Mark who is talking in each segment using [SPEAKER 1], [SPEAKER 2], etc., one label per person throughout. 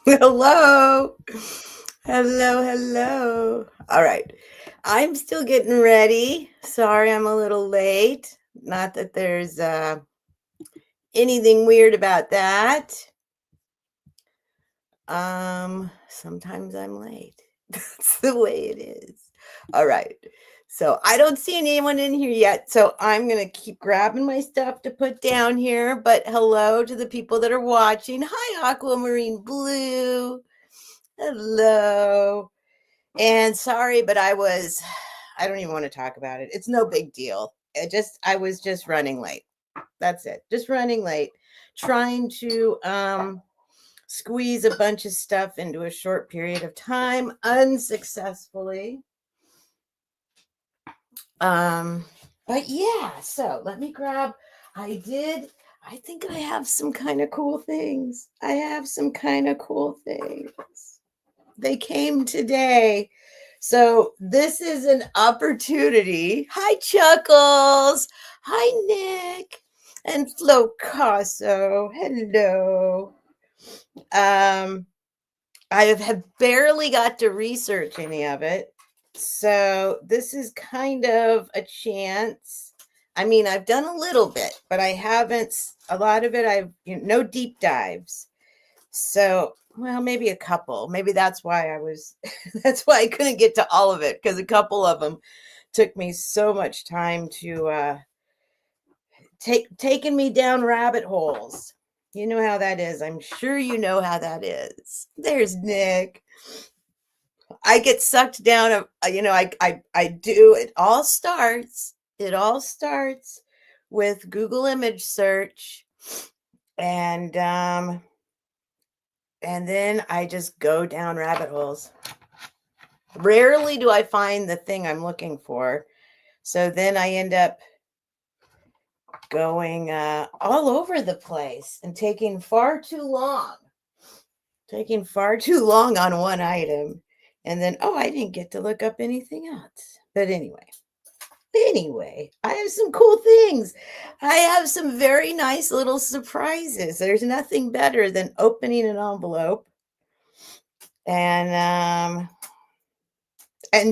[SPEAKER 1] Hello. Hello. All right. I'm still getting ready. Sorry I'm a little late. Not that there's anything weird about that. Sometimes I'm late. That's the way it is. All right. So I don't see anyone in here yet. So I'm going to keep grabbing my stuff to put down here. But hello to the people that are watching. Hi, Aquamarine Blue. Hello. And sorry, but I don't even want to talk about it. It's no big deal. I was just running late. That's it. Just running late. Trying to squeeze a bunch of stuff into a short period of time unsuccessfully. But yeah, so let me grab. I think I have some kind of cool things. They came today. So this is an opportunity. Hi, Chuckles. Hi, Nick. And Flo Casso. Hello. I have barely got to research any of it. So this is kind of a chance. I mean, I've done a little bit, but I haven't, a lot of it, no deep dives. So, well, maybe a couple. Maybe that's why that's why I couldn't get to all of it, because a couple of them took me so much time to taking me down rabbit holes. You know how that is. I'm sure you know how that is. There's Nick. I get sucked down. I do. It all starts with Google image search, and then I just go down rabbit holes. Rarely do I find the thing I'm looking for. So then I end up going all over the place and taking far too long on one item. And then, I didn't get to look up anything else. But anyway, I have some cool things. I have some very nice little surprises. There's nothing better than opening an envelope and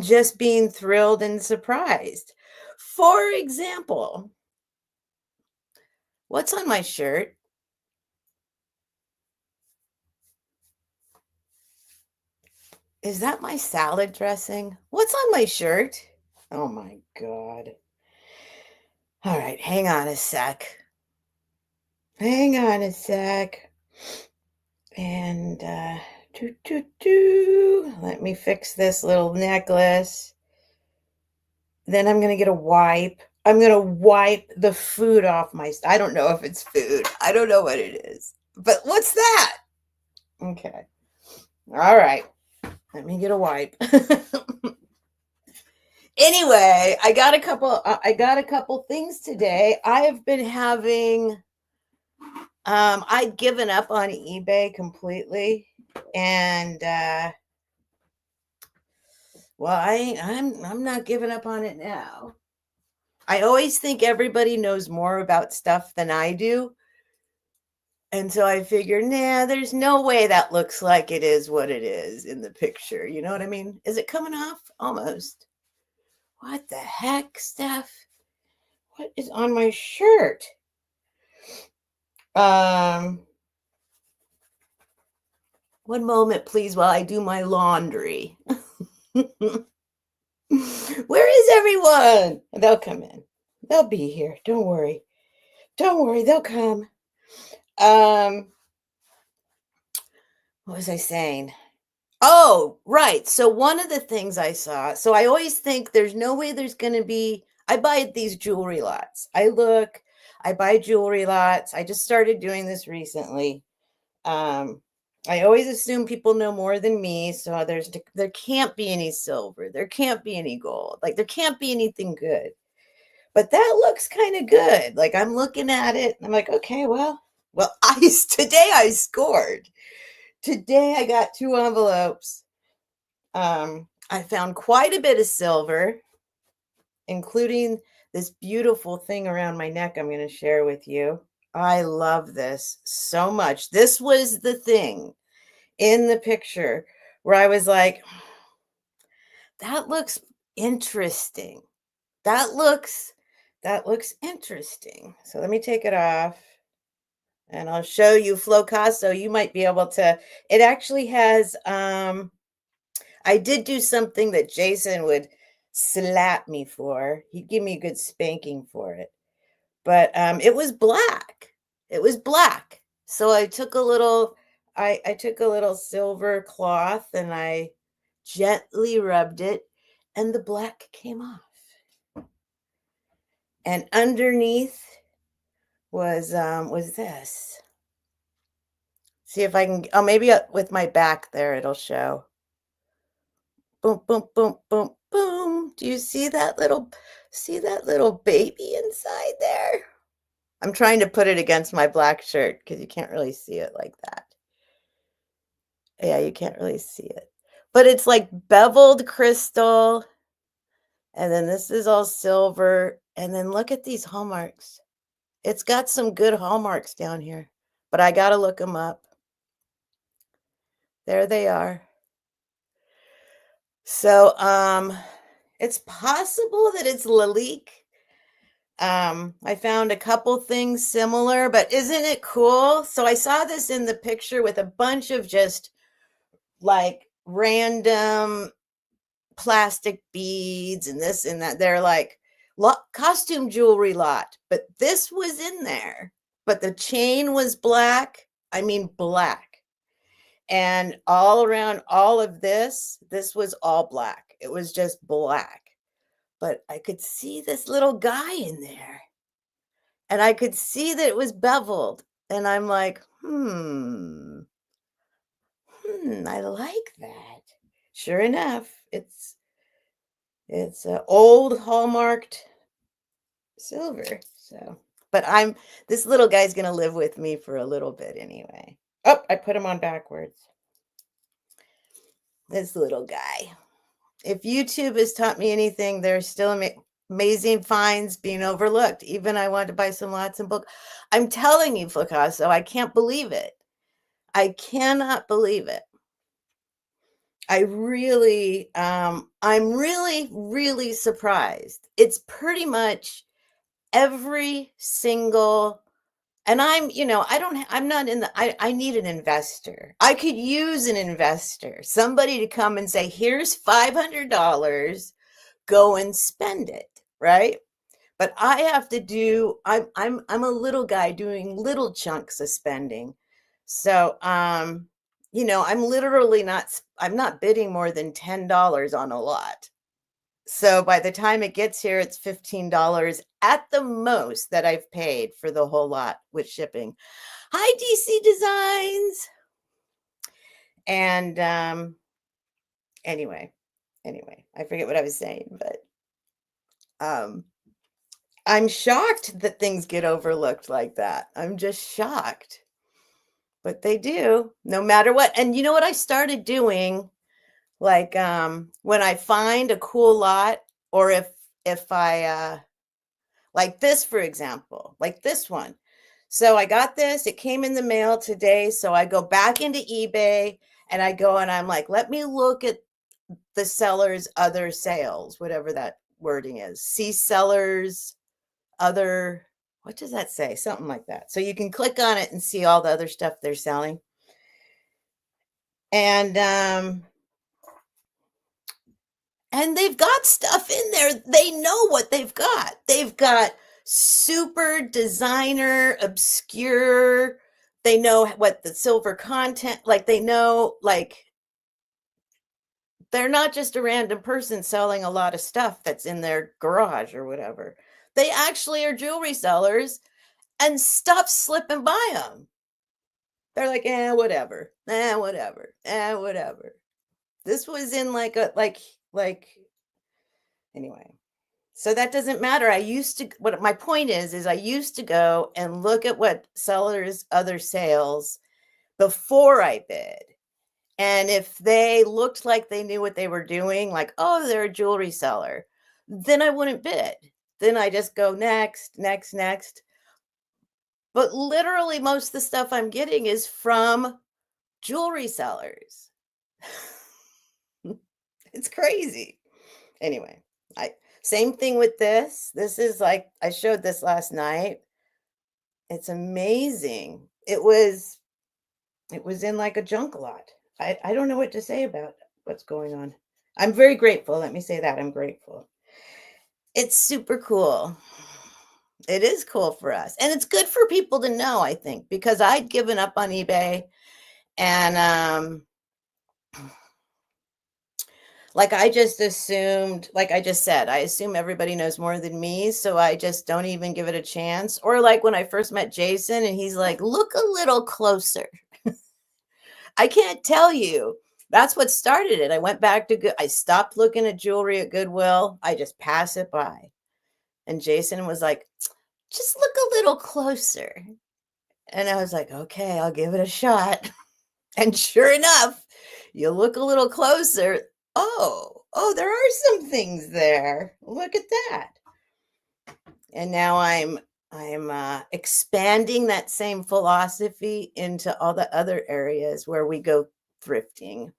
[SPEAKER 1] just being thrilled and surprised. For example, what's on my shirt? Is that my salad dressing? What's on my shirt? Oh my God. All right, hang on a sec. And let me fix this little necklace. Then I'm going to get a wipe. I'm going to wipe the food off I don't know if it's food. I don't know what it is. But what's that? Okay. All right. Let me get a wipe. Anyway, I got a couple things today. I have been having I'd given up on eBay completely, and I'm not giving up on it now. I always think everybody knows more about stuff than I do. And so I figure, there's no way that looks like it is what it is in the picture. You know what I mean? Is it coming off? Almost. What the heck, Steph? What is on my shirt? One moment, please, while I do my laundry. Where is everyone? They'll come in. They'll be here. Don't worry. They'll come. What was I saying? Oh, right. So one of the things I saw, so I always think there's no way there's going to be, I buy these jewelry lots. I buy jewelry lots. I just started doing this recently. I always assume people know more than me. So there can't be any silver. There can't be any gold. Like there can't be anything good. But that looks kind of good. Like I'm looking at it and I'm like, okay, well, today I scored. Today I got 2 envelopes. I found quite a bit of silver, including this beautiful thing around my neck I'm going to share with you. I love this so much. This was the thing. in the picture where I was like, that looks interesting. That looks that looks interesting. So let me take it off and I'll show you Flocasso. You might be able to. It actually has I did do something that Jason would slap me for. He'd give me a good spanking for it. But it was black. It was black. So I took a little silver cloth and I gently rubbed it and the black came off. And underneath was this. See if I can, oh, maybe with my back there it'll show. Boom, boom, boom, boom, boom. Do you see that little baby inside there? I'm trying to put it against my black shirt because you can't really see it like that. Yeah, you can't really see it. But it's like beveled crystal. And then this is all silver. And then look at these hallmarks. It's got some good hallmarks down here, but I got to look them up. There they are. So, it's possible that it's Lalique. I found a couple things similar, but isn't it cool? So I saw this in the picture with a bunch of just like random plastic beads and this and that. They're like costume jewelry lot, but this was in there. But the chain was black. I mean, black. And all around all of this was all black. It was just black. But I could see this little guy in there. And I could see that it was beveled. And I'm like, I like that. Sure enough, it's old hallmarked silver. So, but this little guy's going to live with me for a little bit anyway. Oh, I put him on backwards. This little guy. If YouTube has taught me anything, there's still amazing finds being overlooked. Even I wanted to buy some lots and book. I'm telling you, Flocasso, I can't believe it. I cannot believe it. I'm really, really surprised. It's pretty much every single, and I'm not in I need an investor. I could use an investor, somebody to come and say, here's $500, go and spend it, right? But I have to do, I'm a little guy doing little chunks of spending. So, I'm not bidding more than $10 on a lot. So by the time it gets here, it's $15 at the most that I've paid for the whole lot with shipping. Hi, DC Designs. And anyway, I forget what I was saying, but I'm shocked that things get overlooked like that. I'm just shocked. But they do, no matter what. And you know what I started doing? Like when I find a cool lot, or if I like this, for example, like this one. So I got this, it came in the mail today. So I go back into eBay and I go and I'm like, let me look at the seller's other sales, whatever that wording is. See sellers, other, what does that say? Something like that. So you can click on it and see all the other stuff they're selling. And they've got stuff in there. They know what they've got. They've got super designer, obscure. They know what the silver content, like they know, like they're not just a random person selling a lot of stuff that's in their garage or whatever. They actually are jewelry sellers and stuff slipping by them. They're like, whatever. Whatever. This was in like anyway. So that doesn't matter. What my point is I used to go and look at what sellers' other sales before I bid. And if they looked like they knew what they were doing, like, oh, they're a jewelry seller, then I wouldn't bid. Then I just go next. But literally most of the stuff I'm getting is from jewelry sellers. It's crazy. Anyway, same thing with this. This is like, I showed this last night. It's amazing. It was in like a junk lot. I don't know what to say about what's going on. I'm very grateful. Let me say that. I'm grateful. It's super cool. It is cool for us. And it's good for people to know, I think, because I'd given up on eBay and like I just assumed, like I just said, I assume everybody knows more than me, so I just don't even give it a chance. Or like when I first met Jason and he's like, "Look a little closer." I can't tell you. That's what started it. I went back to I stopped looking at jewelry at Goodwill. I just pass it by. And Jason was like, "Just look a little closer." And I was like, "Okay, I'll give it a shot." And sure enough, you look a little closer. Oh, there are some things there. Look at that. And now I'm expanding that same philosophy into all the other areas where we go thrifting,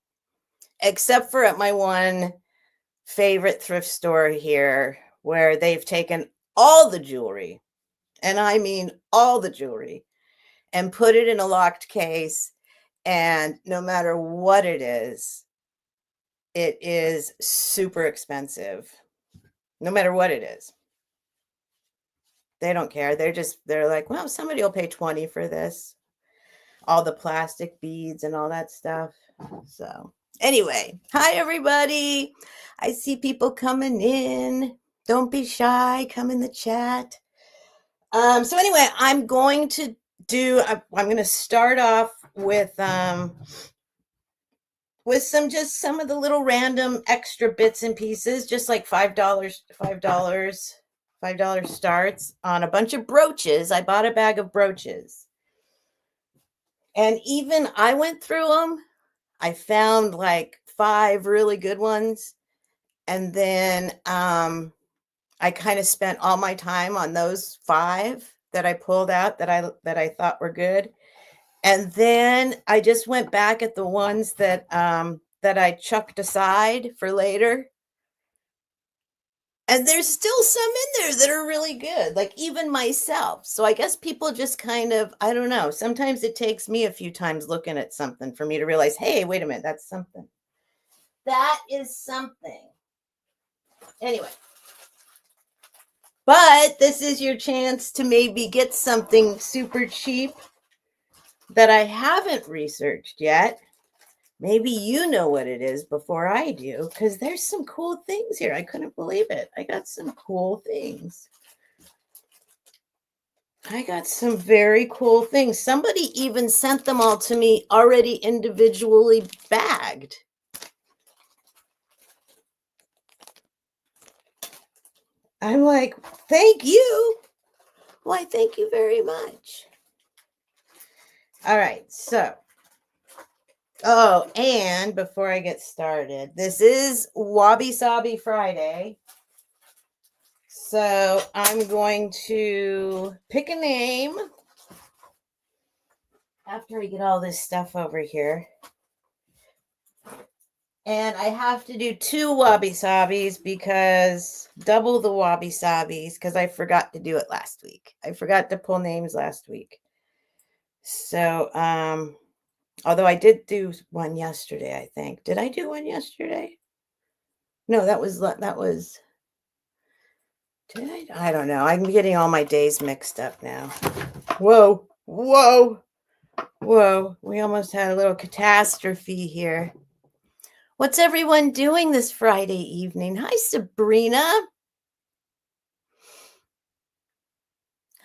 [SPEAKER 1] except for at my one favorite thrift store here, where they've taken all the jewelry, and I mean all the jewelry, and put it in a locked case. And no matter what it is super expensive. No matter what it is. They don't care. They're like, well, somebody will pay 20 for this. All the plastic beads and all that stuff. So anyway, hi everybody. I see people coming in. Don't be shy. Come in the chat. So anyway, I'm going to start off with some of the little random extra bits and pieces, just like $5 starts on a bunch of brooches. I bought a bag of brooches. And even I went through them. I found like 5 really good ones. And then I kind of spent all my time on those 5 that I pulled out that I thought were good. And then I just went back at the ones that I chucked aside for later. And there's still some in there that are really good, like even myself. So I guess people just kind of, I don't know. Sometimes it takes me a few times looking at something for me to realize, hey, wait a minute, that's something. That is something. Anyway. But this is your chance to maybe get something super cheap that I haven't researched yet. Maybe you know what it is before I do, because there's some cool things here. I couldn't believe it. I got some cool things. I got some very cool things. Somebody even sent them all to me already individually bagged. I'm like, thank you. Why, thank you very much. All right, so. Oh, and before I get started, this is Wobby Sabby Friday. So I'm going to pick a name after I get all this stuff over here. And I have to do 2 Wobby Sabbies because double the Wobby Sabbies because I forgot to do it last week. I forgot to pull names last week. So, although I did do one yesterday, I think. Did I do one yesterday? No, that was, did I don't know. I'm getting all my days mixed up now. Whoa. We almost had a little catastrophe here. What's everyone doing this Friday evening? Hi, Sabrina.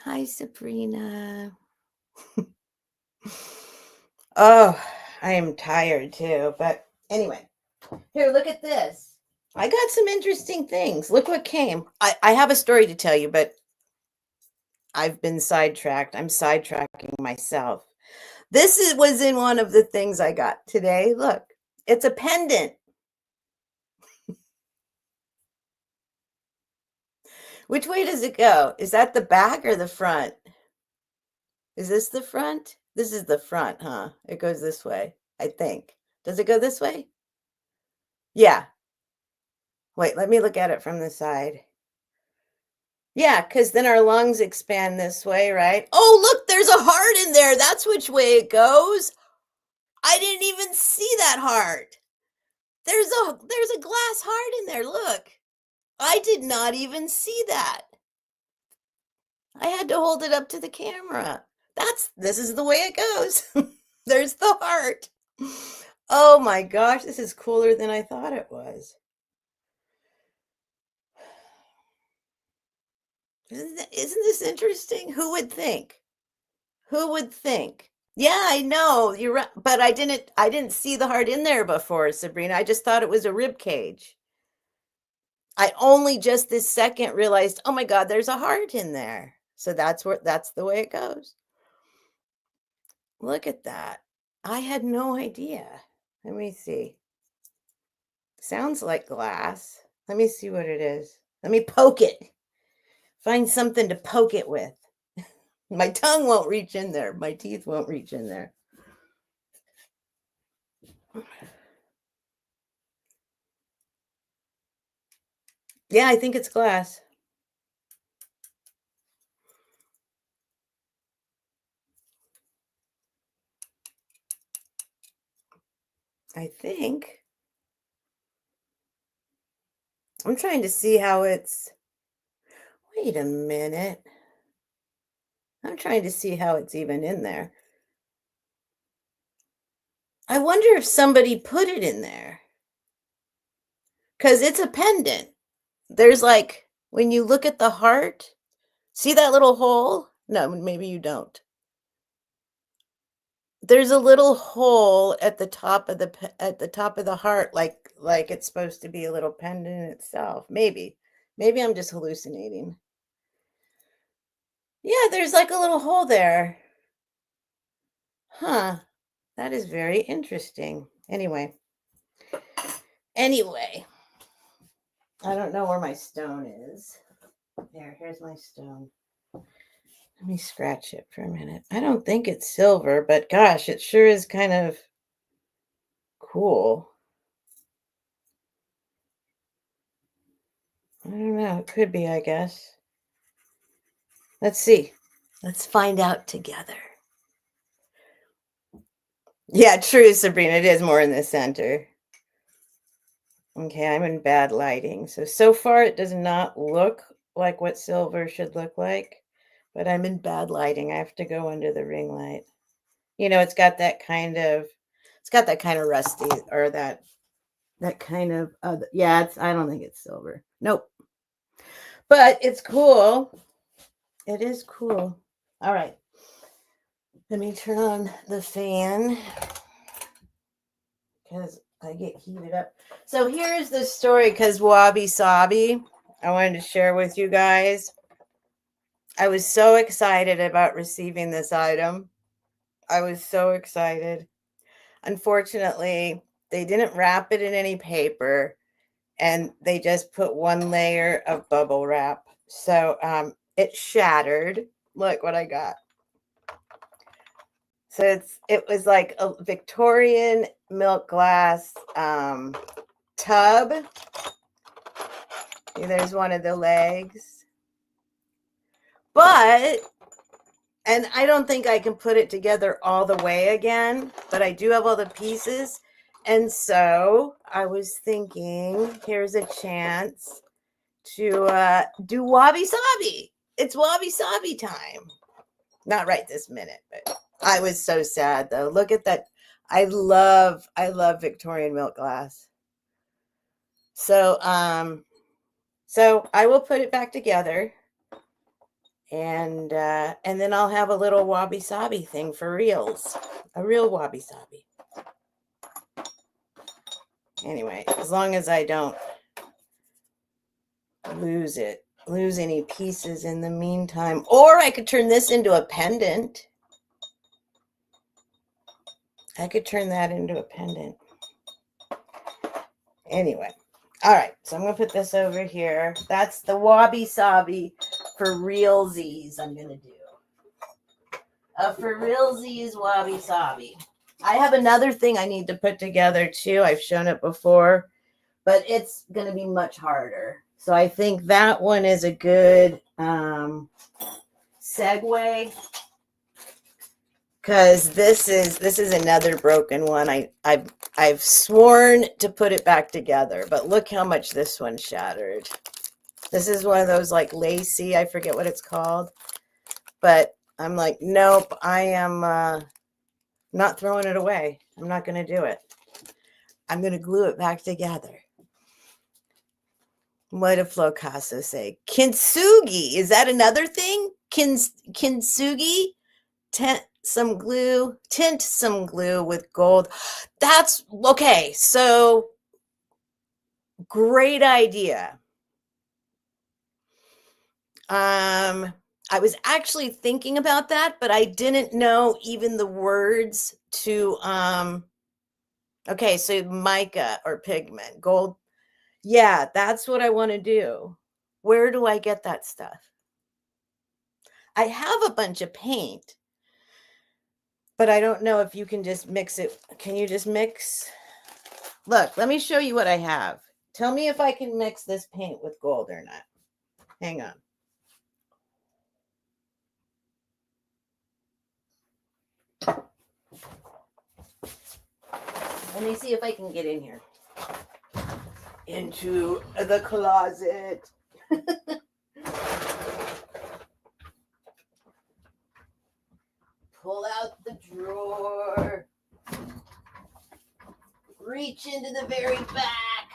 [SPEAKER 1] Hi, Sabrina. Oh, I am tired too. But anyway, here, look at this. I got some interesting things. Look what came. I have a story to tell you, but I've been sidetracked. I'm sidetracking myself. This was in one of the things I got today. Look, it's a pendant. Which way does it go? Is that the back or the front? Is this the front? This is the front, huh? It goes this way. I think. Does it go this way? Yeah. Wait, let me look at it from the side. Yeah, because then our lungs expand this way, right? Oh, look, there's a heart in there. That's which way it goes. I didn't even see that heart. There's a glass heart in there. Look. I did not even see that. I had to hold it up to the camera. This is the way it goes. There's the heart. Oh my gosh, this is cooler than I thought it was. Isn't this interesting? Who would think? Who would think? Yeah, I know. You're right. But I didn't see the heart in there before, Sabrina. I just thought it was a rib cage. I only just this second realized, oh my God, there's a heart in there. So that's the way it goes. Look at that. I had no idea. Let me see. Sounds like glass. Let me see what it is. Let me poke it. Find something to poke it with. My tongue won't reach in there. My teeth won't reach in there. Yeah, I think it's glass. I think. I'm trying to see how it's. Wait a minute. I'm trying to see how it's even in there. I wonder if somebody put it in there. Because it's a pendant. There's like, when you look at the heart, see that little hole? No, maybe you don't. There's a little hole at the top of the heart, like it's supposed to be a little pendant itself. Maybe I'm just hallucinating. Yeah, there's like a little hole there. Huh. That is very interesting. Anyway, I don't know where my stone is. Here's my stone. Let me scratch it for a minute. I don't think it's silver, but gosh, it sure is kind of cool. I don't know. It could be, I guess. Let's see. Let's find out together. Yeah, true, Sabrina. It is more in the center. Okay, I'm in bad lighting. So far it does not look like what silver should look like, but I'm in bad lighting. I have to go under the ring light. You know, it's got that kind of rusty, or that kind of, yeah, I don't think it's silver. Nope. But it's cool. It is cool. All right. Let me turn on the fan because I get heated up. So here's the story, because Wobby Sabby, I wanted to share with you guys. I was so excited about receiving this item. I was so excited. Unfortunately, they didn't wrap it in any paper, and they just put one layer of bubble wrap. So it shattered. Look what I got. So it was like a Victorian milk glass tub. There's one of the legs. And I don't think I can put it together all the way again, but I do have all the pieces. And so I was thinking, here's a chance to do Wabi Sabby. It's Wabi Sabby time. Not right this minute, but I was so sad though. Look at that. I love Victorian milk glass. So I will put it back together, and then I'll have a little Wabi Sabby thing for reals. A real Wabi Sabby. Anyway, as long as I don't lose any pieces in the meantime. Or I could turn this into a pendant. I could turn that into a pendant. Anyway, all right. So I'm going to put this over here. That's the Wabi Sabby for realsies I'm going to do. For realsies Wabi Sabby. I have another thing I need to put together too. I've shown it before, but it's going to be much harder. So I think that one is a good segue, because this is another broken one. I've sworn to put it back together, but look how much this one shattered. This is one of those like lacy, I forget what it's called, but I'm like, nope, I am not throwing it away. I'm not going to do it. I'm going to glue it back together. What did Flocasso say? Kintsugi. Is that another thing? Kintsugi? Tint some glue with gold. That's okay. So great idea. I was actually thinking about that, but I didn't know even the words to okay, so mica or pigment, gold. Yeah, that's what I want to do. Where do I get that stuff? I have a bunch of paint, but I don't know if you can just mix it. Can you just mix? Look, let me show you what I have. Tell me if I can mix this paint with gold or not. Hang on. Let me see if I can get in here. Into the closet. Pull out the drawer. Reach into the very back.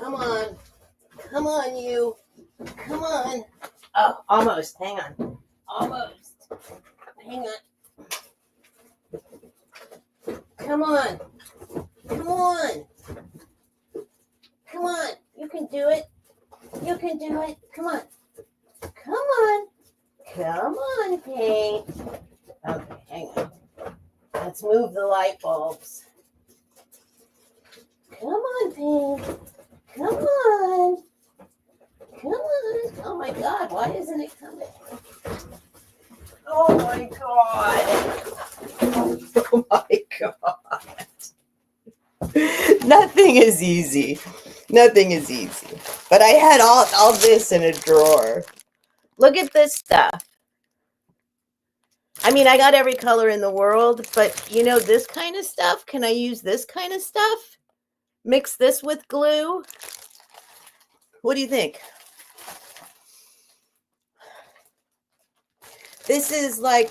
[SPEAKER 1] Come on. Come on, you. Come on. Oh, almost. Hang on. Almost. Hang on. Come on. Come on. Come on. You can do it. You can do it. Come on. Come on. Come on, paint. Okay, hang on. Let's move the light bulbs. Come on, paint. Come on. Come on. Oh my God, why isn't it coming? Oh my God. Oh my God. Nothing is easy. Nothing is easy. But I had all this in a drawer. Look at this stuff. I mean, I got every color in the world, but you know, this kind of stuff, can I use this kind of stuff? Mix this with glue? What do you think? This is like,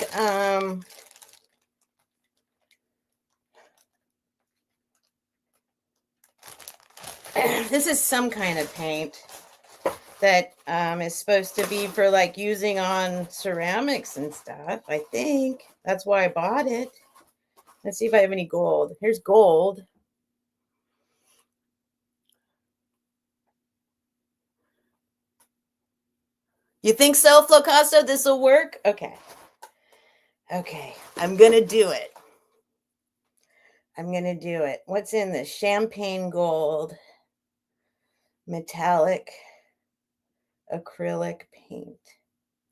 [SPEAKER 1] this is some kind of paint that is supposed to be for like using on ceramics and stuff. I think that's why I bought it. Let's see if I have any gold. Here's gold. You think so, Flocasso? This will work? Okay. Okay. I'm going to do it. I'm going to do it. What's in this? Champagne gold. Metallic acrylic paint.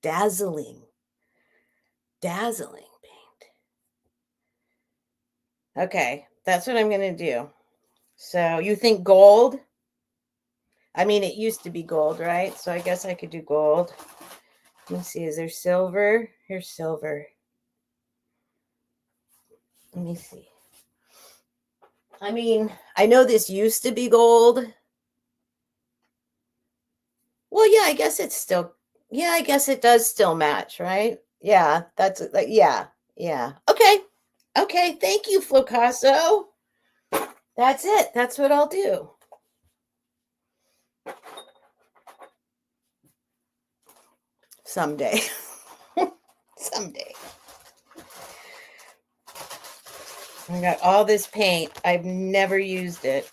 [SPEAKER 1] Dazzling paint. Okay, that's what I'm going to do. So you think gold? I mean, it used to be gold, right? So I guess I could do gold. Let me see. Is there silver? Here's silver. Let me see. I mean, I know this used to be gold. Well, yeah, I guess it's still, yeah, I guess it does still match, right? Yeah, that's like, yeah. Okay. Okay. Thank you, Flocasso. That's it. That's what I'll do. Someday. Someday. I got all this paint. I've never used it.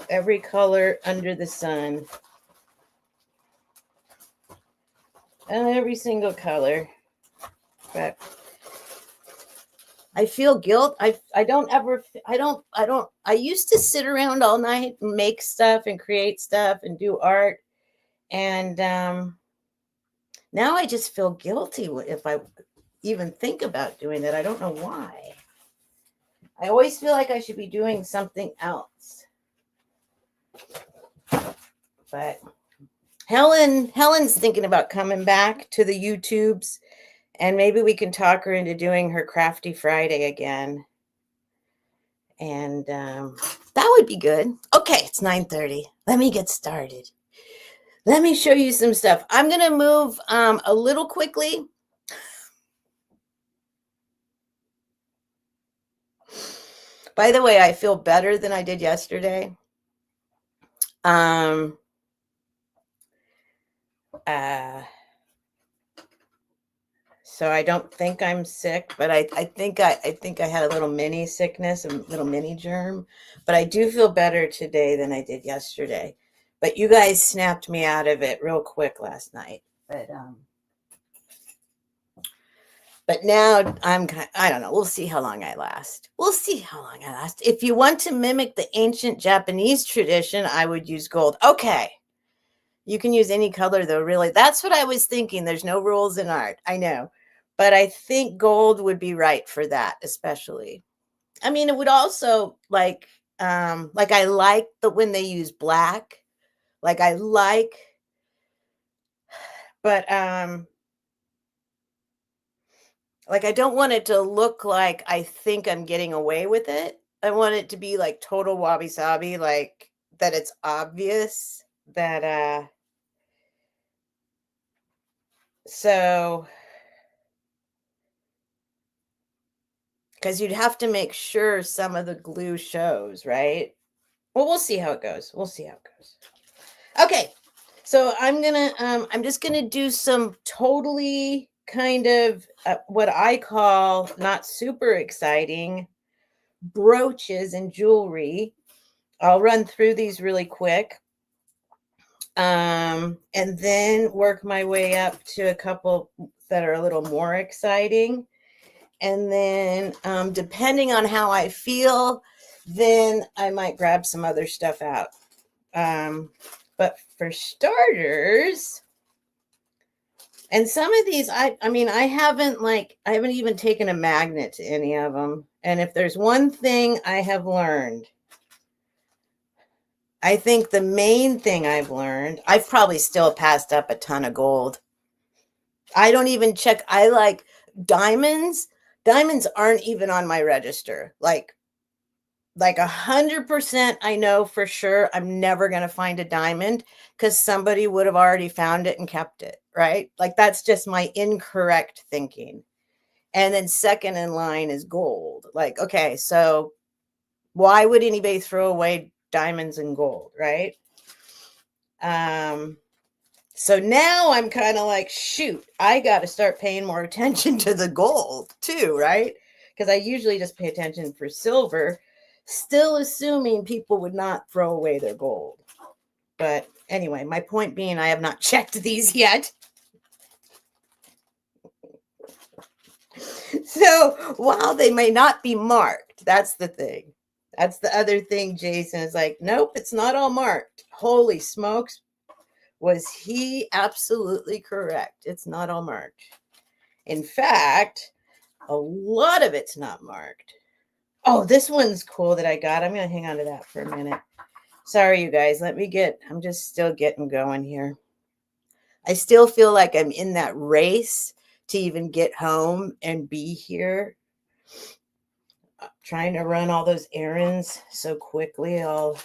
[SPEAKER 1] Every color under the sun. Every single color. But I feel guilt. I used to sit around all night and make stuff and create stuff and do art. And Now I just feel guilty if I even think about doing it. I don't know why. I always feel like I should be doing something else. But Helen's thinking about coming back to the YouTubes, and maybe we can talk her into doing her Crafty Friday again. And that would be good. Okay, it's 9:30. Let me get started. Let me show you some stuff. I'm going to move a little quickly. By the way, I feel better than I did yesterday. So I don't think I'm sick, but I think I had a little mini sickness, a little mini germ, but I do feel better today than I did yesterday. But you guys snapped me out of it real quick last night. But now I don't know. We'll see how long I last. We'll see how long I last. If you want to mimic the ancient Japanese tradition, I would use gold. Okay. You can use any color though, really. That's what I was thinking. There's no rules in art. I know. But I think gold would be right for that, especially. I mean, it would also like I like the when they use black. Like I like, but like I don't want it to look like I think I'm getting away with it. I want it to be like total Wobby Sabby, like that it's obvious that so because you'd have to make sure some of the glue shows, right? Well, we'll see how it goes. We'll see how it goes. Okay, so I'm just gonna do some totally kind of what I call not super exciting brooches and jewelry. I'll run through these really quick, and then work my way up to a couple that are a little more exciting. And then depending on how I feel, then I might grab some other stuff out. But for starters, and some of these, I mean, I haven't even taken a magnet to any of them. And if there's one thing I have learned, I think the main thing I've learned, I've probably still passed up a ton of gold. I don't even check. I like diamonds. Diamonds aren't even on my register. Like 100% I know for sure I'm never going to find a diamond because somebody would have already found it and kept it, right? Like that's just my incorrect thinking. And then second in line is gold. Like, okay, so why would anybody throw away diamonds and gold, right? So now I'm kind of like, shoot, I got to start paying more attention to the gold too, right? Because I usually just pay attention for silver, still assuming people would not throw away their gold. But anyway, my point being, I have not checked these yet. So while they may not be marked, that's the thing. That's the other thing. Jason is like, nope, it's not all marked. Holy smokes. Was he absolutely correct? It's not all marked. In fact, a lot of it's not marked. Oh, this one's cool that I got. I'm going to hang on to that for a minute. Sorry, you guys. I'm just still getting going here. I still feel like I'm in that race to even get home and be here. Trying to run all those errands so quickly all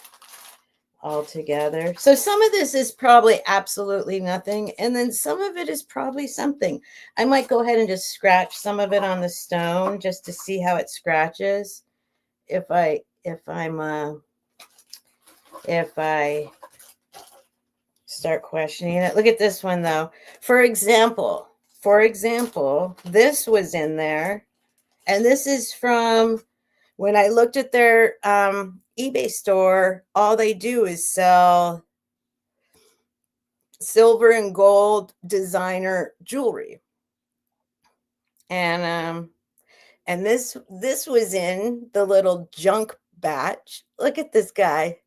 [SPEAKER 1] together. So some of this is probably absolutely nothing. And then some of it is probably something. I might go ahead and just scratch some of it on the stone just to see how it scratches. If I start questioning it. Look at this one though. For example, this was in there. And this is from when I looked at their eBay store. All they do is sell silver and gold designer jewelry. And this was in the little junk batch. Look at this guy.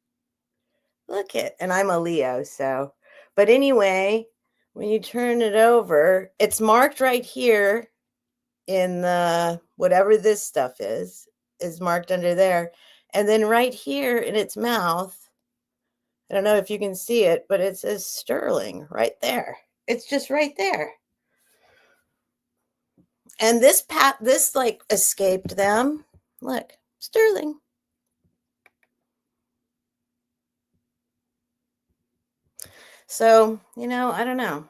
[SPEAKER 1] And I'm a Leo, so but anyway, when you turn it over, it's marked right here in the whatever this stuff is marked under there. And then right here in its mouth, I don't know if you can see it, but it says sterling right there. It's just right there. And this like escaped them. Look, sterling. So, I don't know.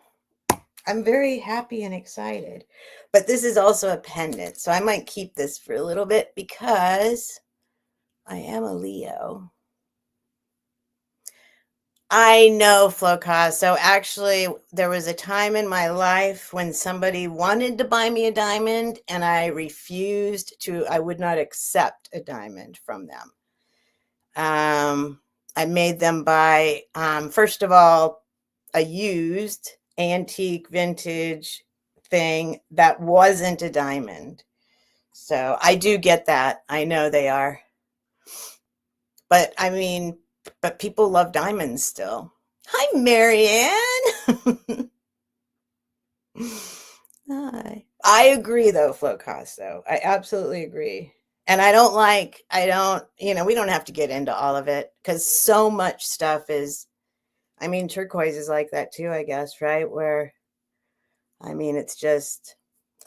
[SPEAKER 1] I'm very happy and excited. But this is also a pendant. So I might keep this for a little bit because I am a Leo. I know, Flowcast. So actually, there was a time in my life when somebody wanted to buy me a diamond and I refused to, I would not accept a diamond from them. I made them buy, first of all, a used antique vintage thing that wasn't a diamond. So I do get that. I know they are. But I mean, but people love diamonds still. Hi, Marianne. Hi. I agree though, Flowcast, though. I absolutely agree. And I don't, we don't have to get into all of it because so much stuff is, I mean, turquoise is like that too, I guess, right? Where, I mean, it's just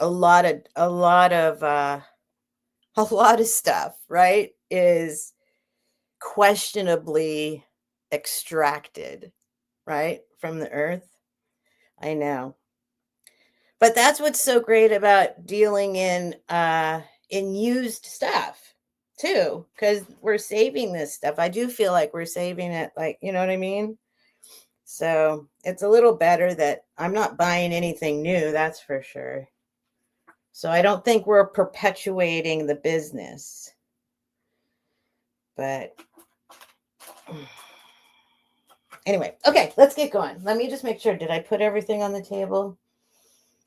[SPEAKER 1] a lot of, a lot of stuff, right? Is questionably extracted, right? From the earth. I know. But that's what's so great about dealing in used stuff too, because we're saving this stuff. I do feel like we're saving it, like, you know what I mean? So it's a little better that I'm not buying anything new, that's for sure. So I don't think we're perpetuating the business. But anyway, okay, let's get going. Let me just make sure. Did I put everything on the table?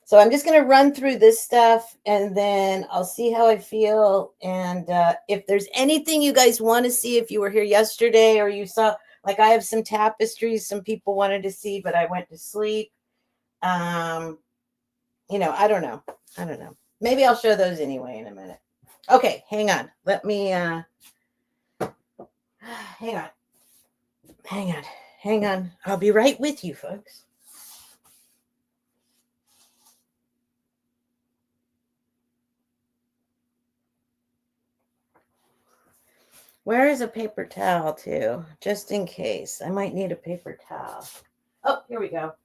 [SPEAKER 1] So I'm just going to run through this stuff and then I'll see how I feel. And if there's anything you guys want to see, if you were here yesterday or you saw, like I have some tapestries some people wanted to see, but I went to sleep. I don't know. Maybe I'll show those anyway in a minute. Okay, hang on. Let me, hang on. I'll be right with you, folks. Where is a paper towel too? Just in case. I might need a paper towel. Oh, here we go.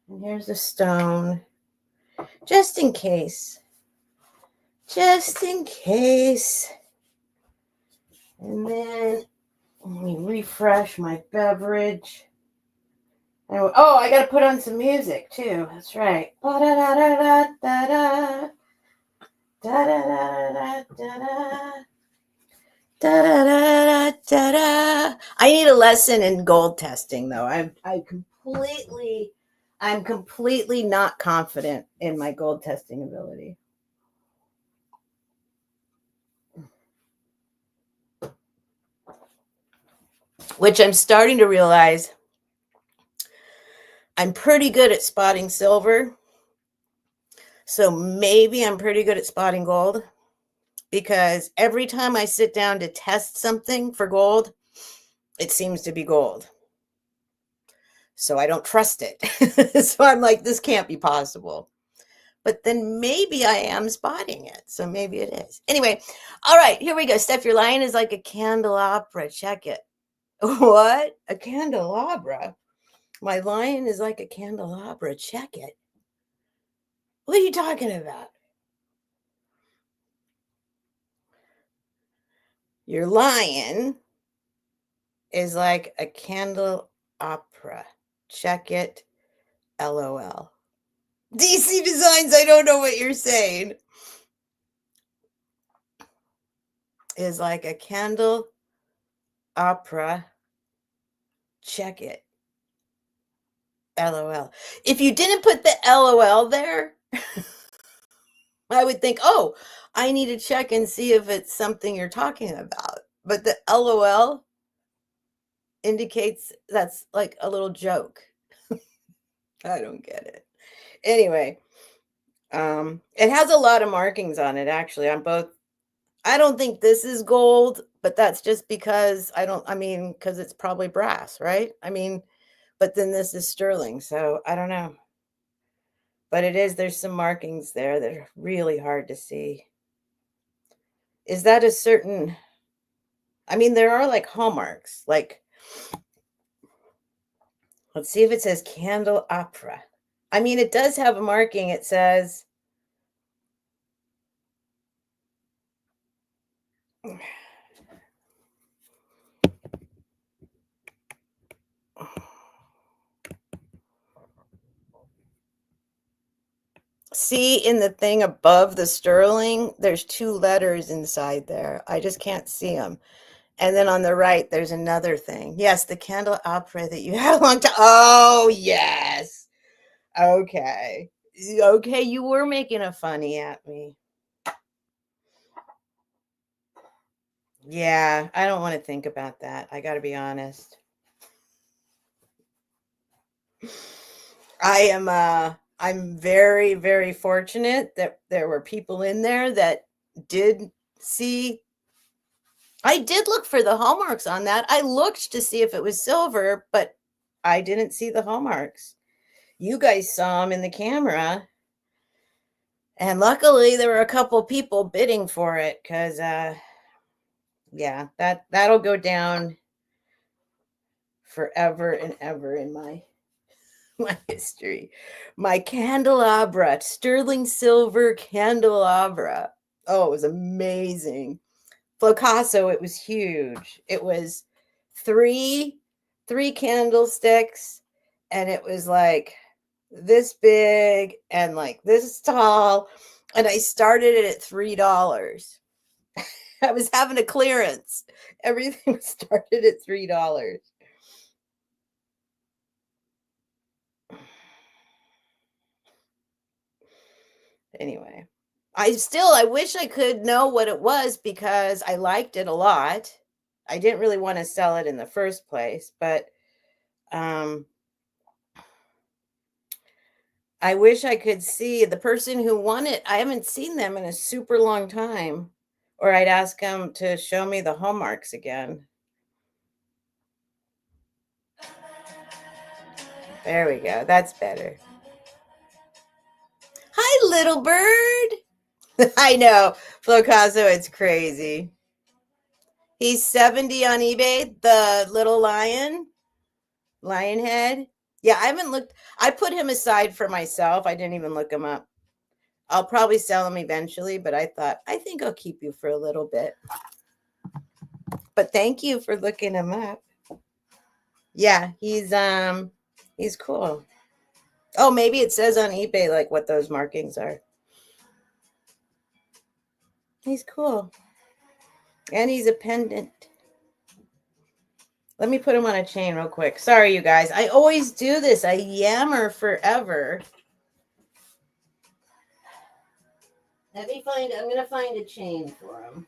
[SPEAKER 1] And here's a stone. Just in case. And then let me refresh my beverage. Oh, I got to put on some music too. That's right. Da-da-da-da-da-da. Da-da-da-da-da-da. Da-da-da-da-da. I need a lesson in gold testing though. I'm completely not confident in my gold testing ability. Which I'm starting to realize I'm pretty good at spotting silver. So maybe I'm pretty good at spotting gold because every time I sit down to test something for gold, it seems to be gold. So I don't trust it. So I'm like, this can't be possible. But then maybe I am spotting it. So maybe it is. Anyway, all right, here we go. Steph, your lion is like a candelabra. Check it. What? A candelabra? My lion is like a candelabra. Check it. What are you talking about? Your lion is like a candelabra. Check it. LOL. DC Designs, I don't know what you're saying. Is like a candle opera. Check it. LOL. If you didn't put the LOL there, I would think, oh, I need to check and see if it's something you're talking about. But the LOL indicates that's like a little joke. I don't get it. Anyway, it has a lot of markings on it, actually, on both. I don't think this is gold, but that's just because I mean, because it's probably brass, right? I mean, but then this is sterling, so I don't know. But there's some markings there that are really hard to see. Is that a certain, I mean, there are like hallmarks, like, let's see if it says Candelabra. I mean, it does have a marking. It says, see in the thing above the sterling, there's two letters inside there. I just can't see them. And then on the right, there's another thing. Yes, the candelabra that you had a long time. Oh, yes. Okay. Okay, you were making a funny at me. Yeah, I don't want to think about that. I got to be honest. I'm very, very fortunate that there were people in there that did see. I did look for the hallmarks on that. I looked to see if it was silver, but I didn't see the hallmarks. You guys saw them in the camera. And luckily there were a couple people bidding for it because yeah, that'll go down forever and ever in my my history. My candelabra, sterling silver candelabra. Oh, it was amazing. Flocasso, it was huge. It was three candlesticks, and it was like this big and like this tall. And I started it at $3. I was having a clearance. Everything started at $3. Anyway, I wish I could know what it was because I liked it a lot. I didn't really want to sell it in the first place, but um I wish I could see the person who won it. I haven't seen them in a super long time, or I'd ask them to show me the hallmarks again. There we go. That's better. Hi, little bird. I know. Flocaso, it's crazy. He's 70 on eBay, the little lion head. Yeah, I haven't looked. I put him aside for myself. I didn't even look him up. I'll probably sell him eventually, but I think I'll keep you for a little bit. But thank you for looking him up. Yeah, he's cool. Oh, maybe it says on eBay like what those markings are. He's cool. And he's a pendant. Let me put him on a chain real quick. Sorry, you guys. I always do this. I yammer forever. I'm going to find a chain for him.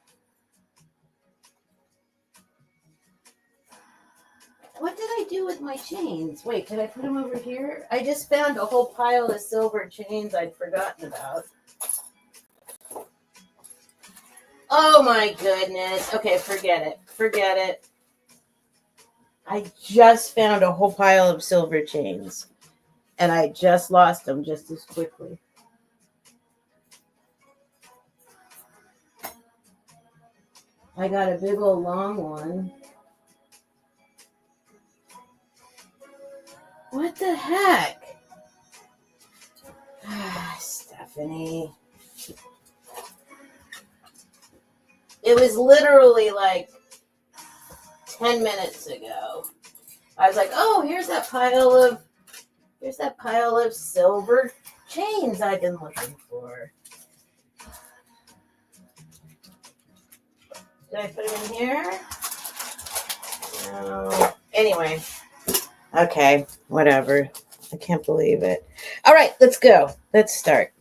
[SPEAKER 1] What did I do with my chains? Wait, did I put them over here? I just found a whole pile of silver chains I'd forgotten about. Oh my goodness. Okay, forget it. Forget it. I just found a whole pile of silver chains. And I just lost them just as quickly. I got a big old long one. What the heck? Stephanie. It was literally like 10 minutes ago. I was like, oh, here's that pile of silver chains I've been looking for. Did I put them in here? No. Anyway. Okay, whatever. I can't believe it. All right, let's go. Let's start.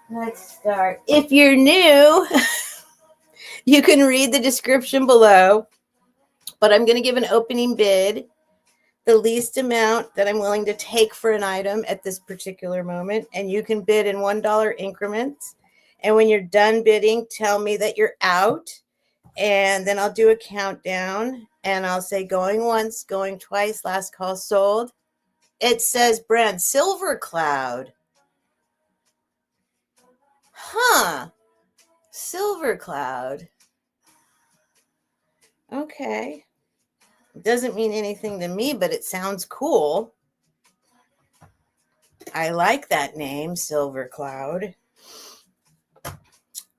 [SPEAKER 1] Let's start. If you're new, you can read the description below, but I'm going to give an opening bid. the least amount that I'm willing to take for an item at this particular moment. And you can bid in $1 increments. And when you're done bidding, tell me that you're out. And then I'll do a countdown and I'll say going once, going twice, last call sold. It says brand Silver Cloud. Huh. Silver Cloud. Okay. It doesn't mean anything to me, but it sounds cool. I like that name, Silver Cloud.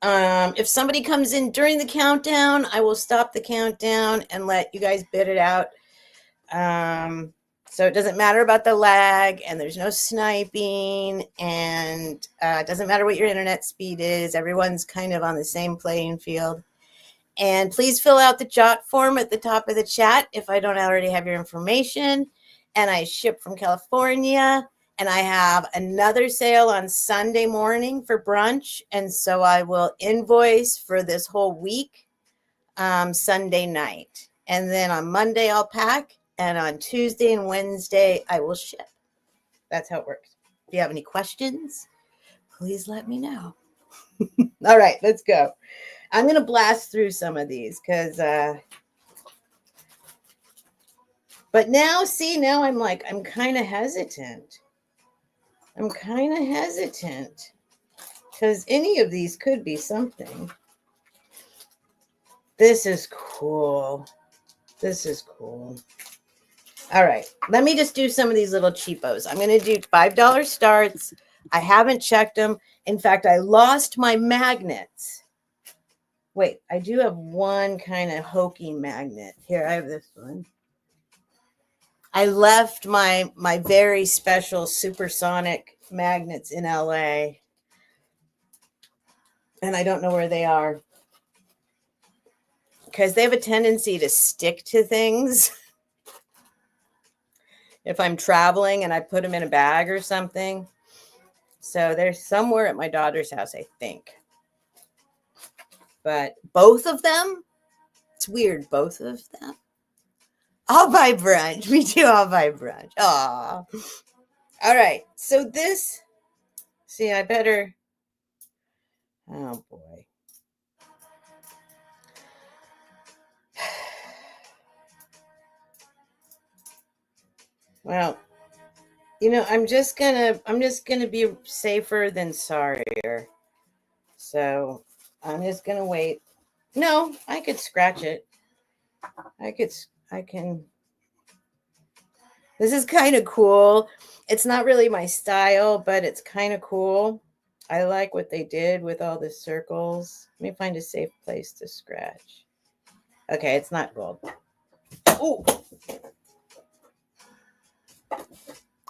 [SPEAKER 1] If somebody comes in during the countdown, I will stop the countdown and let you guys bid it out. So it doesn't matter about the lag, and there's no sniping, and it doesn't matter what your internet speed is. Everyone's kind of on the same playing field. And please fill out the jot form at the top of the chat if I don't already have your information. And I ship from California, and I have another sale on Sunday morning for brunch. And so I will invoice for this whole week Sunday night. And then on Monday, I'll pack. And on Tuesday and Wednesday, I will ship. That's how it works. If you have any questions, please let me know. All right, let's go. I'm going to blast through some of these because, but now, see, now I'm like, I'm kind of hesitant. Because any of these could be something. This is cool. All right, let me just do some of these little cheapos. I'm going to do $5 starts. I haven't checked them. In fact, I lost my magnets. Wait, I do have one kind of hokey magnet. Here, I have this one. I left my very special supersonic magnets in LA. And I don't know where they are. Because they have a tendency to stick to things. If I'm traveling and I put them in a bag or something. So they're somewhere at my daughter's house, I think. But both of them, it's weird, both of them. I'll buy brunch. We do all buy brunch. Aw. All right. So this, see, I better, oh boy. Well, you know, I'm just gonna be safer than sorrier. So I'm just gonna wait. No, I could scratch it. I can. This is kind of cool. It's not really my style, but it's kind of cool. I like what they did with all the circles. Let me find a safe place to scratch. Okay, it's not gold. Oh.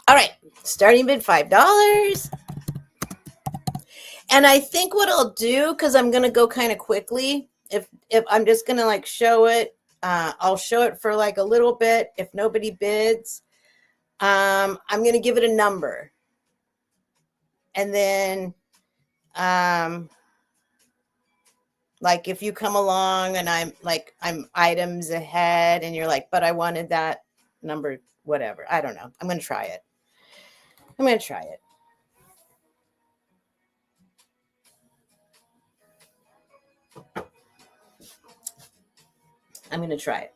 [SPEAKER 1] All right, starting bid $5. And I think what I'll do, because I'm going to go kind of quickly, if I'm just going to like show it, I'll show it for like a little bit. If nobody bids, I'm going to give it a number. And then, like if you come along and I'm items ahead and you're like, but I wanted that number, whatever. I don't know. I'm going to try it. I'm going to try it.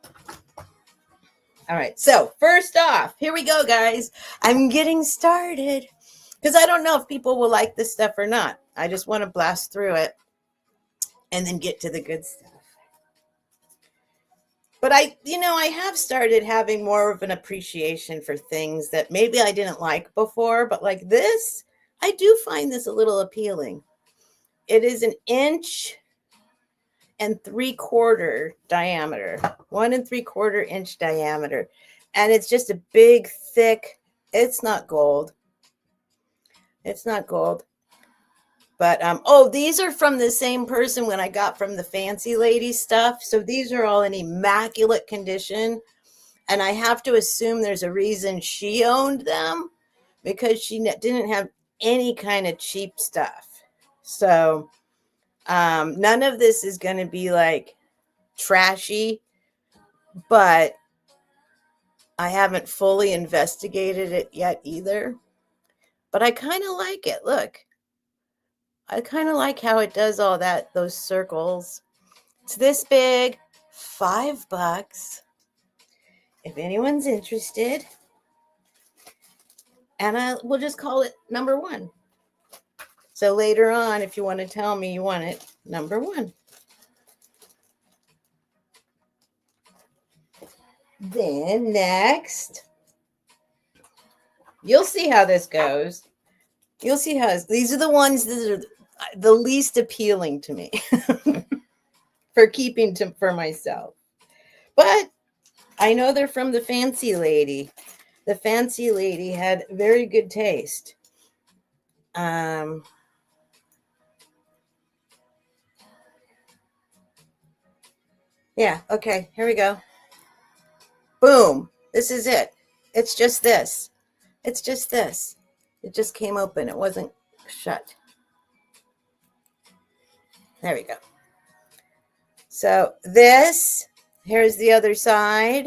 [SPEAKER 1] All right. So first off, here we go, guys. I'm getting started because I don't know if people will like this stuff or not. I just want to blast through it and then get to the good stuff. But I have started having more of an appreciation for things that maybe I didn't like before, but like this, I do find this a little appealing. It is 1 3/4 diameter, 1 3/4 inch diameter. And it's just a big, thick, it's not gold. But, oh, these are from the same person when I got from the Fancy Lady stuff. So these are all in immaculate condition. And I have to assume there's a reason she owned them because she didn't have any kind of cheap stuff. So none of this is going to be like trashy, but I haven't fully investigated it yet either, but I kind of like it. Look, I kind of like how it does all that, those circles. It's this big, $5. If anyone's interested, and we'll just call it number 1. So later on, if you want to tell me you want it, number 1. Then next, you'll see how this goes. You'll see how these are the ones that are the least appealing to me for keeping for myself. But I know they're from the fancy lady. The fancy lady had very good taste. Yeah, okay, here we go. Boom. This is it. It's just this. It's just this. It just came open. It wasn't shut. There we go. So this, here's the other side.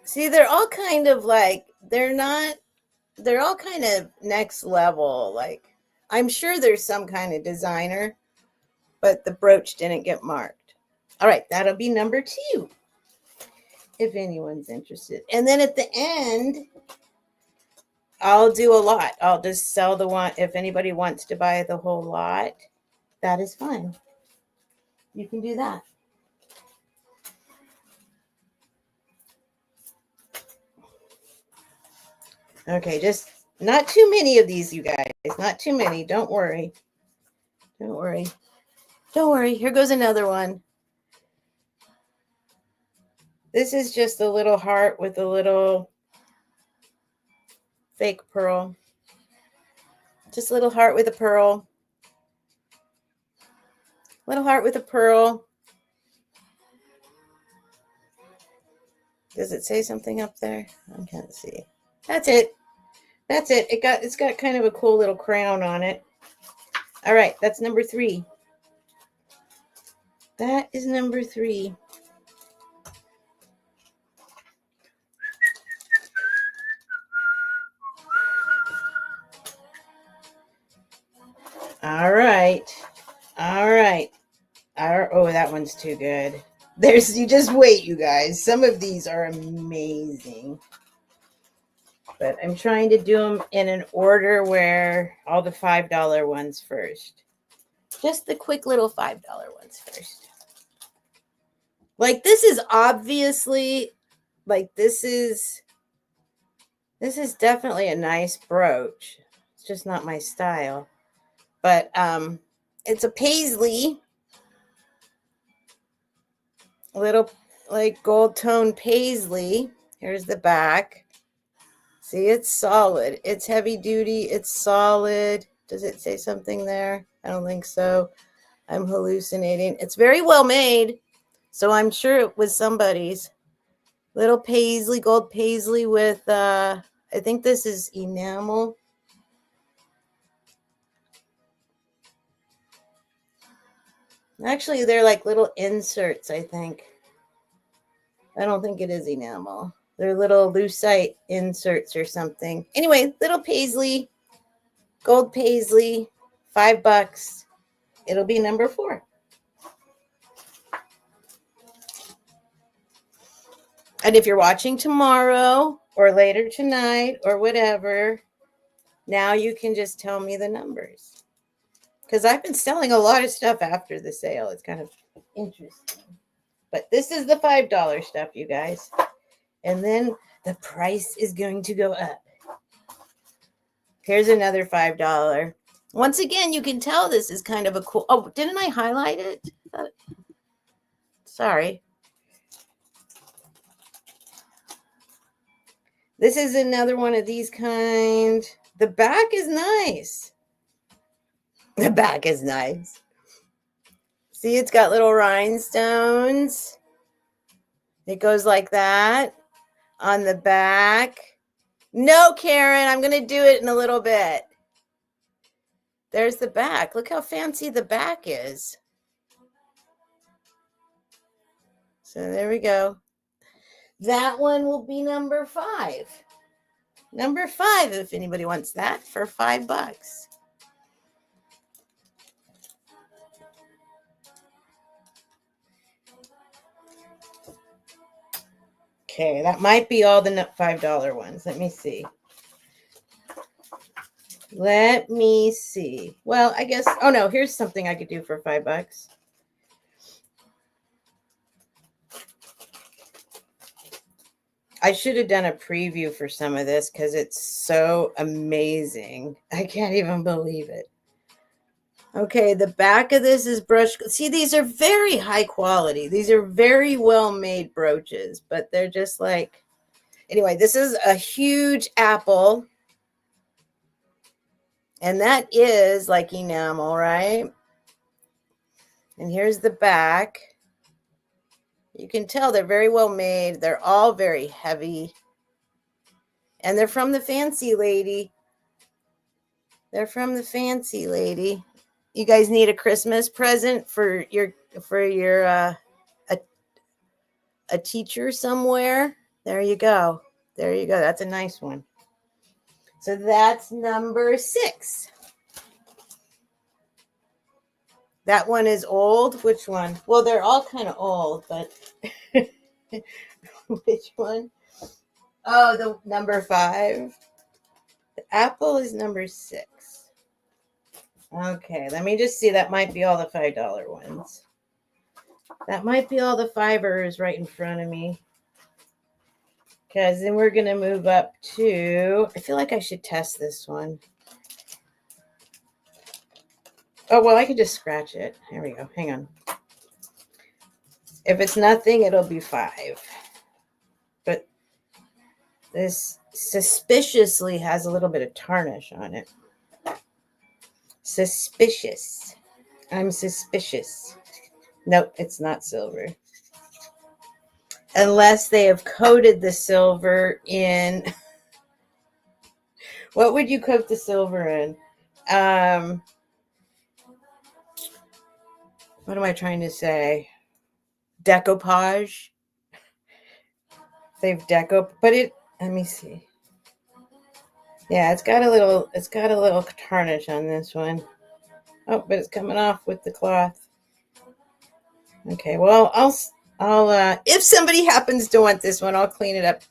[SPEAKER 1] See, they're all kind of like, they're all kind of next level. Like, I'm sure there's some kind of designer, but the brooch didn't get marked. All right, that'll be number 2, if anyone's interested. And then at the end, I'll do a lot. I'll just sell the one. If anybody wants to buy the whole lot, that is fine. You can do that. Okay, just not too many of these, you guys. Not too many. Don't worry. Don't worry. Don't worry. Here goes another one. This is just a little heart with a little fake pearl. Just a little heart with a pearl. Little heart with a pearl. Does it say something up there? I can't see. That's it. That's it. It's got kind of a cool little crown on it. All right, that's number 3. That is number 3. All right. All right. Oh, that one's too good. You just wait, you guys. Some of these are amazing. But I'm trying to do them in an order where all the $5 ones first. Just the quick little $5 ones first. Like, this is obviously, like, this is definitely a nice brooch. It's just not my style. But it's a paisley. Little, like, gold tone paisley. Here's the back. See, it's solid. It's heavy duty. It's solid. Does it say something there? I don't think so. I'm hallucinating. It's very well made. So I'm sure it was somebody's. Little paisley, gold paisley with, I think this is enamel. Actually, they're like little inserts, I think. I don't think it is enamel. They're little lucite inserts or something. Anyway, little paisley, gold paisley, $5. It'll be number 4. And if you're watching tomorrow or later tonight or whatever, now you can just tell me the numbers. Because I've been selling a lot of stuff after the sale. It's kind of interesting. But this is the $5 stuff, you guys. And then the price is going to go up. Here's another $5. Once again, you can tell this is kind of a cool. Oh, didn't I highlight it? Sorry. This is another one of these kind. The back is nice. The back is nice. See, it's got little rhinestones. It goes like that on the back. No, Karen, I'm going to do it in a little bit. There's the back. Look how fancy the back is. So there we go. That one will be number 5. Number 5, if anybody wants that, for $5. Okay, that might be all the $5 ones. Let me see. Let me see. Well, I guess, oh no, here's something I could do for $5. I should have done a preview for some of this because it's so amazing. I can't even believe it. Okay, the back of this is brushed. See, these are very high quality. These are very well made brooches, but they're just like, anyway, this is a huge apple. And that is like enamel, right? And here's the back. You can tell they're very well made. They're all very heavy. And they're from the Fancy Lady. They're from the Fancy Lady. You guys need a Christmas present for your a teacher somewhere. There you go. There you go. That's a nice one. So that's number 6. That one is old. Which one? Well, they're all kind of old, but which one? Oh, the number 5. The apple is number 6. Okay, let me just see. That might be all the $5 ones. That might be all the fibers right in front of me. Because then we're going to move up to, I feel like I should test this one. Oh, well, I could just scratch it. There we go. Hang on. If it's nothing, it'll be 5. But this suspiciously has a little bit of tarnish on it. Suspicious. I'm suspicious. Nope, it's not silver. Unless they have coated the silver in. What would you coat the silver in? What am I trying to say? Decoupage. They've but it, let me see. Yeah, it's got a little tarnish on this one. Oh, but it's coming off with the cloth. Okay, well, I'll if somebody happens to want this one, I'll clean it up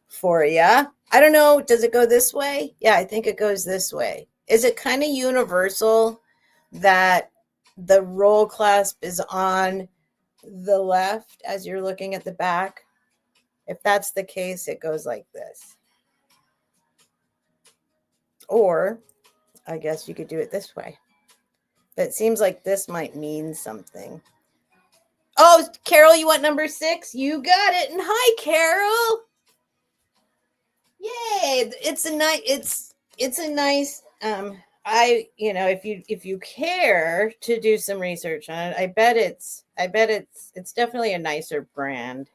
[SPEAKER 1] for you. I don't know. Does it go this way? Yeah, I think it goes this way. Is it kind of universal that the roll clasp is on the left as you're looking at the back? If that's the case, it goes like this. Or I guess you could do it this way. But it seems like this might mean something. Oh, Carol, you want number 6? You got it. And hi, Carol. Yay. It's a nice if you care to do some research on it, I bet it's definitely a nicer brand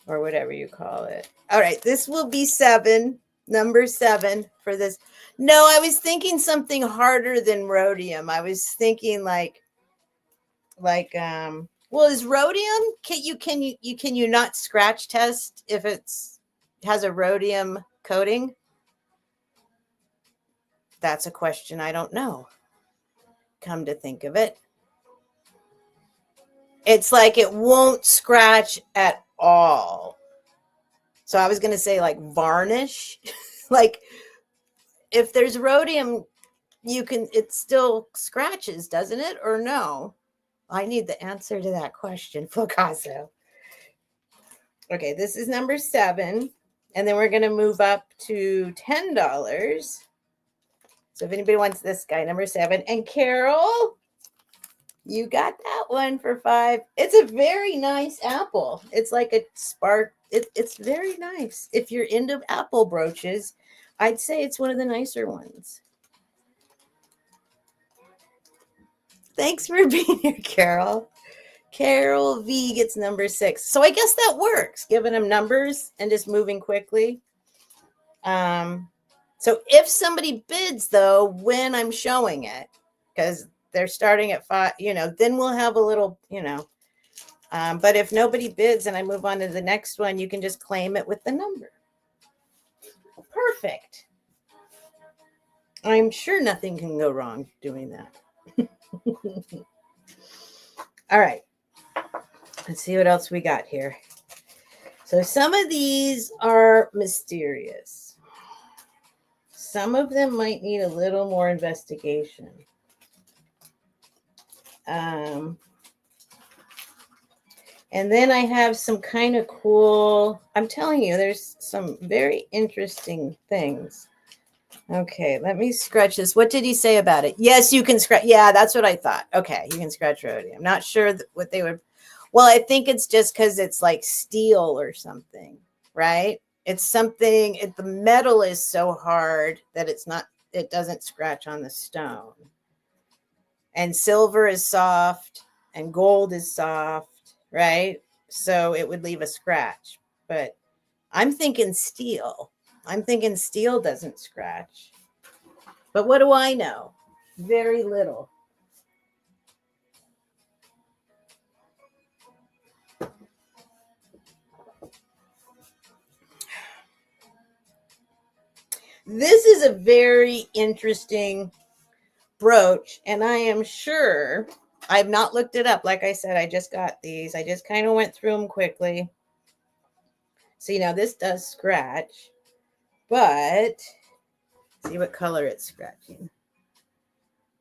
[SPEAKER 1] or whatever you call it. All right, this will be 7, number 7 for this. No, I was thinking something harder than rhodium. I was thinking like well, is rhodium, can you not scratch test if has a rhodium coating? That's a question I don't know. Come to think of it. It's like it won't scratch at all. So I was going to say like varnish. Like if there's rhodium, it still scratches, doesn't it? Or no? I need the answer to that question, Picasso. Okay, this is number 7. And then we're going to move up to $10. So if anybody wants this guy, number 7. And Carol, you got that one for 5. It's a very nice apple. It's like a spark. It's very nice. If you're into apple brooches, I'd say it's one of the nicer ones. Thanks for being here, Carol. Carol V gets number 6. So I guess that works, giving them numbers and just moving quickly. So if somebody bids, though, when I'm showing it, because they're starting at 5, then we'll have a little, But if nobody bids and I move on to the next one, you can just claim it with the number. Perfect. I'm sure nothing can go wrong doing that. All right. Let's see what else we got here. So some of these are mysterious. Some of them might need a little more investigation. And then I have some kind of cool, I'm telling you, there's some very interesting things. Okay, let me scratch this. What did he say about it? Yes, you can scratch. Yeah, that's what I thought. Okay, you can scratch rhodium. I'm not sure what they would. Well, I think it's just because it's like steel or something, right? It's something, the metal is so hard that it doesn't scratch on the stone. And silver is soft and gold is soft, right? So it would leave a scratch. But I'm thinking steel. I'm thinking steel doesn't scratch. But what do I know? Very little. This is a very interesting brooch, and I am sure I've not looked it up. Like I said, I just got these. I just kind of went through them quickly. So, this does scratch, but see what color it's scratching.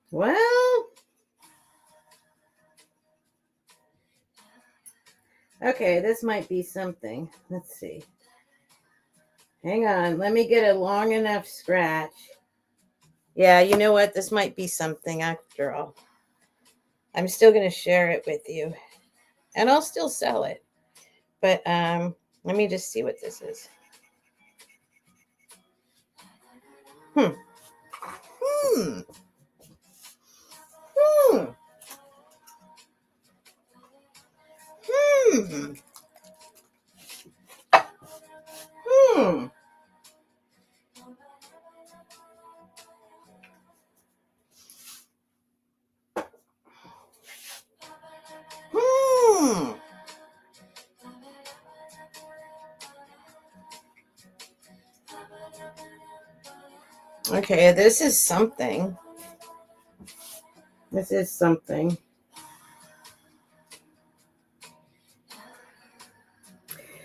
[SPEAKER 1] Well, okay, this might be something. Let's see. Hang on. Let me get a long enough scratch. Yeah, you know what? This might be something after all. I'm still going to share it with you. And I'll still sell it. But let me just see what this is. Hmm. Hmm. Hmm. Hmm. Hmm. Hmm. Okay, this is something. This is something.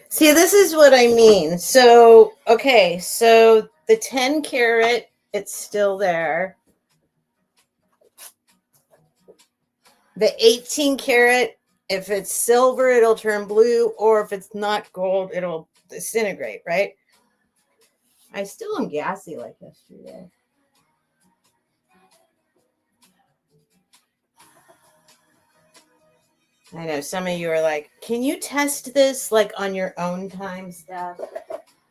[SPEAKER 1] See, this is what I mean. So, okay, so the 10 karat, it's still there. The 18 karat, if it's silver, it'll turn blue, or if it's not gold, it'll disintegrate, right? I still am gassy like yesterday. I know some of you are like, can you test this like on your own time stuff?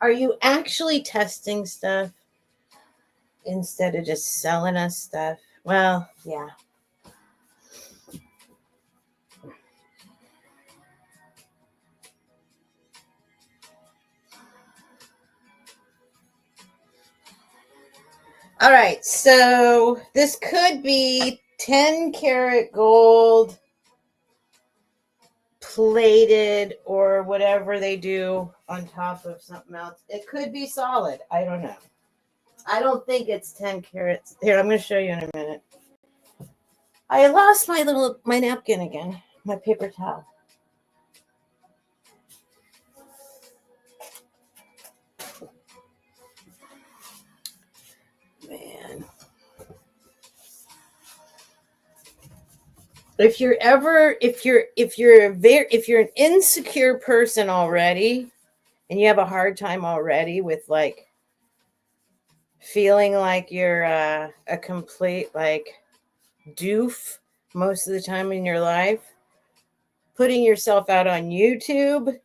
[SPEAKER 1] Are you actually testing stuff instead of just selling us stuff? Well, yeah. All right, so this could be 10 karat gold plated or whatever they do on top of something else. It could be solid. I don't know. I don't think it's 10 carats. Here, I'm going to show you in a minute. I lost my napkin again, my paper towel. Man. If you're an insecure person already and you have a hard time already with like feeling like you're a complete like doof most of the time in your life, putting yourself out on YouTube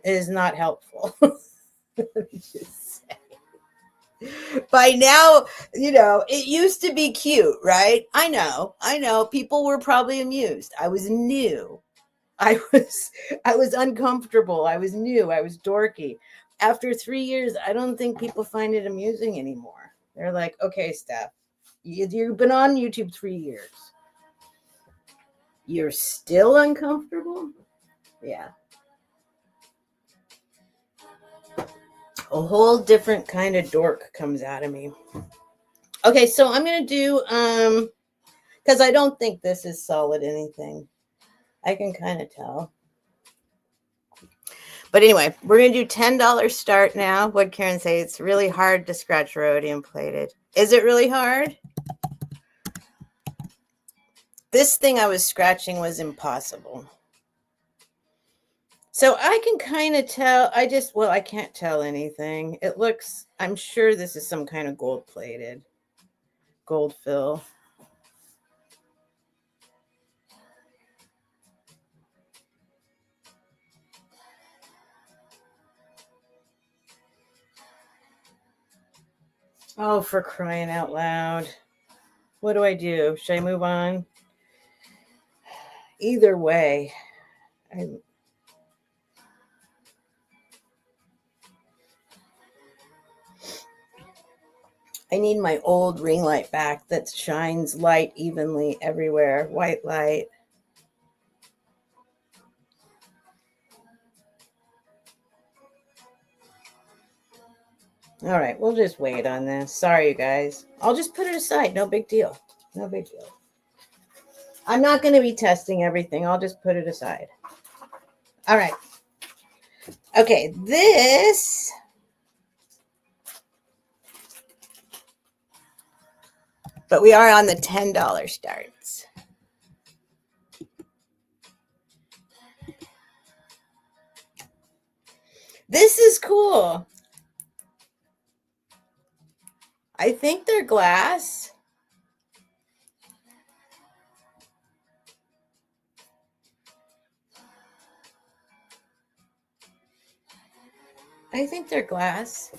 [SPEAKER 1] is not helpful. Just by now, it used to be cute, right? I know. People were probably amused. I was new. I was uncomfortable. I was new. I was dorky. After 3 years, I don't think people find it amusing anymore. They're like, okay, Steph, you've been on YouTube 3 years. You're still uncomfortable? Yeah. A whole different kind of dork comes out of me. Okay, so I'm going to do, because I don't think this is solid anything. I can kind of tell. But anyway, we're going to do $10 start now. What'd Karen say? It's really hard to scratch rhodium plated. Is it really hard? This thing I was scratching was impossible. So I can kind of tell. I can't tell anything. It looks, I'm sure this is some kind of gold plated. Gold fill. Oh, for crying out loud. What do I do? Should I move on? Either way, I need my old ring light back that shines light evenly everywhere. White light. All right, we'll just wait on this. Sorry, you guys. I'll just put it aside. No big deal. No big deal. I'm not going to be testing everything. I'll just put it aside. All right. Okay, this. But we are on the $10 starts. This is cool. I think they're glass. I think they're glass.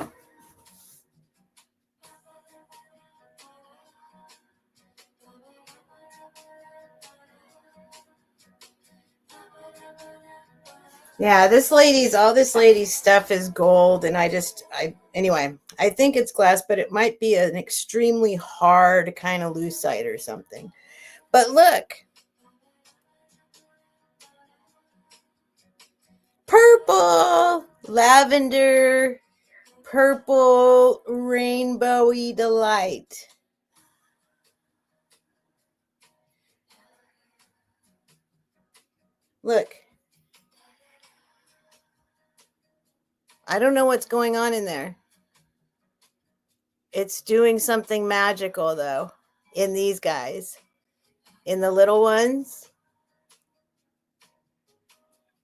[SPEAKER 1] Yeah, all this lady's stuff is gold, and anyway, I think it's glass, but it might be an extremely hard kind of lucite or something. But look. Purple, lavender, purple, rainbowy delight. Look. I don't know what's going on in there. It's doing something magical, though, in these guys. In the little ones,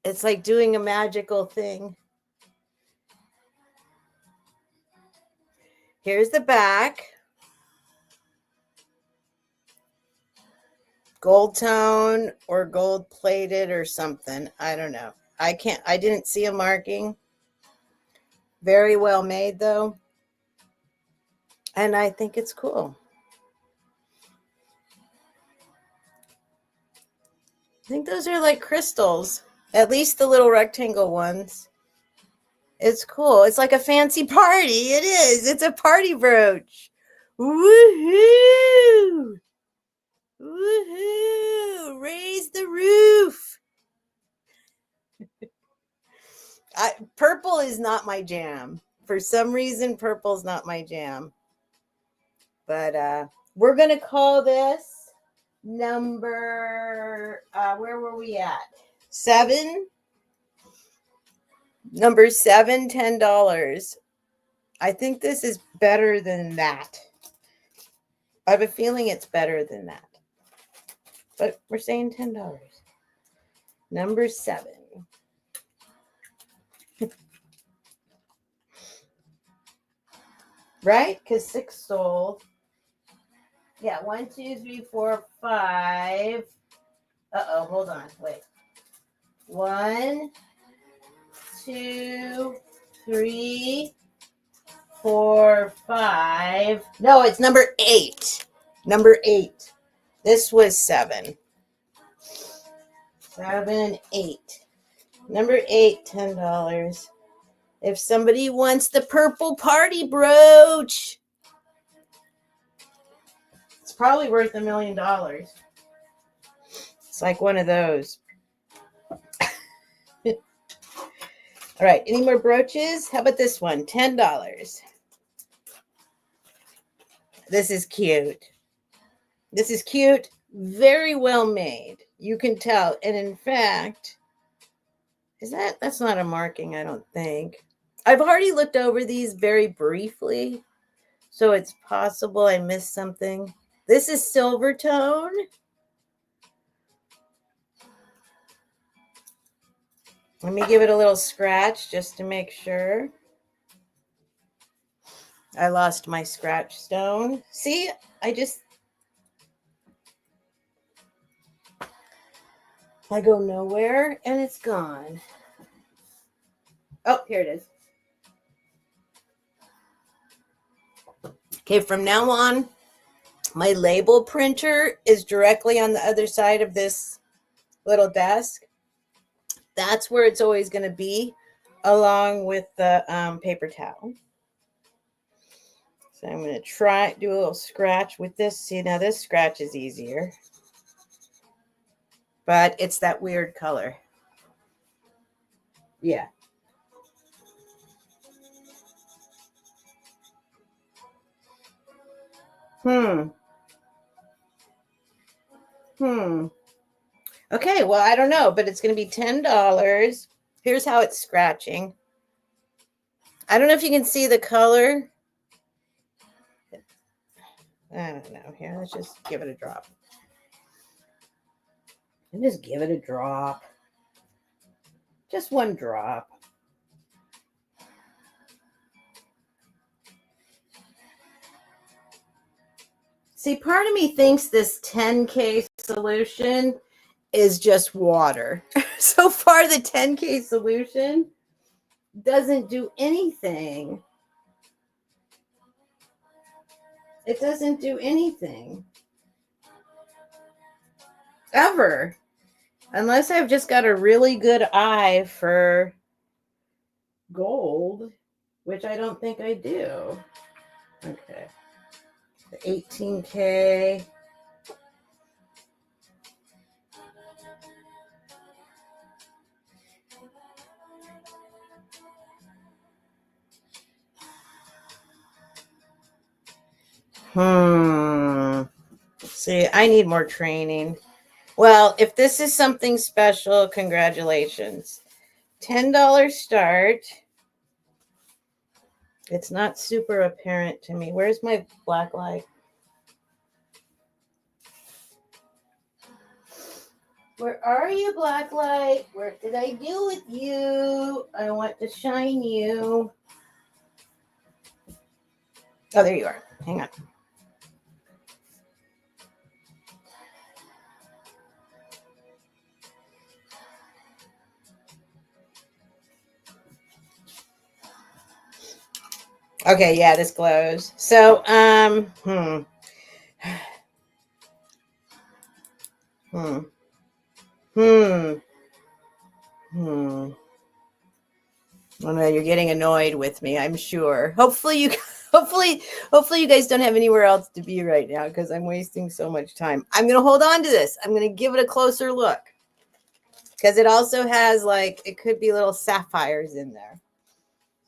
[SPEAKER 1] it's like doing a magical thing. Here's the back. Gold tone or gold plated or something. I don't know. I didn't see a marking. Very well made, though. And I think it's cool. I think those are like crystals. At least the little rectangle ones. It's cool. It's like a fancy party. It is. It's a party brooch. Woohoo! Woohoo! Raise the roof. Purple is not my jam. For some reason, purple's not my jam. But we're going to call this number, where were we at? 7? Number 7, $10. I think this is better than that. I have a feeling it's better than that. But we're saying $10. Number 7. Right? Because 6 sold. Yeah, 1, 2, 3, 4, 5. Uh-oh, hold on. Wait. 1, 2, 3, 4, 5. No, it's number 8. Number 8. This was 7. 7, 8. Number 8, $10. If somebody wants the purple party brooch, it's probably worth $1 million. It's like one of those. All right, any more brooches? How about this one? $10. This is cute. This is cute. Very well made. You can tell. And in fact, that's not a marking, I don't think. I've already looked over these very briefly, so it's possible I missed something. This is silver tone. Let me give it a little scratch just to make sure. I lost my scratch stone. See, I go nowhere and it's gone. Oh, here it is. Okay, from now on, my label printer is directly on the other side of this little desk. That's where it's always going to be, along with the paper towel. So I'm going to do a little scratch with this. See, now this scratch is easier. But it's that weird color. Yeah. Okay, well, I don't know, but it's going to be $10. Here's how it's scratching. I don't know if you can see the color. I don't know. Here, let's just give it a drop. And just give it a drop. Just one drop. See, part of me thinks this 10K solution is just water. So far, the 10K solution doesn't do anything. It doesn't do anything. Ever. Unless I've just got a really good eye for gold, which I don't think I do. Okay. The 18K. See, I need more training. Well, if this is something special, congratulations. $10 start. It's not super apparent to me. Where's my black light? Where are you, black light? What did I do with you? I want to shine you. Oh, there you are. Hang on. Okay, yeah, this glows. So, Oh no, you're getting annoyed with me, I'm sure. Hopefully you guys don't have anywhere else to be right now because I'm wasting so much time. I'm going to hold on to this. I'm going to give it a closer look because it also has it could be little sapphires in there.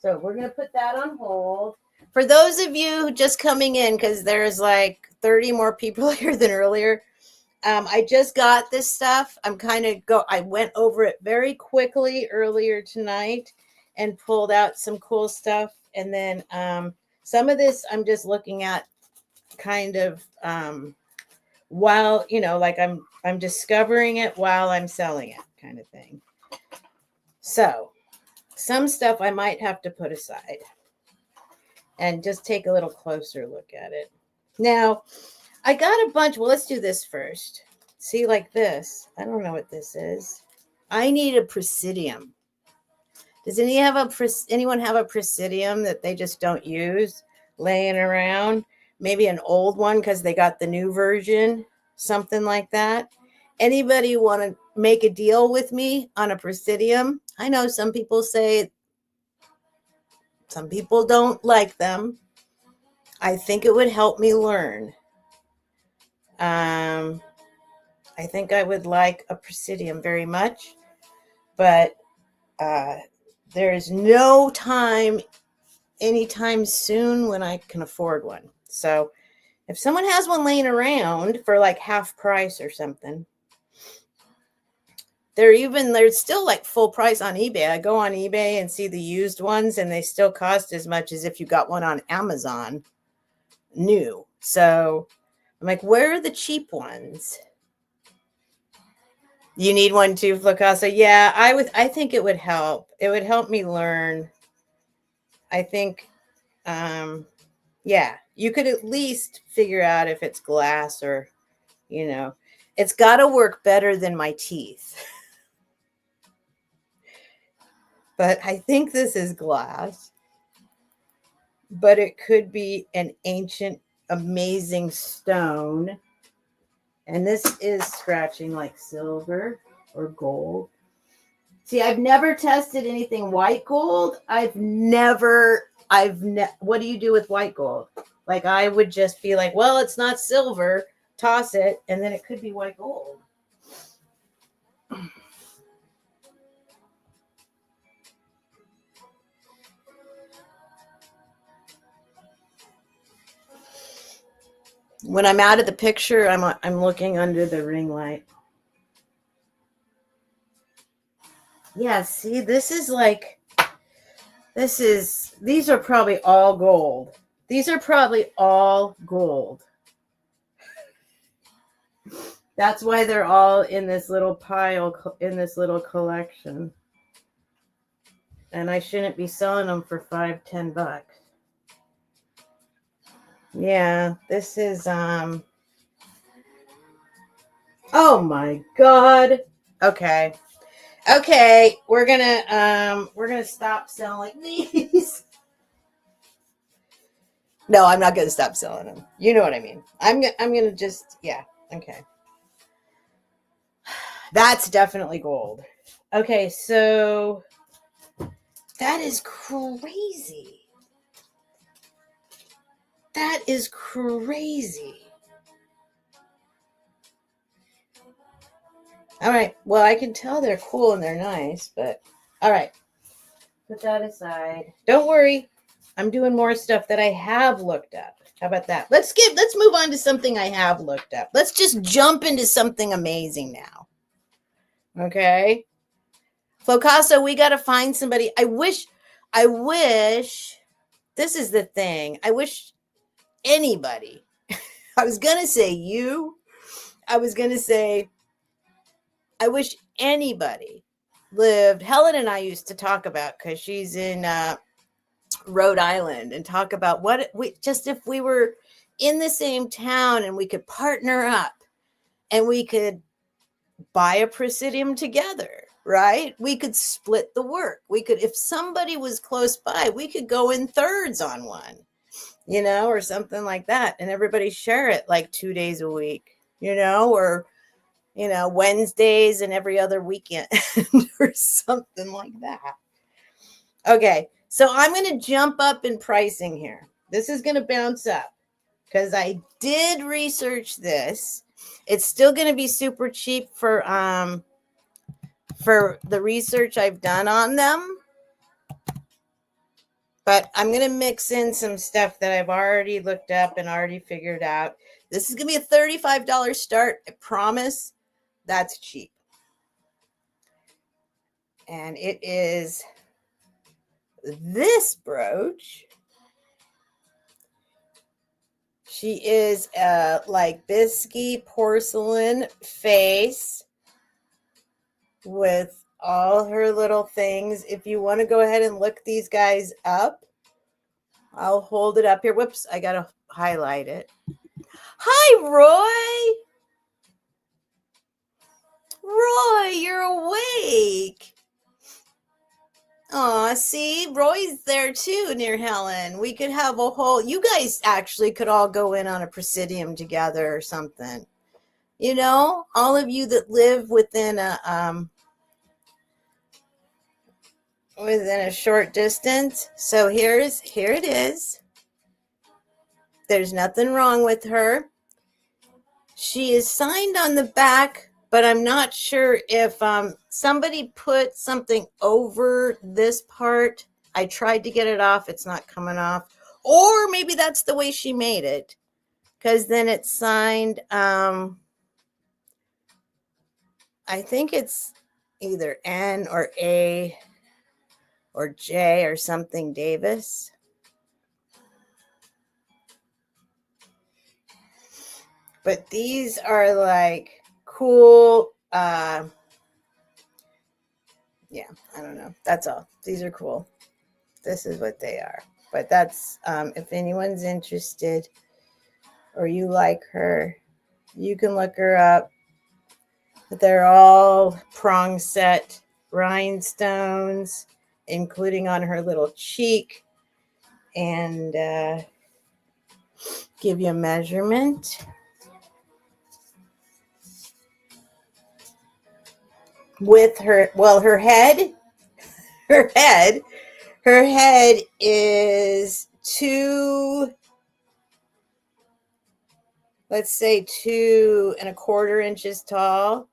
[SPEAKER 1] So we're going to put that on hold. For those of you just coming in, because there's 30 more people here than earlier, I just got this stuff. I went over it very quickly earlier tonight and pulled out some cool stuff. And then some of this I'm just looking at kind of while, I'm discovering it while I'm selling it kind of thing. So some stuff I might have to put aside and just take a little closer look at it. Now, I got a bunch. Well, let's do this first. See, like this. I don't know what this is. I need a presidium. Does anyone have a presidium that they just don't use laying around? Maybe an old one because they got the new version, something like that. Anybody want to make a deal with me on a presidium? I know some people say some people don't like them. I think it would help me learn. I think I would like a presidium very much, but there is no time anytime soon when I can afford one. So if someone has one laying around for like half price or something, they're still like full price on eBay. I go on eBay and see the used ones, and they still cost as much as if you got one on Amazon new. So I'm like, where are the cheap ones? You need one too, Flacasa? Yeah, I think it would help. It would help me learn. I think yeah, you could at least figure out if it's glass or, it's got to work better than my teeth. But I think this is glass. But it could be an ancient, amazing stone. And this is scratching like silver or gold. See, I've never tested anything white gold. What do you do with white gold? Like, I would just be like, well, it's not silver, toss it, and then it could be white gold. When I'm out of the picture, I'm looking under the ring light. Yeah, see, these are probably all gold. These are probably all gold. That's why they're all in this little pile, in this little collection. And I shouldn't be selling them for $5-10. Yeah, this is, oh my God. Okay. Okay, we're gonna stop selling these. No, I'm not gonna stop selling them. You know what I mean. I'm gonna just, yeah, okay. That's definitely gold. Okay, so that is crazy. That is crazy. All right. Well, I can tell they're cool and they're nice, but all right. Put that aside. Don't worry. I'm doing more stuff that I have looked up. How about that? Let's move on to something I have looked up. Let's just jump into something amazing now. Okay. Flocasa, we got to find somebody. I wish, this is the thing. I wish anybody, I was going to say you, I was going to say, I wish anybody lived. Helen and I used to talk about, because she's in Rhode Island, and talk about if we were in the same town and we could partner up and we could buy a presidium together, right? We could split the work. We could, if somebody was close by, we could go in thirds on one, or something like that. And everybody share it like 2 days a week, or, Wednesdays and every other weekend or something like that. Okay. So I'm going to jump up in pricing here. This is going to bounce up because I did research this. It's still going to be super cheap for the research I've done on them. But I'm going to mix in some stuff that I've already looked up and already figured out. This is going to be a $35 start. I promise. That's cheap. And it is this brooch. She is a like biscuit porcelain face with all her little things. If you want to go ahead and look these guys up, I'll hold it up here. Whoops, I got to highlight it. Hi, Roy. Roy, you're awake. Aw, see, Roy's there too near Helen. We could have a whole, you guys actually could all go in on a presidium together or something. All of you that live within a short distance. So here it is. There's nothing wrong with her. She is signed on the back, but I'm not sure if somebody put something over this part. I tried to get it off. It's not coming off. Or maybe that's the way she made it. Because then it's signed, I think it's either N or A or J or something Davis. But these are like cool. Yeah, I don't know. That's all. These are cool. This is what they are. But that's, if anyone's interested or you like her, you can look her up. They're all prong set rhinestones, including on her little cheek. And give you a measurement. With her, well, her head is 2.25 inches tall.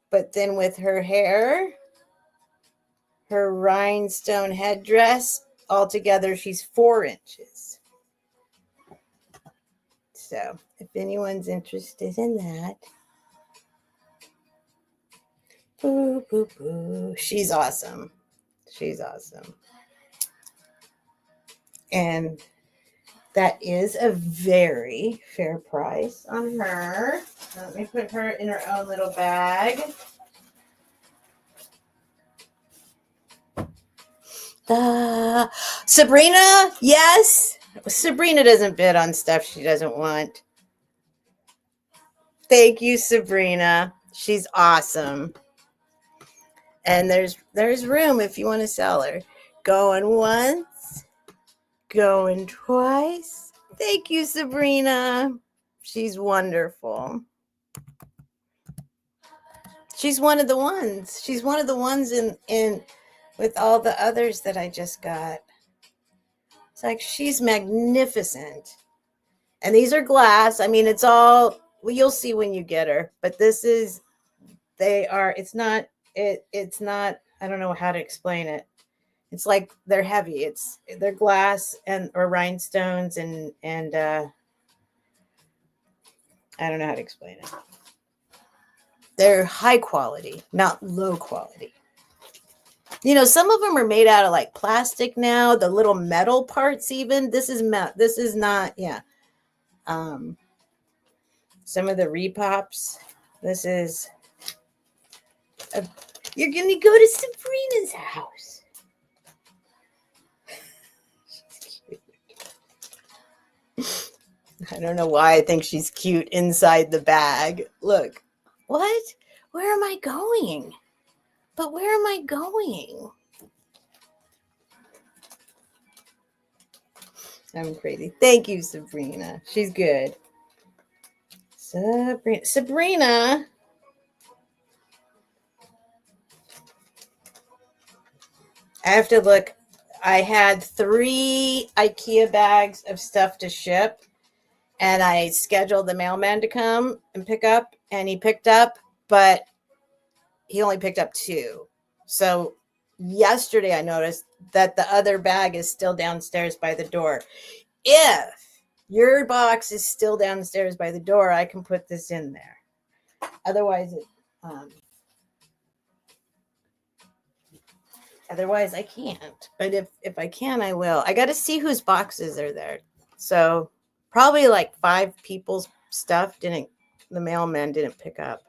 [SPEAKER 1] But then with her hair, her rhinestone headdress, altogether she's 4 inches. So if anyone's interested in that, boo, boo, boo. She's awesome. She's awesome. And that is a very fair price on her. Let me put her in her own little bag. Sabrina, yes. Sabrina doesn't bid on stuff she doesn't want. Thank you, Sabrina. She's awesome. And there's room if you want to sell her. Going once, going twice. Thank you, Sabrina. She's wonderful. She's one of the ones. She's one of the ones in with all the others that I just got. It's like she's magnificent. And these are glass. I mean, it's all, well, you'll see when you get her. But this is, it's not, I don't know how to explain it. It's like they're heavy. They're glass or rhinestones and I don't know how to explain it. They're high quality, not low quality. You know, some of them are made out of like plastic now, the little metal parts even. This is not, yeah. Some of the repops. This is, you're going to go to Sabrina's house. She's cute. I don't know why I think she's cute inside the bag. Look, what? Where am I going? But where am I going? I'm crazy. Thank you, Sabrina. She's good. Sabrina. I have to look. I had 3 IKEA bags of stuff to ship, and I scheduled the mailman to come and pick up, and he picked up, but he only picked up 2. So yesterday I noticed that the other bag is still downstairs by the door. If your box is still downstairs by the door, I can put this in there. Otherwise, I can't. But if I can, I will. I got to see whose boxes are there. So probably like 5 people's stuff the mailman didn't pick up.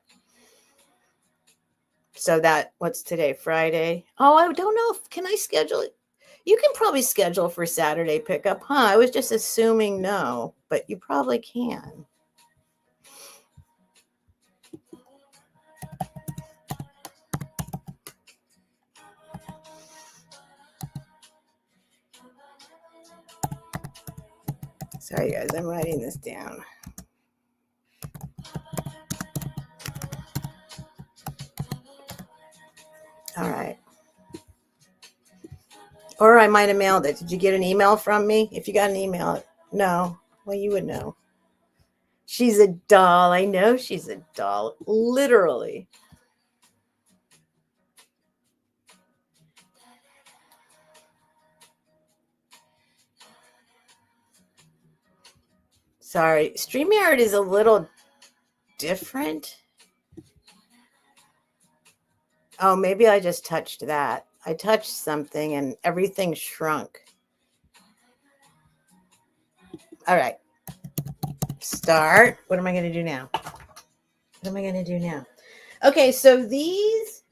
[SPEAKER 1] So what's today? Friday? Oh, I don't know. Can I schedule it? You can probably schedule for Saturday pickup, huh? I was just assuming no, but you probably can. Sorry, guys. I'm writing this down. All right. Or I might have mailed it. Did you get an email from me? If you got an email, no. Well, you would know. She's a doll. I know she's a doll. Literally. Sorry, StreamYard is a little different. Oh, maybe I just touched that. I touched something and everything shrunk. All right. Start. What am I going to do now? What am I going to do now? Okay, so these.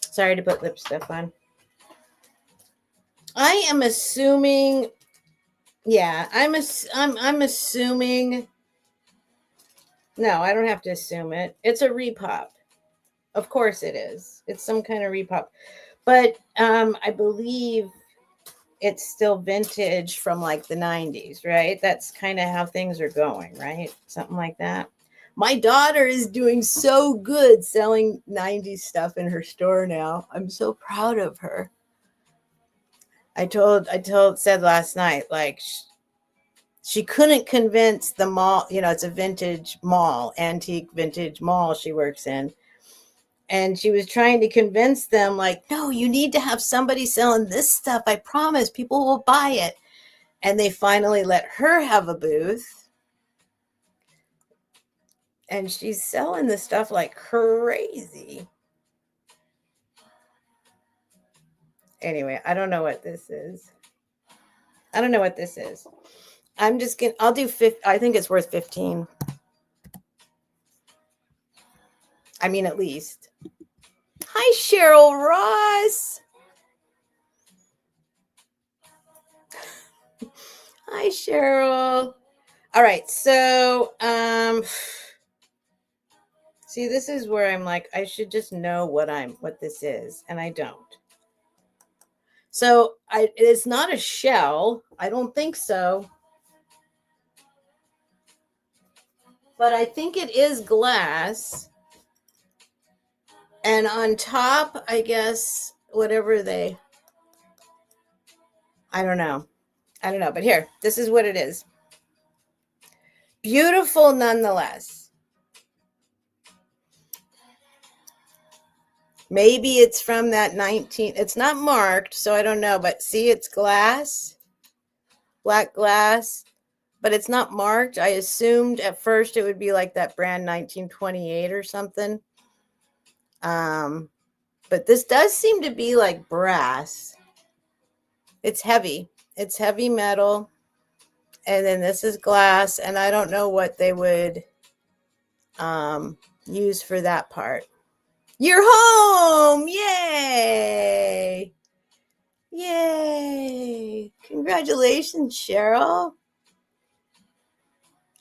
[SPEAKER 1] Sorry to put lip stuff on. I am assuming. Yeah, I'm assuming. No, I don't have to assume it. It's a repop. Of course it is. It's some kind of repop. But I believe it's still vintage from like the 90s, right? That's kind of how things are going, right? Something like that. My daughter is doing so good selling 90s stuff in her store now. I'm so proud of her. Said last night, like she couldn't convince the mall, it's a vintage mall, antique vintage mall she works in. And she was trying to convince them, like, no, you need to have somebody selling this stuff. I promise people will buy it. And they finally let her have a booth. And she's selling the stuff like crazy. Anyway, I don't know what this is. I'm just going to, I'll do 50. I think it's worth 15. I mean, at least. Hi, Cheryl Ross. Hi, Cheryl. All right. So, see, this is where I'm like, I should just know what this is. And I don't. So it's not a shell. I don't think so. But I think it is glass. And on top, I guess, whatever I don't know. But here, this is what it is. Beautiful nonetheless. Maybe it's from that 19, it's not marked, so I don't know, but see, it's glass, black glass, but it's not marked. I assumed at first it would be like that brand 1928 or something. But this does seem to be like brass. It's heavy. It's heavy metal. And then this is glass, and I don't know what they would use for that part. You're home! Yay! Yay! Congratulations, Cheryl.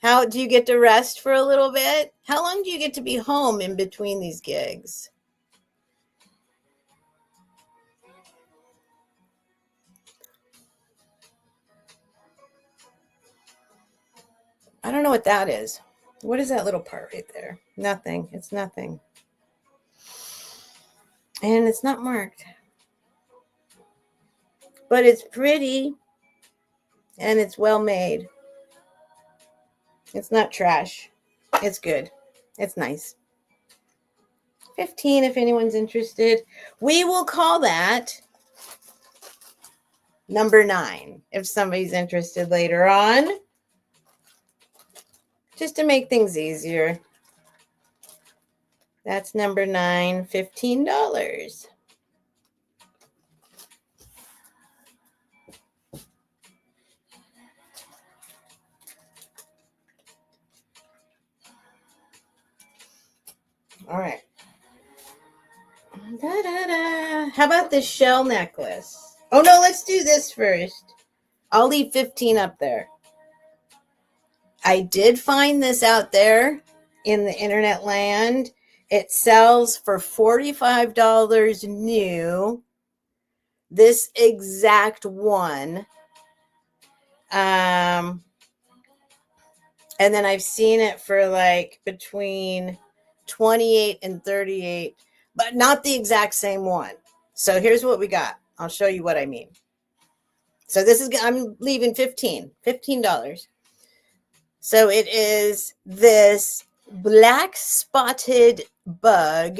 [SPEAKER 1] How do you get to rest for a little bit? How long do you get to be home in between these gigs? I don't know what that is. What is that little part right there? Nothing. It's nothing. And it's not marked. But it's pretty. And it's well made. It's not trash. It's good. It's nice. 15 if anyone's interested. We will call that number 9 if somebody's interested later on. Just to make things easier. That's number 9, $15. All right. Da-da-da. How about this shell necklace? Oh, no, let's do this first. I'll leave 15 up there. I did find this out there in the internet land. It sells for $45 new. This exact one. And then I've seen it for like between 28 and 38, but not the exact same one. So here's what we got. I'll show you what I mean. So this is, I'm leaving $15. So it is this black spotted bug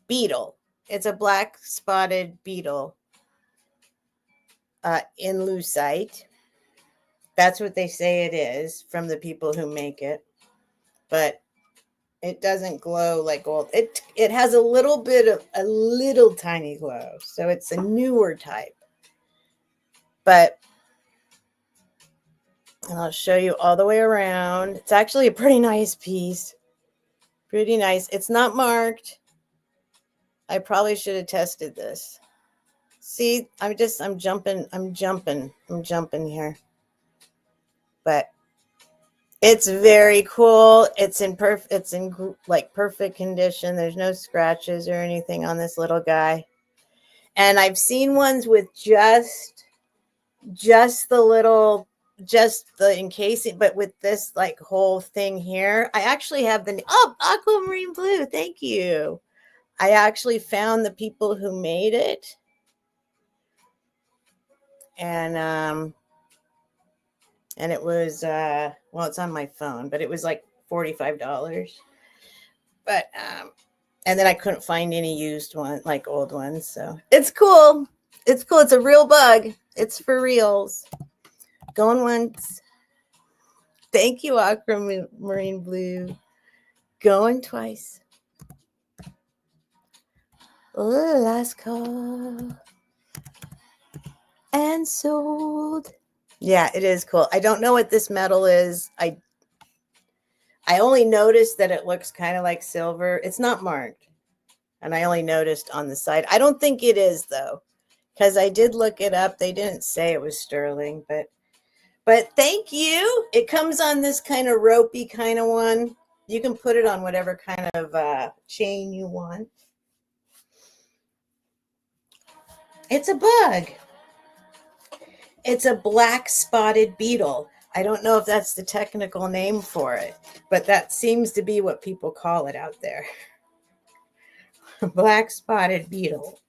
[SPEAKER 1] beetle. It's a black spotted beetle. in lucite. That's what they say it is from the people who make it. But it doesn't glow like gold. It has a little tiny glow. So it's a newer type. But, and I'll show you all the way around. It's actually a pretty nice piece. Pretty nice. It's not marked. I probably should have tested this. See, I'm jumping here. But it's very cool. It's in like perfect condition. There's no scratches or anything on this little guy. And I've seen ones with just the encasing, but with this like whole thing here, I actually have aquamarine blue. Thank you. I actually found the people who made it. And it was well, it's on my phone, but it was like $45. But and then I couldn't find any used one, like old ones. So it's cool. It's cool. It's a real bug. It's for reals. Going once. Thank you, Aquamarine Blue. Going twice. Last call. And sold. Yeah, it is cool. I don't know what this metal is. I only noticed that it looks kind of like silver. It's not marked. And I only noticed on the side. I don't think it is, though, because I did look it up. They didn't say it was sterling, but thank you. It comes on this kind of ropey kind of one. You can put it on whatever kind of chain you want. It's a bug. It's a black spotted beetle. I don't know if that's the technical name for it, but that seems to be what people call it out there. Black spotted beetle.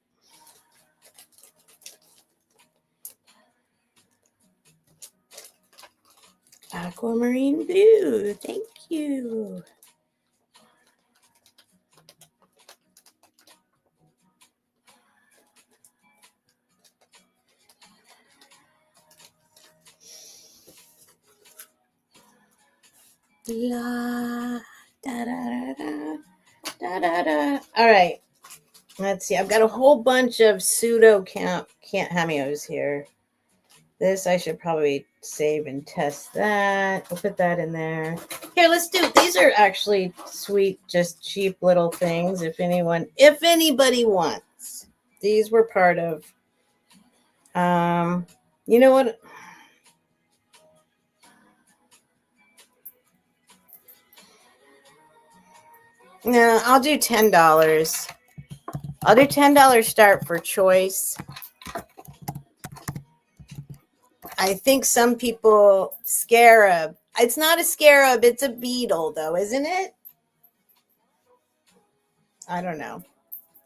[SPEAKER 1] Aquamarine blue. Thank you. La da da da da da da. All right. Let's see. I've got a whole bunch of pseudo can't cameos here. This I should probably save and test that. I'll put that in there. Here, let's do. These are actually sweet, just cheap little things. If anybody wants, these were part of. You know what? No, I'll do $10. I'll do $10 start for choice. I think some people scarab. It's not a scarab. It's a beetle, though, isn't it? I don't know.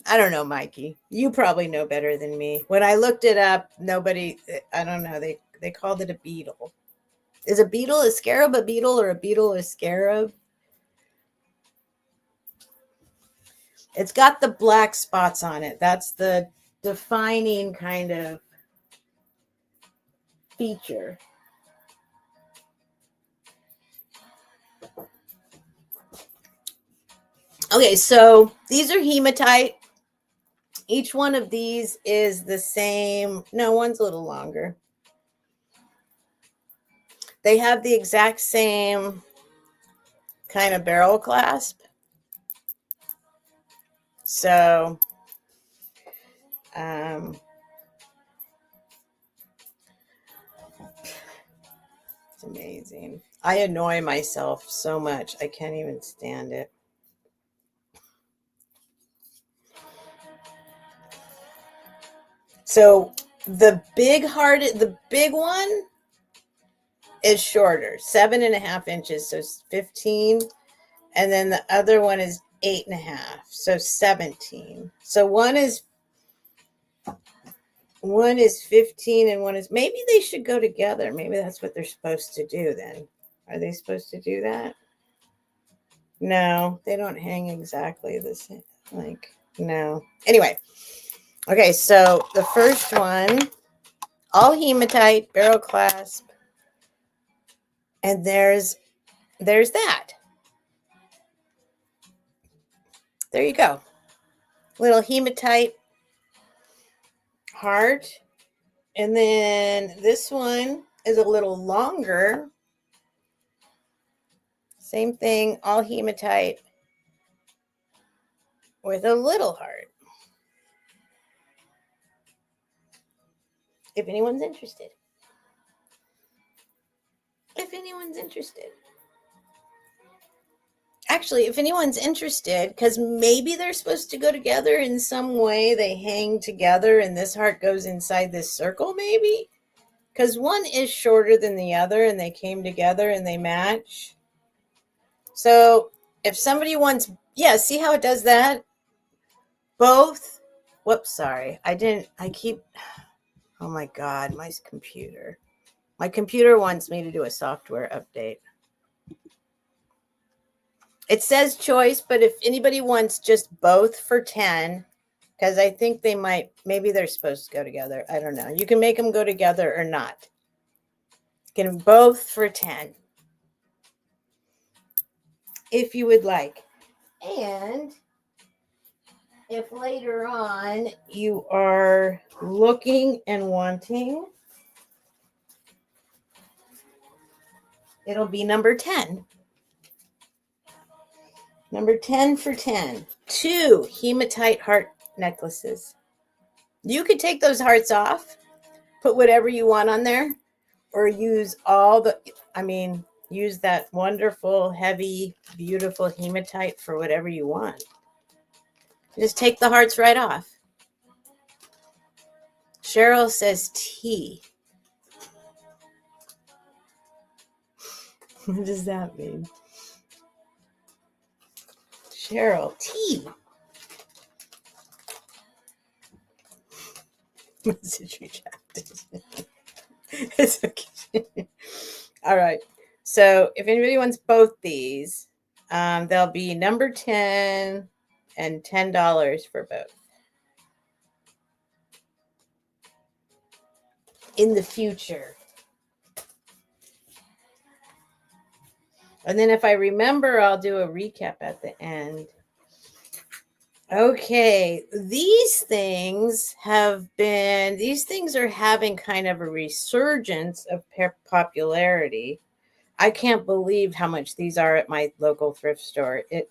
[SPEAKER 1] I don't know, Mikey. You probably know better than me. When I looked it up, nobody. I don't know. They called it a beetle. Is a beetle a scarab a beetle, or a beetle a scarab? It's got the black spots on it. That's the defining kind of feature. Okay, so these are hematite. Each one of these is the same. No, one's a little longer. They have the exact same kind of barrel clasp. So, it's amazing. I annoy myself so much. I can't even stand it. So the big one is shorter, 7.5 inches, so 15. And then the other one is 8.5, so 17. So one is 15 and one is, maybe they should go together. Maybe that's what they're supposed to do then. Are they supposed to do that? No, they don't hang exactly the same. Like, no. Anyway. Okay, so the first one All hematite, barrel clasp. And there's that. There you go. Little hematite heart. And then this one is a little longer. Same thing, all hematite with a little heart. If anyone's interested. If anyone's interested. Actually, if anyone's interested, because maybe they're supposed to go together in some way, they hang together and this heart goes inside this circle, maybe? Because one is shorter than the other and they came together and they match. So if somebody wants, yeah, see how it does that? Both. Whoops, sorry. Oh my God, my computer. My computer wants me to do a software update. It says choice, but if anybody wants just both for 10, because I think they might, maybe they're supposed to go together. I don't know. You can make them go together or not. Get them both for 10 if you would like. And if later on you are looking and wanting, it'll be number 10. Number 10 for 10. 2 hematite heart necklaces. You could take those hearts off, put whatever you want on there, or use use that wonderful, heavy, beautiful hematite for whatever you want. Just take the hearts right off. Cheryl says tea. What does that mean? Cheryl, tea. Message rejected. It's okay. All right. So if anybody wants both these, they'll be number 10 and $10 for both. In the future. And then if I remember, I'll do a recap at the end. Okay, these things are having kind of a resurgence of popularity. I can't believe how much these are at my local thrift store. I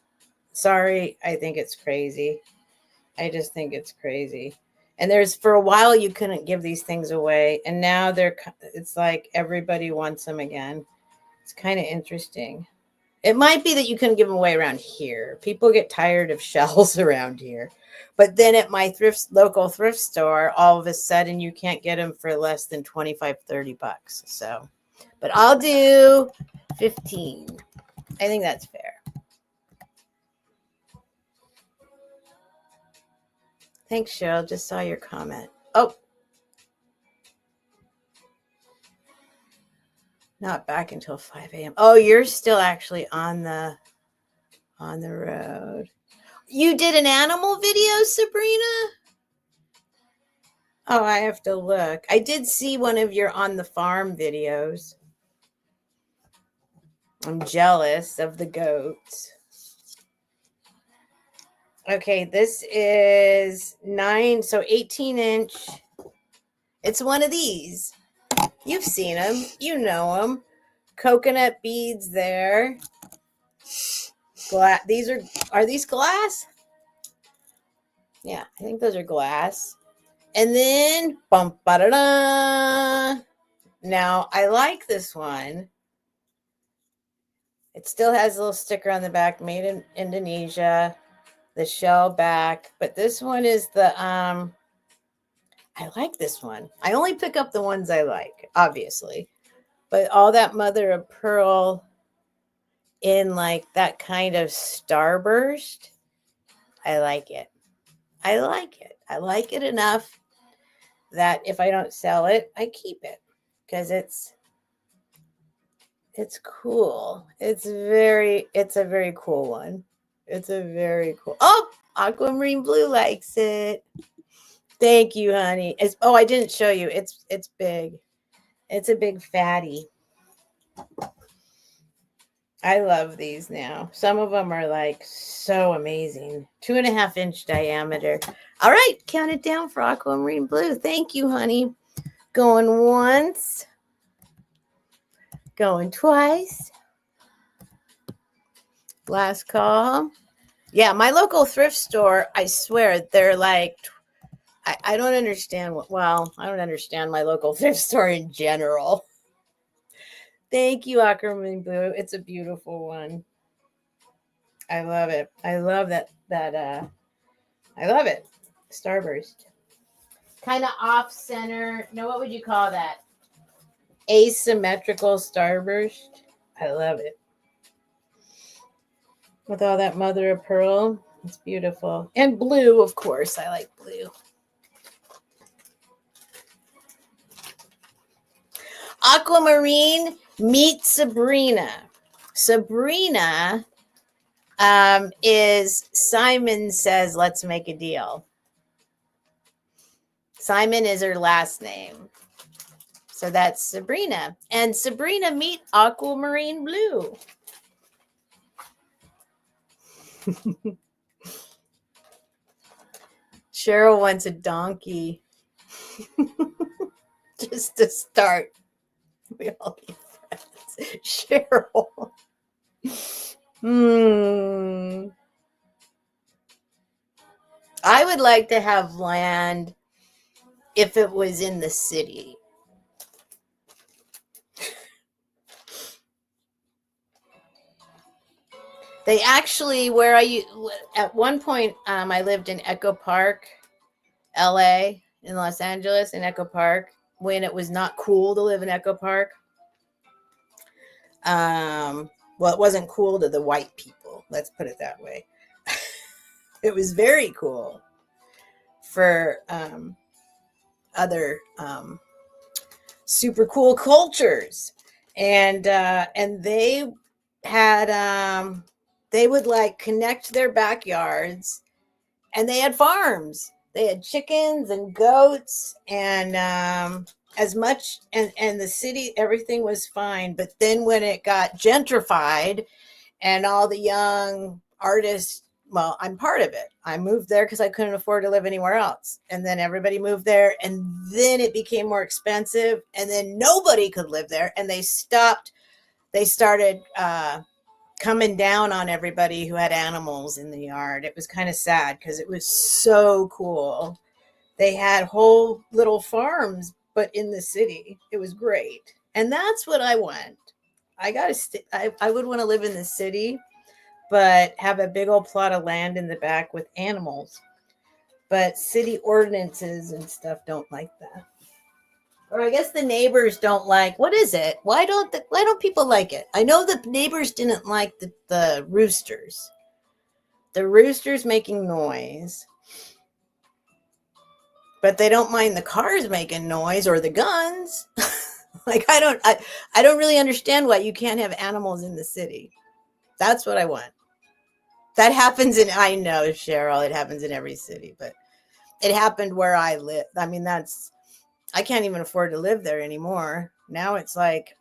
[SPEAKER 1] think it's crazy. I just think it's crazy. And for a while you couldn't give these things away, and now it's like everybody wants them again. It's kind of interesting. It might be that you couldn't give them away around here. People get tired of shells around here. But then at my local thrift store, all of a sudden you can't get them for less than $25-$30. So, but I'll do 15. I think that's fair. Thanks, Cheryl. Just saw your comment. Oh. Not back until 5 a.m. Oh, you're still actually on the road. You did an animal video, Sabrina? Oh, I have to look. I did see one of your on the farm videos. I'm jealous of the goats. Okay, this is 18-inch. It's one of these. You've seen them. You know them. Coconut beads there. Are these glass? Yeah, I think those are glass. And then, bum-ba-da-da. Now, I like this one. It still has a little sticker on the back, made in Indonesia. The shell back. But this one is I like this one. I only pick up the ones I like, obviously. But all that mother of pearl in like that kind of starburst, I like it. I like it enough that if I don't sell it, I keep it because it's cool. It's a very cool one. It's a very cool. Oh, Aquamarine Blue likes it. Thank you, honey. Oh, I didn't show you. It's big. It's a big fatty. I love these now. Some of them are like so amazing. 2.5-inch diameter. All right, count it down for aquamarine blue. Thank you, honey. Going once. Going twice. Last call. Yeah, my local thrift store, I swear, they're like, I don't understand I don't understand my local thrift store in general. Thank you, aquamarine blue. It's a beautiful one. I love it. I love that I love it. Starburst. Kind of off center. No, what would you call that? Asymmetrical starburst. I love it. With all that mother of pearl. It's beautiful. And blue, of course. I like blue. Aquamarine, meet Sabrina. Sabrina is Simon says, let's make a deal. Simon is her last name. So that's Sabrina. And Sabrina, meet aquamarine blue. Cheryl wants a donkey. Just to start. We all need friends. Cheryl. I would like to have land if it was in the city. They actually, at one point, I lived in Echo Park, LA, in Los Angeles, in Echo Park, when it was not cool to live in Echo Park. Well, it wasn't cool to the white people. Let's put it that way. It was very cool for other super cool cultures, and they had they would like connect their backyards, and they had farms. They had chickens and goats, and as much, and the city, everything was fine. But then when it got gentrified and all the young artists, well, I'm part of it. I moved there because I couldn't afford to live anywhere else. And then everybody moved there, and then it became more expensive, and then nobody could live there. And they started coming down on everybody who had animals in the yard. It was kind of sad because it was so cool. They had whole little farms, but in the city. It was great. And that's what I want. I would want to live in the city, but have a big old plot of land in the back with animals. But city ordinances and stuff don't like that. Or I guess the neighbors don't like, what is it? Why don't people like it? I know the neighbors didn't like the roosters. The roosters making noise. But they don't mind the cars making noise or the guns. Like I don't really understand why you can't have animals in the city. That's what I want. That happens I know, Cheryl, it happens in every city, but it happened where I live. I mean, I can't even afford to live there anymore. Now it's like,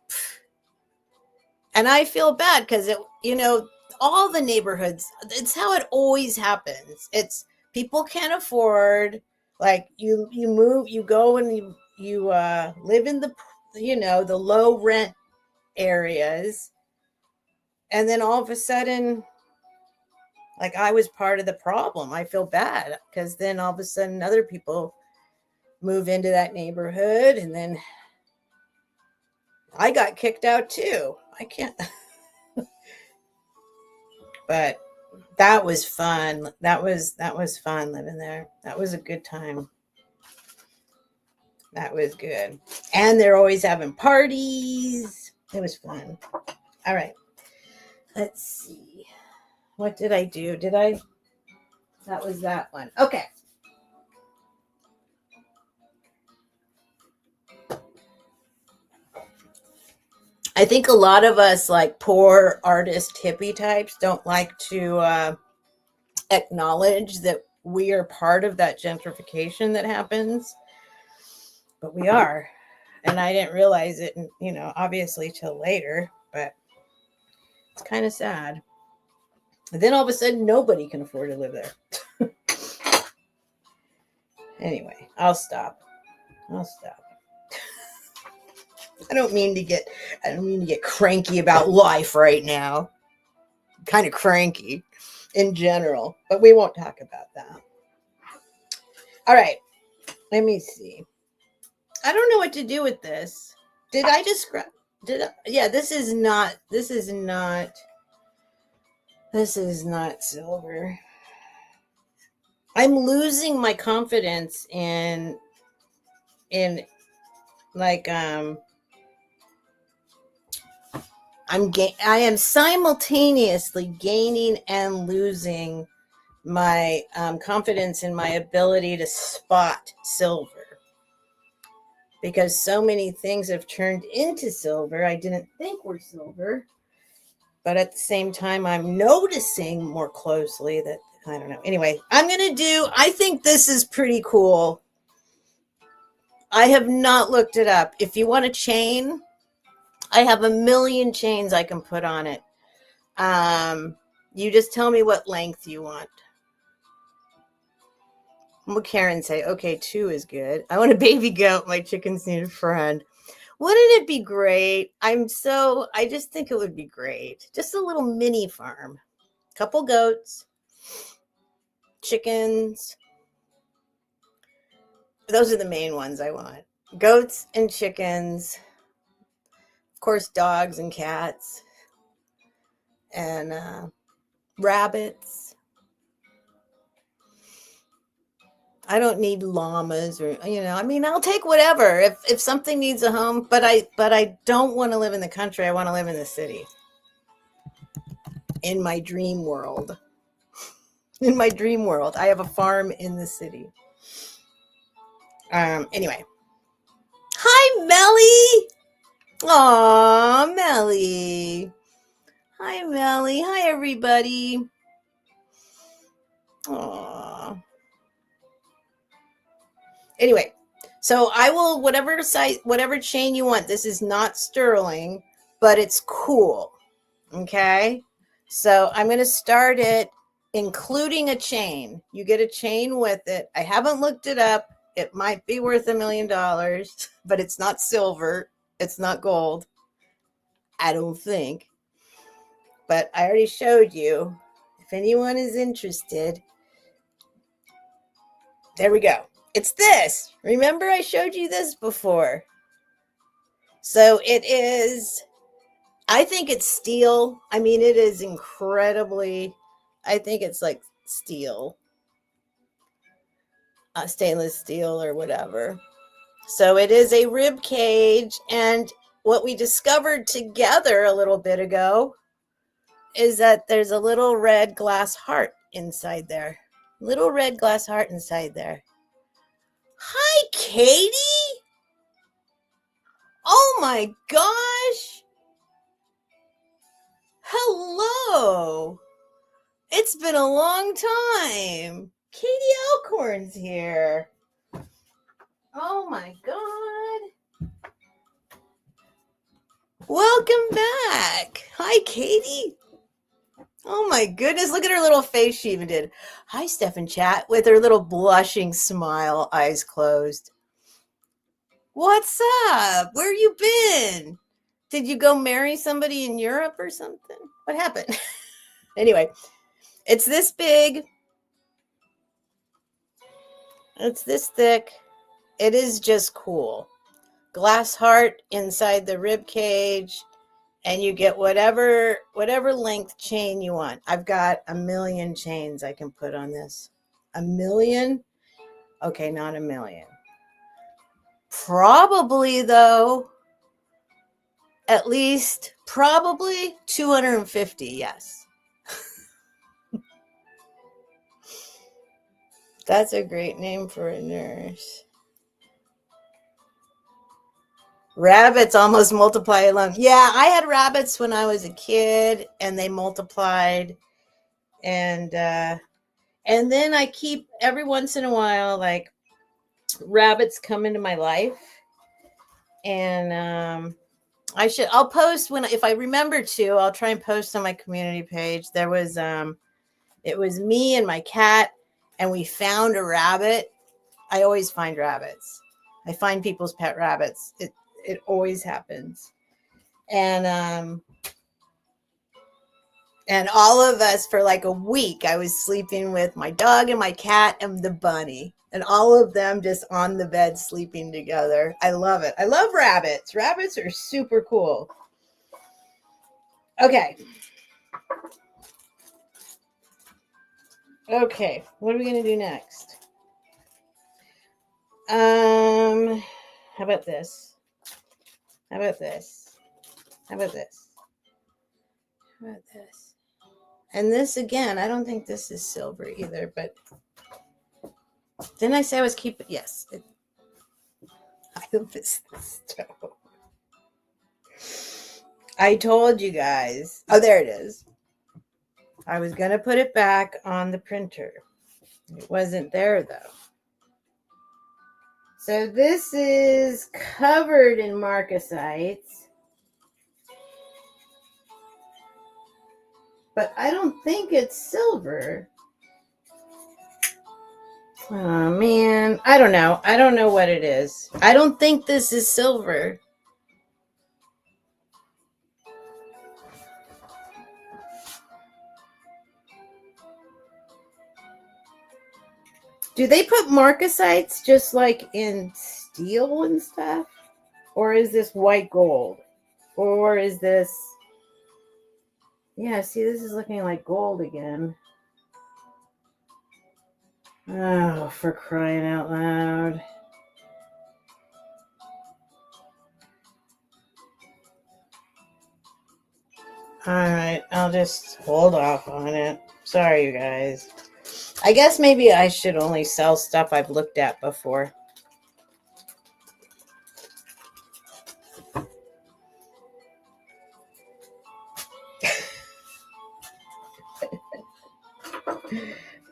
[SPEAKER 1] and I feel bad because all the neighborhoods, it's how it always happens. It's people can't afford, like you move, you go and you live in the low rent areas. And then all of a sudden, like I was part of the problem. I feel bad because then all of a sudden other people move into that neighborhood, and then I got kicked out too. I can't. But that was fun. That was fun living there. That was a good time. That was good. And they're always having parties. It was fun. All right. Let's see. What did I do? That was that one. Okay. I think a lot of us, like poor artist hippie types, don't like to acknowledge that we are part of that gentrification that happens, but we are. And I didn't realize it, obviously till later, but it's kind of sad. And then all of a sudden, nobody can afford to live there. Anyway, I'll stop. I don't mean to get cranky about life right now. I'm kind of cranky in general, but we won't talk about that. All right. Let me see. I don't know what to do with this. Did I describe? Yeah, this is not silver. I'm losing my confidence in like I am simultaneously gaining and losing my confidence in my ability to spot silver, because so many things have turned into silver I didn't think were silver, but at the same time I'm noticing more closely that, I don't know. Anyway, I think this is pretty cool. I have not looked it up. If you want a chain, I have a million chains I can put on it. You just tell me what length you want. What will Karen say? Okay, 2 is good. I want a baby goat. My chickens need a friend. Wouldn't it be great? I just think it would be great. Just a little mini farm. Couple goats, chickens. Those are the main ones I want. Goats and chickens. Of course, dogs and cats. And rabbits. I don't need llamas or, I'll take whatever if something needs a home, but I don't want to live in the country. I want to live in the city. In my dream world. I have a farm in the city. Anyway. Hi, Melly. Aw, Melly. Hi, Melly. Hi, everybody. Aw. Anyway, so I will, whatever chain you want. This is not sterling, but it's cool. Okay. So I'm going to start it, including a chain. You get a chain with it. I haven't looked it up. It might be worth $1 million, but it's not silver. It's not gold. I don't think. But I already showed you. If anyone is interested, there we go. It's this. Remember I showed you this before. So it is, I think it's steel. I mean, it is incredibly, I think it's like steel. Stainless steel or whatever. So it is a rib cage. And what we discovered together a little bit ago is that there's a little red glass heart inside there. Little red glass heart inside there. Hi, Katie. Oh my gosh. Hello. It's been a long time. Katie Elkhorn's here. Oh my God. Welcome back. Hi, Katie. Oh my goodness. Look at her little face she even did. Hi, Steph in chat with her little blushing smile, eyes closed. What's up? Where you been? Did you go marry somebody in Europe or something? What happened? Anyway, it's this big. It's this thick. It is just cool. Glass heart inside the rib cage, and you get whatever length chain you want. I've got a million chains I can put on this. A million? Okay, not a million. Probably though, at least probably 250, yes. That's a great name for a nurse. Rabbits almost multiply alone. Yeah, I had rabbits when I was a kid, and they multiplied. And And then I keep every once in a while, like rabbits come into my life, and I'll post if I remember to. I'll try and post on my community page. There was it was me and my cat, and we found a rabbit. I always find rabbits. I find people's pet rabbits. It always happens. And all of us, for like a week, I was sleeping with my dog and my cat and the bunny, and all of them just on the bed sleeping together. I love it. I love rabbits. Rabbits are super cool. Okay. Okay, what are we going to do next? How about this? How about this? How about this? How about this? And this again, I don't think this is silver either, but didn't I say I was keeping? Yes. I miss the stove. I told you guys. Oh, there it is. I was going to put it back on the printer. It wasn't there, though. So this is covered in marcasites. But I don't think it's silver. Oh, man. I don't know. I don't know what it is. I don't think this is silver. Do they put marcasites just like in steel and stuff? Or is this white gold? Or is this... Yeah, see, this is looking like gold again. Oh, for crying out loud. All right, I'll just hold off on it. Sorry, you guys. I guess maybe I should only sell stuff I've looked at before.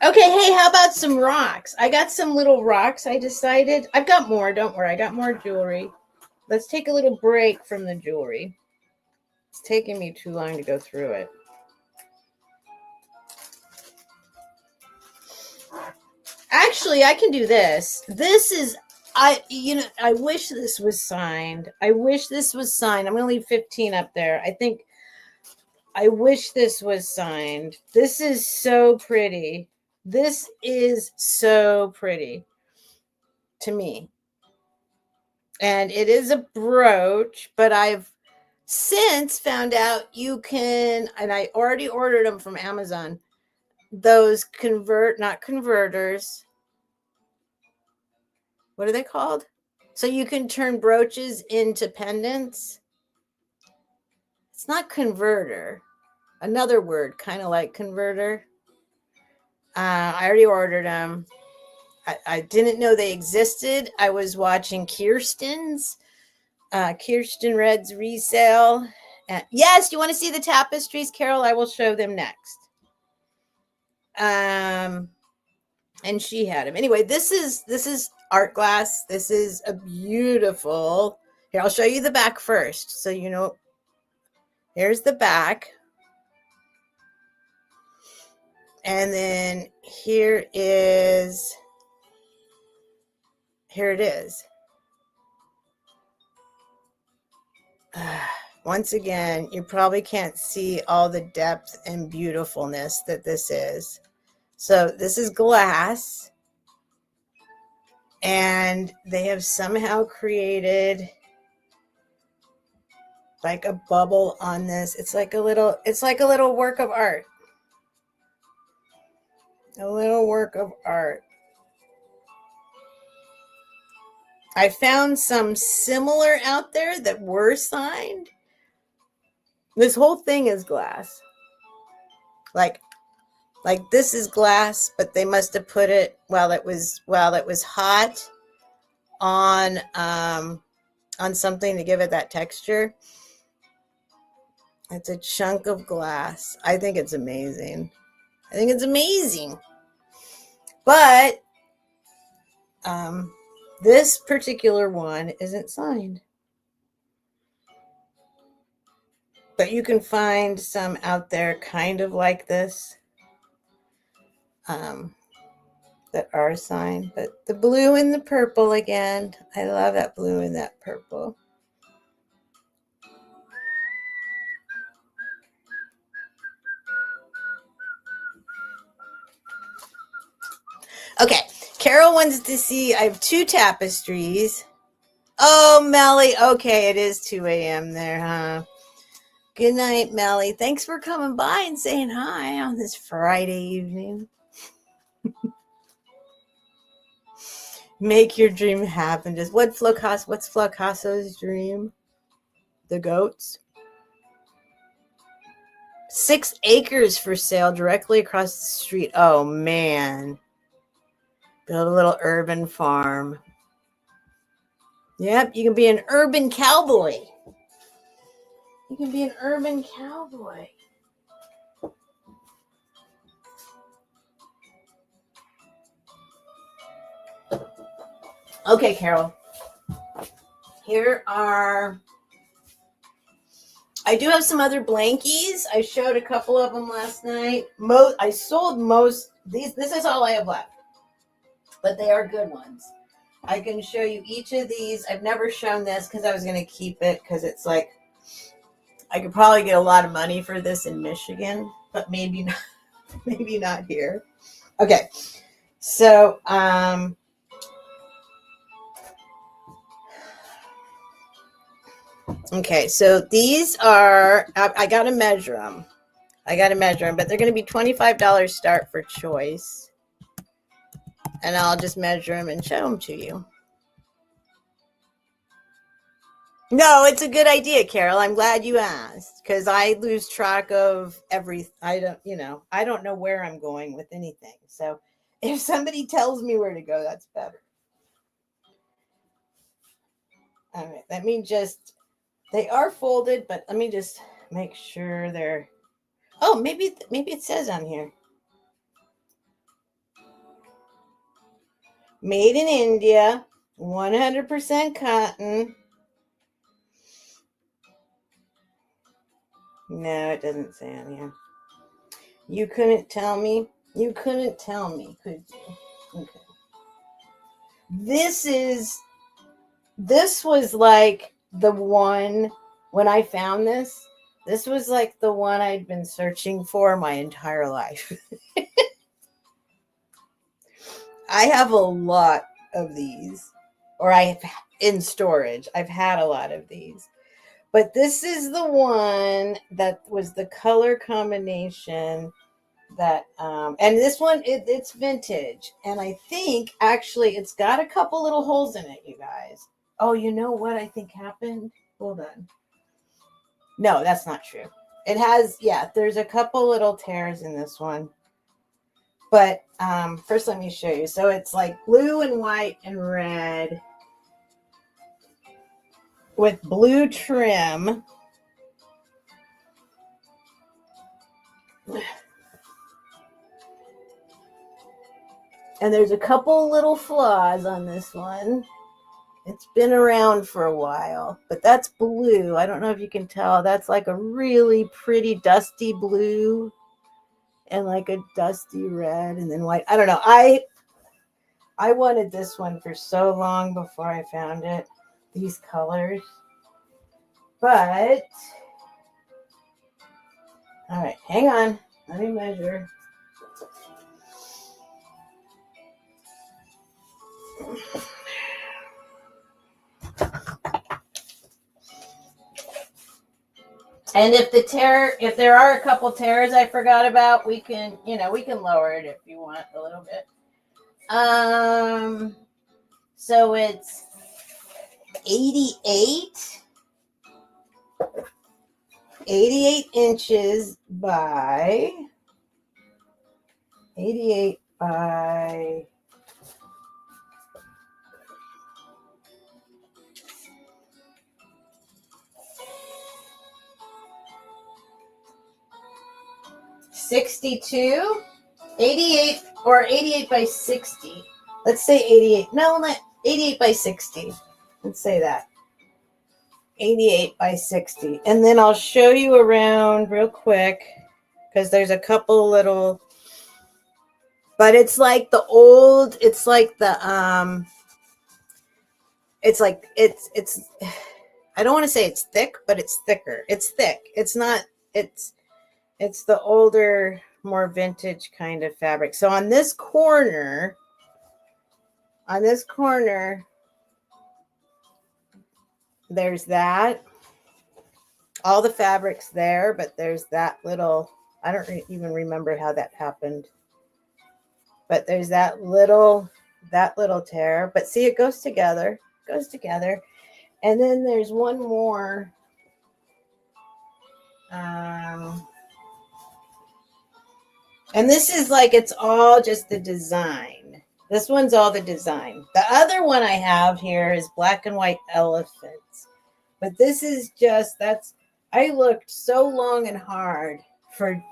[SPEAKER 1] Okay, hey, how about some rocks? I got some little rocks, I decided. I've got more, don't worry. I got more jewelry. Let's take a little break from the jewelry. It's taking me too long to go through it. Actually, I can do this. This is, I wish this was signed. I wish this was signed. I'm going to leave 15 up there. I wish this was signed. This is so pretty. This is so pretty to me. And it is a brooch, but I've since found out you can, and I already ordered them from Amazon, those not converters. What are they called? So you can turn brooches into pendants. It's not converter. Another word, kind of like converter. I already ordered them. I didn't know they existed. I was watching Kirsten Red's resale. Yes, you want to see the tapestries, Carol? I will show them next. And she had them. Anyway, this is art glass. This is a beautiful. Here, I'll show you the back first, so you know. Here's the back. And then here it is. Once again, you probably can't see all the depth and beautifulness that this is. So this is glass. And they have somehow created like a bubble on this. It's like a little work of art. A little work of art. I found some similar out there that were signed. This whole thing is glass. Like this is glass, but they must have put it while it was hot on something to give it that texture. It's a chunk of glass. I think it's amazing. But this particular one isn't signed. But you can find some out there kind of like this that are signed. But the blue and the purple again. I love that blue and that purple. Okay, Carol wants to see, I have 2 tapestries. Oh, Melly. Okay, it is 2 a.m. there, huh? Good night, Melly. Thanks for coming by and saying hi on this Friday evening. Make your dream happen. Just what's Flocasso's dream? The goats. 6 acres for sale directly across the street. Oh, man. Build a little urban farm. Yep, you can be an urban cowboy. You can be an urban cowboy. Okay, Carol. Here are... I do have some other blankies. I showed a couple of them last night. I sold most... This is all I have left. But they are good ones. I can show you each of these. I've never shown this because I was going to keep it because it's like... I could probably get a lot of money for this in Michigan, but maybe not, maybe not here. Okay, so okay, so these are, I got to measure them. But they're going to be $25 start for choice, and I'll just measure them and show them to you. No, it's a good idea, Carol. I'm glad you asked because I lose track of everything. I don't know where I'm going with anything. So if somebody tells me where to go, that's better. All right, let me just, they are folded, but let me just make sure they're, oh, maybe it says on here. Made in India, 100% cotton. No, it doesn't say on here. You couldn't tell me? You couldn't tell me, could you? Okay. This was like the one, when I found this was like the one I'd been searching for my entire life. I have a lot of these, or I have in storage. I've had a lot of these. But this is the one that was the color combination that, and this one, it's vintage. And I think, actually, it's got a couple little holes in it, you guys. Oh, you know what I think happened? Hold on. No, that's not true. It has, yeah, there's a couple little tears in this one. But first, let me show you. So it's like blue and white and red with blue trim. And there's a couple little flaws on this one. It's been around for a while, but that's blue. I don't know if you can tell. That's like a really pretty dusty blue and like a dusty red and then white. I don't know. I wanted this one for so long before I found it, these colors. But, all right, hang on. Let me measure. And if there are a couple tears I forgot about, we can lower it if you want a little bit. So it's 88 inches by 88 by 62. 88 or 88 by 60. Let's say 88. No, not 88 by 60. Let's say that. 88 by 60. And then I'll show you around real quick because there's a couple little, but it's like the old, it's like the, it's like, it's, I don't want to say it's thick, but it's thicker. It's thick. It's not, it's the older, more vintage kind of fabric. So on this corner, there's that. All the fabric's there, but there's that little, I don't even remember how that happened. But there's that little tear. But see, it goes together. And then there's one more. And this is like, it's all just the design. This one's all the design. The other one I have here is black and white elephants. But this is just, I looked so long and hard for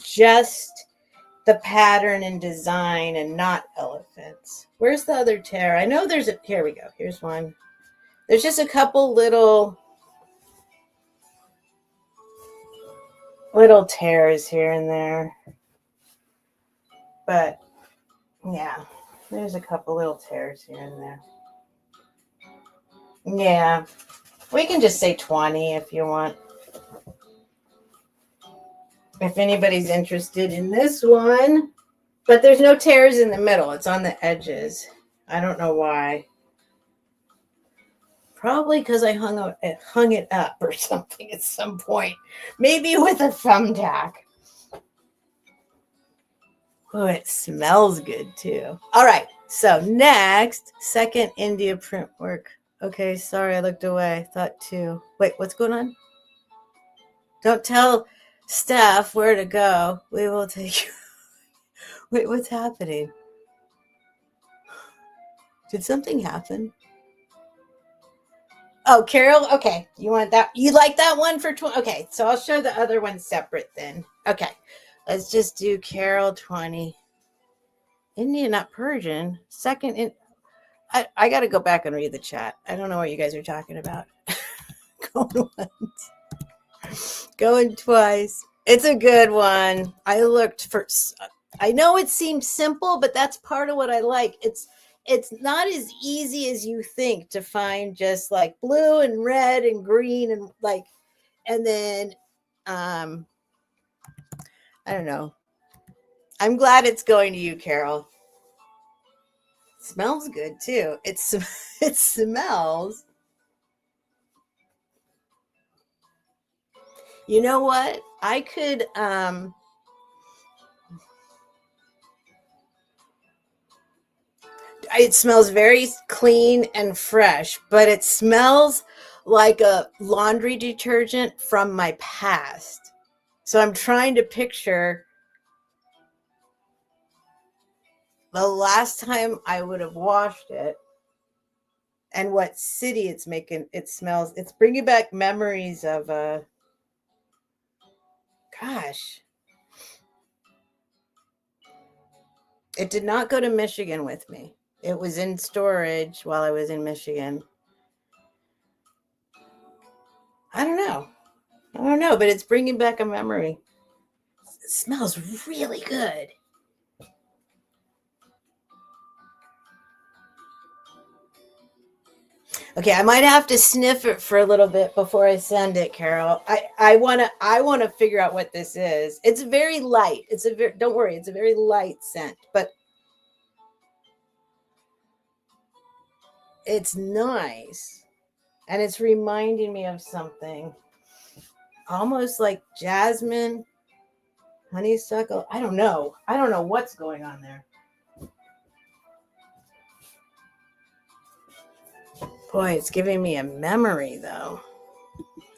[SPEAKER 1] just the pattern and design and not elephants. Where's the other tear? I know there's a, here we go. Here's one. There's just a couple little tears here and there. But yeah, there's a couple little tears here and there. Yeah, we can just say 20 if you want. If anybody's interested in this one. But there's no tears in the middle. It's on the edges. I don't know why. Probably because I hung it up or something at some point. Maybe with a thumbtack. Oh, it smells good too. All right. So next, second India print work. Okay, sorry, I looked away. Thought too. Wait, what's going on? Don't tell Steph where to go. We will take you. Wait, what's happening? Did something happen? Oh, Carol. Okay, you want that? You like that one for 20? Okay, so I'll show the other one separate then. Okay, let's just do Carol 20. Indian, not Persian. Second in. I got to go back and read the chat. I don't know what you guys are talking about. Going once, going twice. It's a good one. I looked for. I know it seems simple, but that's part of what I like. It's not as easy as you think to find just like blue and red and green and like, and then I don't know. I'm glad it's going to you, Carol. It smells good too. It smells. You know what? I could it smells very clean and fresh, but it smells like a laundry detergent from my past. So I'm trying to picture the last time I would have washed it and what city it's making. It smells. It's bringing back memories of gosh. It did not go to Michigan with me. It was in storage while I was in Michigan. I don't know, but it's bringing back a memory. It smells really good. Okay, I might have to sniff it for a little bit before I send it, Carol. I wanna figure out what this is. It's very light. Don't worry, it's a very light scent, but it's nice. And it's reminding me of something. Almost like jasmine, honeysuckle. I don't know. I don't know what's going on there. Boy, it's giving me a memory though.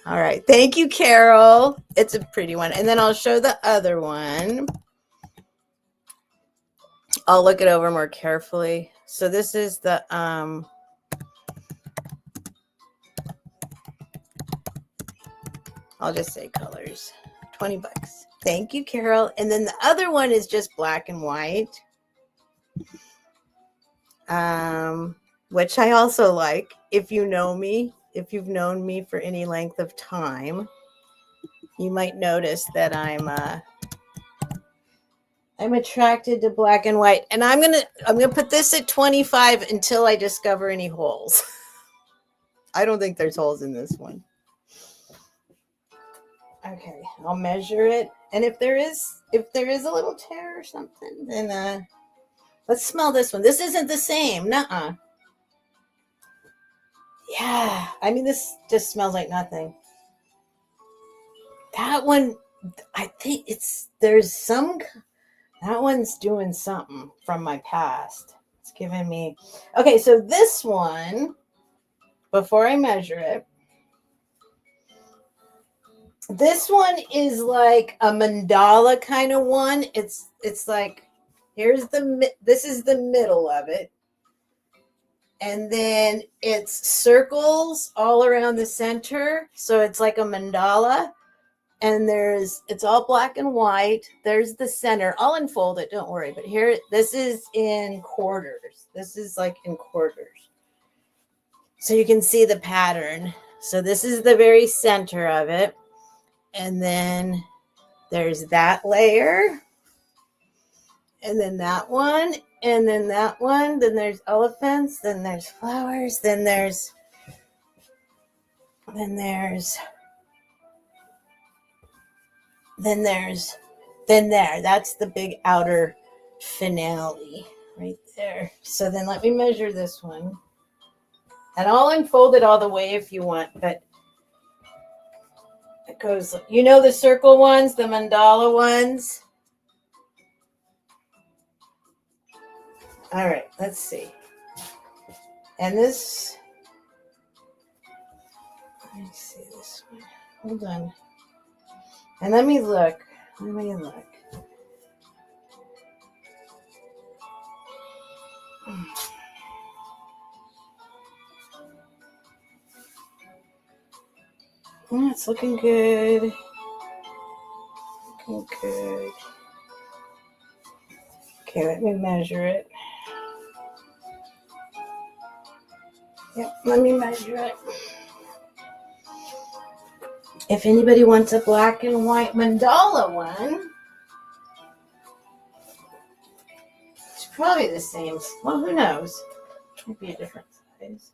[SPEAKER 1] All right. Thank you, Carol. It's a pretty one. And then I'll show the other one. I'll look it over more carefully. So this is the I'll just say colors. $20. Thank you, Carol. And then the other one is just black and white, which I also like. If you know me, if you've known me for any length of time, you might notice that I'm attracted to black and white. And I'm gonna put this at 25 until I discover any holes. I don't think there's holes in this one. Okay, I'll measure it. And if there is a little tear or something, then let's smell this one. This isn't the same. Nuh-uh. Yeah, I mean, this just smells like nothing. That one, I think that one's doing something from my past. It's giving me, okay, so this one, before I measure it, this one is like a mandala kind of one. It's like, this is the middle of it. And then it's circles all around the center. So it's like a mandala. And it's all black and white. There's the center. I'll unfold it, don't worry. But here, this is in quarters. This is like in quarters. So you can see the pattern. So this is the very center of it. And then there's that layer. And then that one. And then that one. Then there's elephants. Then there's flowers. Then there. That's the big outer finale right there. So then let me measure this one. And I'll unfold it all the way if you want, but it goes, you know, the circle ones, the mandala ones. All right, let's see. And this, let me see this one. Hold on. And let me look. Oh, it's looking good. Okay, let me measure it. Yep, let me measure it. If anybody wants a black and white mandala one, it's probably the same. Well, who knows? It might be a different size.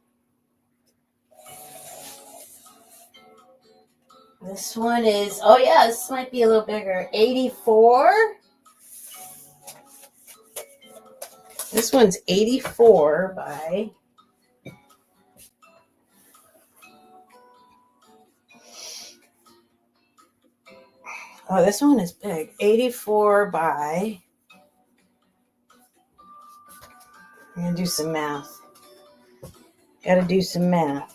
[SPEAKER 1] This one is, oh yeah, this might be a little bigger. 84. This one's 84 by... Oh, this one is big. 84 by... I'm going to do some math. Got to do some math.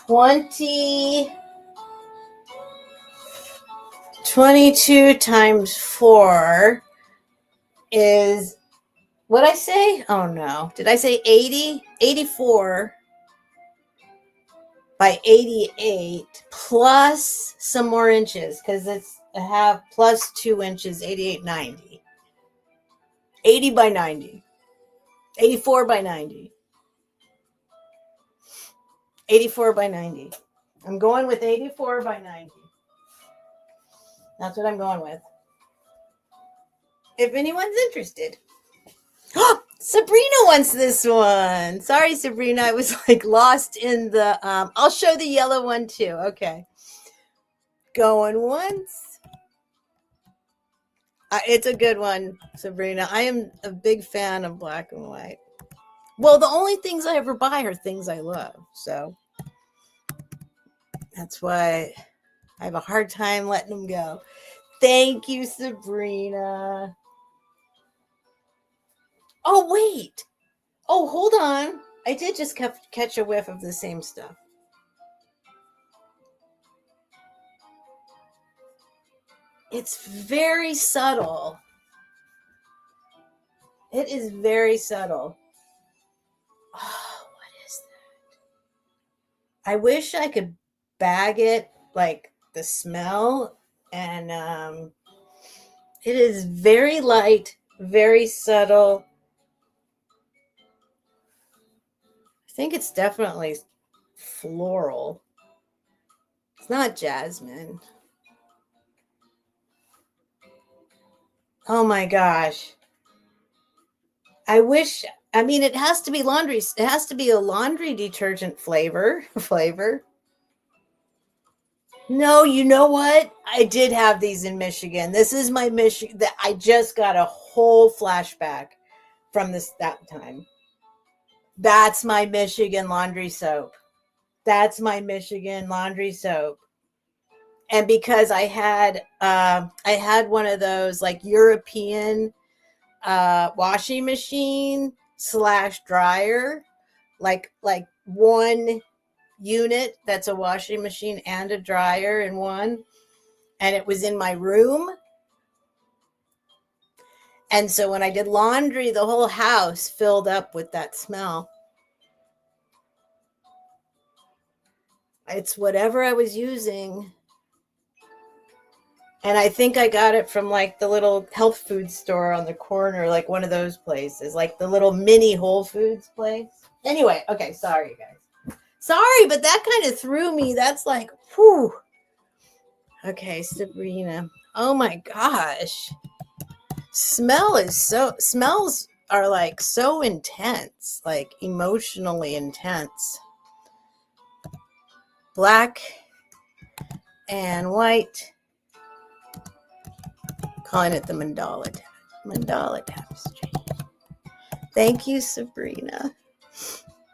[SPEAKER 1] $22 times 4 is, what'd I say? Oh no. Did I say 80? 84 by 88 plus some more inches, because it's a half plus 2 inches, 88, 90. 80 by 90. 84 by 90. 84 by 90. I'm going with 84 by 90. That's what I'm going with. If anyone's interested. Sabrina wants this one. Sorry, Sabrina. I was like lost in the, I'll show the yellow one too. Okay. Going once. It's a good one, Sabrina. I am a big fan of black and white. Well, the only things I ever buy are things I love. So that's why I have a hard time letting them go. Thank you, Sabrina. Oh, wait. Oh, hold on. I did just catch a whiff of the same stuff. It's very subtle. It is very subtle. Oh, what is I wish I could bag it like the smell, and it is very light, very subtle. I think it's definitely floral. It's not jasmine. Oh my gosh. I wish, I mean, it has to be laundry. It has to be a laundry detergent flavor. No, you know what? I did have these in Michigan. This is my Michigan. That I just got a whole flashback from that time. That's my Michigan laundry soap. That's my Michigan laundry soap. And because I had one of those like European washing machine / dryer, like one unit that's a washing machine and a dryer in one, and it was in my room. And so when I did laundry, the whole house filled up with that smell. It's whatever I was using. And I think I got it from like the little health food store on the corner, like one of those places, like the little mini Whole Foods place. Anyway, okay, sorry guys. Sorry, but that kind of threw me. That's like, whew. Okay, Sabrina. Oh my gosh. Smells are like so intense, like emotionally intense. Black and white. Calling it the mandala tapestry. Thank you, Sabrina.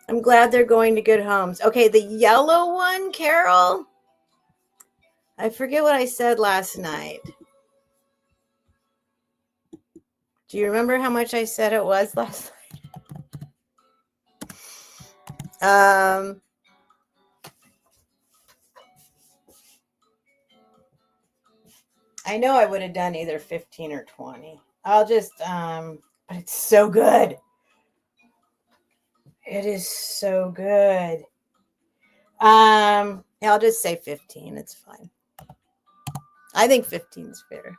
[SPEAKER 1] I'm glad they're going to good homes. Okay, the yellow one, Carol. I forget what I said last night. Do you remember how much I said it was last night? I know I would have done either 15 or 20. I'll just, but it's so good. It is so good. I'll just say 15. It's fine. I think 15 is fair.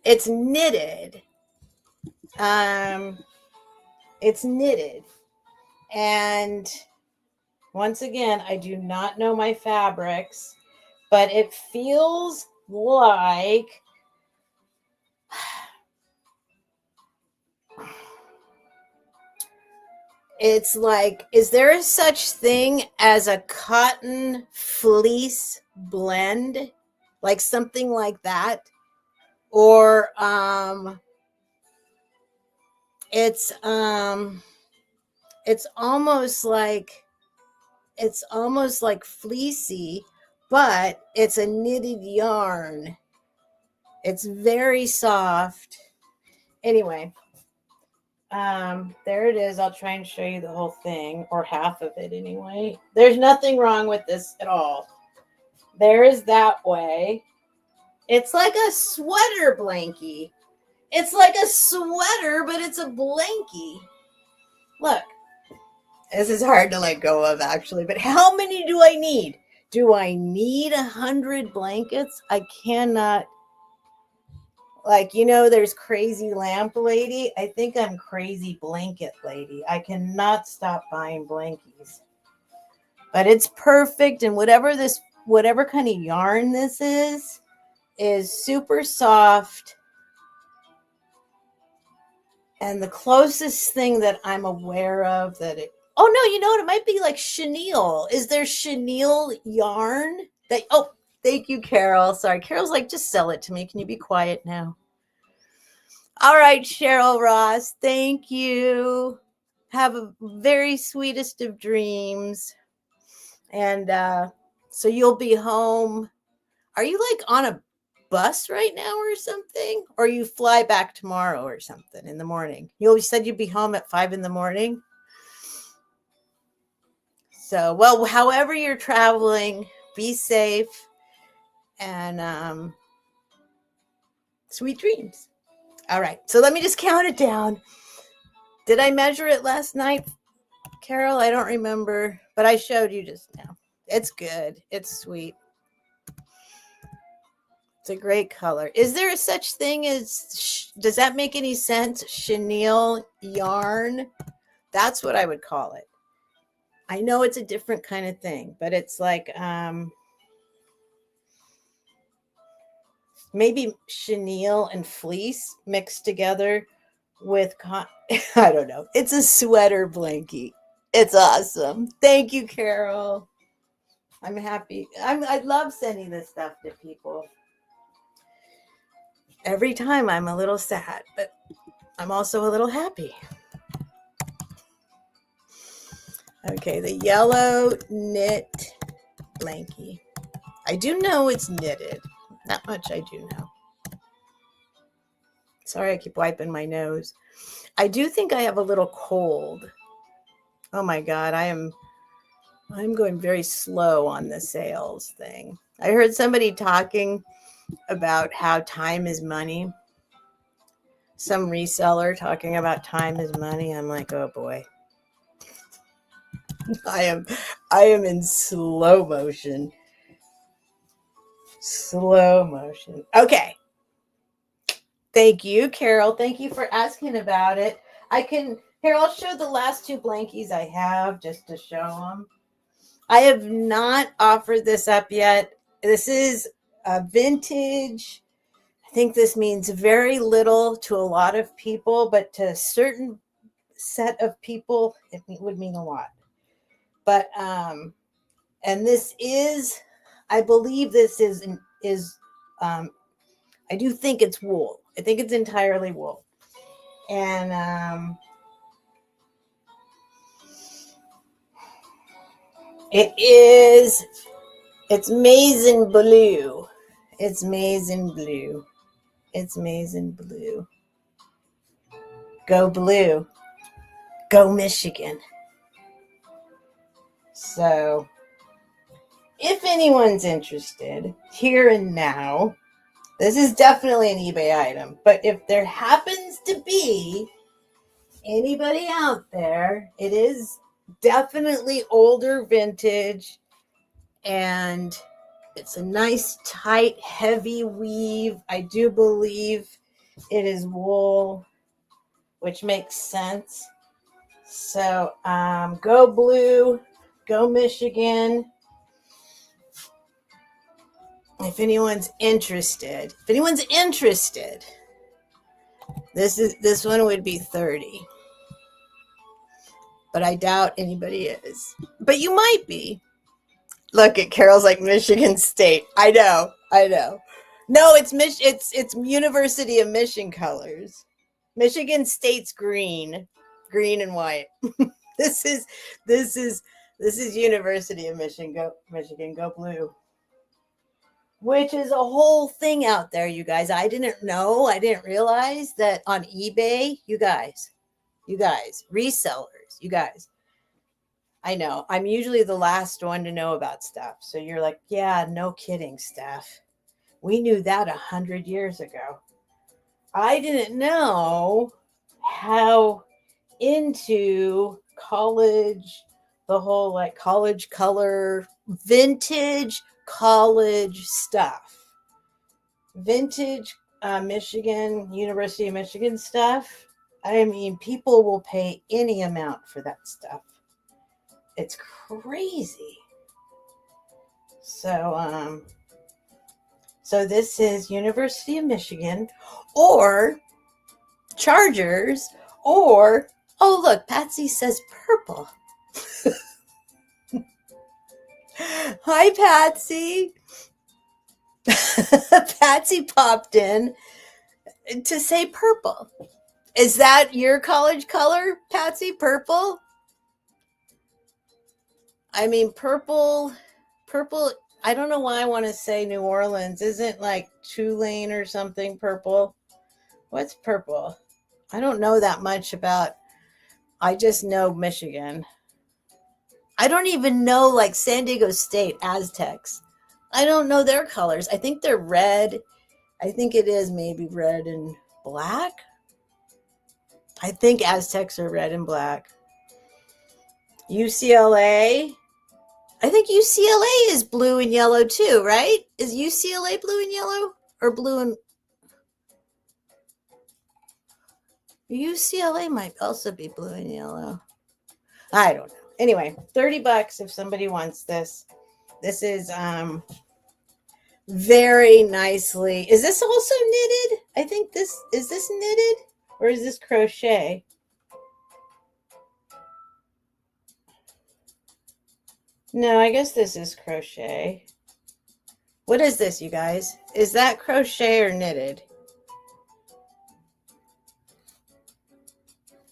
[SPEAKER 1] It's knitted. It's knitted. And once again, I do not know my fabrics, but it feels like it's like, is there a such thing as a cotton fleece blend? Like something like that? Or it's almost like fleecy, but it's a knitted yarn. It's very soft. Anyway, there it is. I'll try and show you the whole thing, or half of it anyway. There's nothing wrong with this at all. There is that way. It's like a sweater blankie. It's like a sweater, but it's a blankie. Look, this is hard to let go of actually, but how many do I need? Do I need 100 blankets? I cannot. Like, there's crazy lamp lady. I think I'm crazy blanket lady. I cannot stop buying blankies. But it's perfect. And whatever kind of yarn this is super soft. And the closest thing that I'm aware of that oh no, you know what? It might be like chenille. Is there chenille yarn thank you, Carol. Sorry. Carol's like, just sell it to me. Can you be quiet now? All right, Cheryl Ross. Thank you. Have a very sweetest of dreams. And so you'll be home. Are you like on a bus right now or something? Or you fly back tomorrow or something in the morning? You always said you'd be home at 5 a.m. So, well, however you're traveling, be safe and sweet dreams. All right. So let me just count it down. Did I measure it last night? Carol, I don't remember, but I showed you just now. It's good. It's sweet. It's a great color. Is there a such thing as, does that make any sense? Chenille yarn? That's what I would call it. I know it's a different kind of thing, but it's like maybe chenille and fleece mixed together with I don't know. It's a sweater blankie. It's awesome. Thank you, Carol. I'm happy. I love sending this stuff to people. Every time I'm a little sad, but I'm also a little happy. Okay, the yellow knit blankie. I do know it's knitted. That much I do know. Sorry, I keep wiping my nose. I do think I have a little cold. Oh my God, I'm going very slow on the sales thing. I heard somebody talking about how time is money. Some reseller talking about time is money. I'm like, oh boy. I am in slow motion. Slow motion. Okay. Thank you, Carol. Thank you for asking about it. Here, I'll show the last two blankies I have just to show them. I have not offered this up yet. This is a vintage. I think this means very little to a lot of people, but to a certain set of people, it would mean a lot. But, and this is, I believe this is, I do think it's wool. I think it's entirely wool. And it's maize and blue. It's maize and blue. It's maize and blue. Go blue. Go Michigan. So, if anyone's interested, here and now, this is definitely an eBay item. But if there happens to be anybody out there, it is definitely older vintage, and it's a nice, tight, heavy weave. I do believe it is wool, which makes sense. So, go blue, go Michigan. If anyone's interested, this one would be 30. But I doubt anybody is. But you might be. Look at Carol's like Michigan State. I know. No, it's University of Michigan colors. Michigan State's green and white. This is University of Michigan. Go blue. Which is a whole thing out there, you guys. I didn't realize that on eBay, you guys, resellers, you guys. I know. I'm usually the last one to know about stuff. So you're like, yeah, no kidding, Steph. We knew that 100 years ago. I didn't know how into college, the whole like college color, vintage college stuff. Vintage Michigan, University of Michigan stuff. I mean, people will pay any amount for that stuff. It's crazy. So this is University of Michigan or Chargers or, oh, look, Patsy says purple. Hi, Patsy. Patsy popped in to say purple. Is that your college color, Patsy? Purple? I mean, purple, I don't know why I want to say New Orleans. Isn't like Tulane or something purple? What's purple? I don't know that much about, I just know Michigan. I don't even know like San Diego State, Aztecs. I don't know their colors. I think they're red. I think it is maybe red and black. I think Aztecs are red and black. UCLA. I think UCLA is blue and yellow too, right? Is UCLA blue and yellow or blue and UCLA might also be blue and yellow. I don't know. Anyway, $30 if somebody wants this. This is very nicely. Is this also knitted? I think this knitted or is this crochet? No, I guess this is crochet. What is this, you guys? Is that crochet or knitted?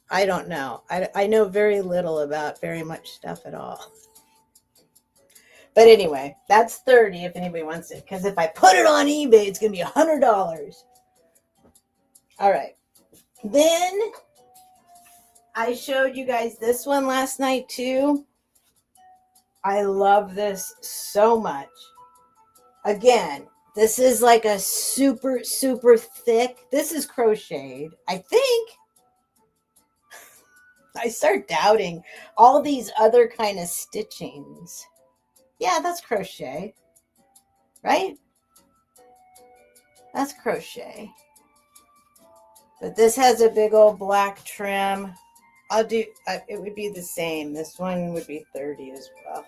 [SPEAKER 1] I don't know. I know very little about very much stuff at all. But anyway, that's $30 if anybody wants it. Because if I put it on eBay, it's going to be $100. All right. Then I showed you guys this one last night too. I love this so much. Again, this is like a super, super thick. This is crocheted, I think. I start doubting all these other kind of stitchings. Yeah, that's crochet, right? That's crochet. But this has a big old black trim. It would be the same. This one would be 30 as well.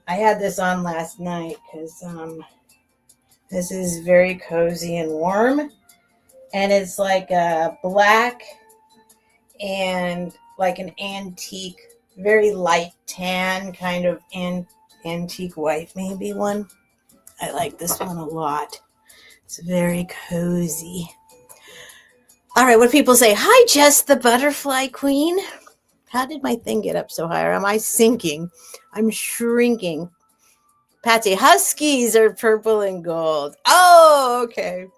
[SPEAKER 1] I had this on last night because this is very cozy and warm. And it's like a black and like an antique, very light tan kind of antique white maybe one. I like this one a lot. It's very cozy. All right, what people say? Hi, Jess, the butterfly queen. How did my thing get up so high? Or am I sinking? I'm shrinking. Patsy, huskies are purple and gold. Oh, okay.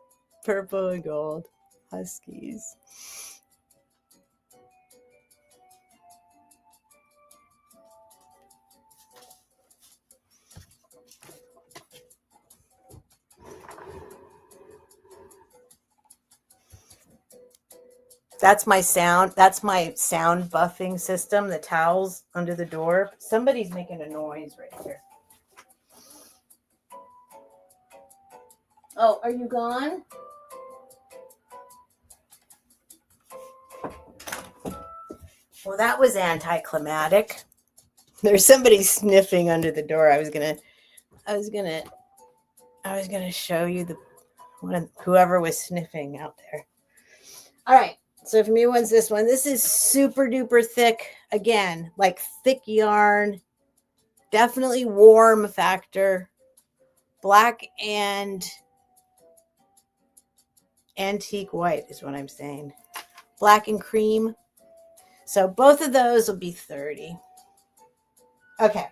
[SPEAKER 1] Purple and gold. Huskies. That's my sound. That's my sound buffing system. The towels under the door. Somebody's making a noise right here. Oh, are you gone? Well, that was anticlimactic. There's somebody sniffing under the door. I was gonna show you whoever was sniffing out there. All right. So if me wants this one, this is super duper thick. Again, like thick yarn. Definitely warm factor. Black and antique white is what I'm saying. Black and cream. So both of those will be 30. Okay.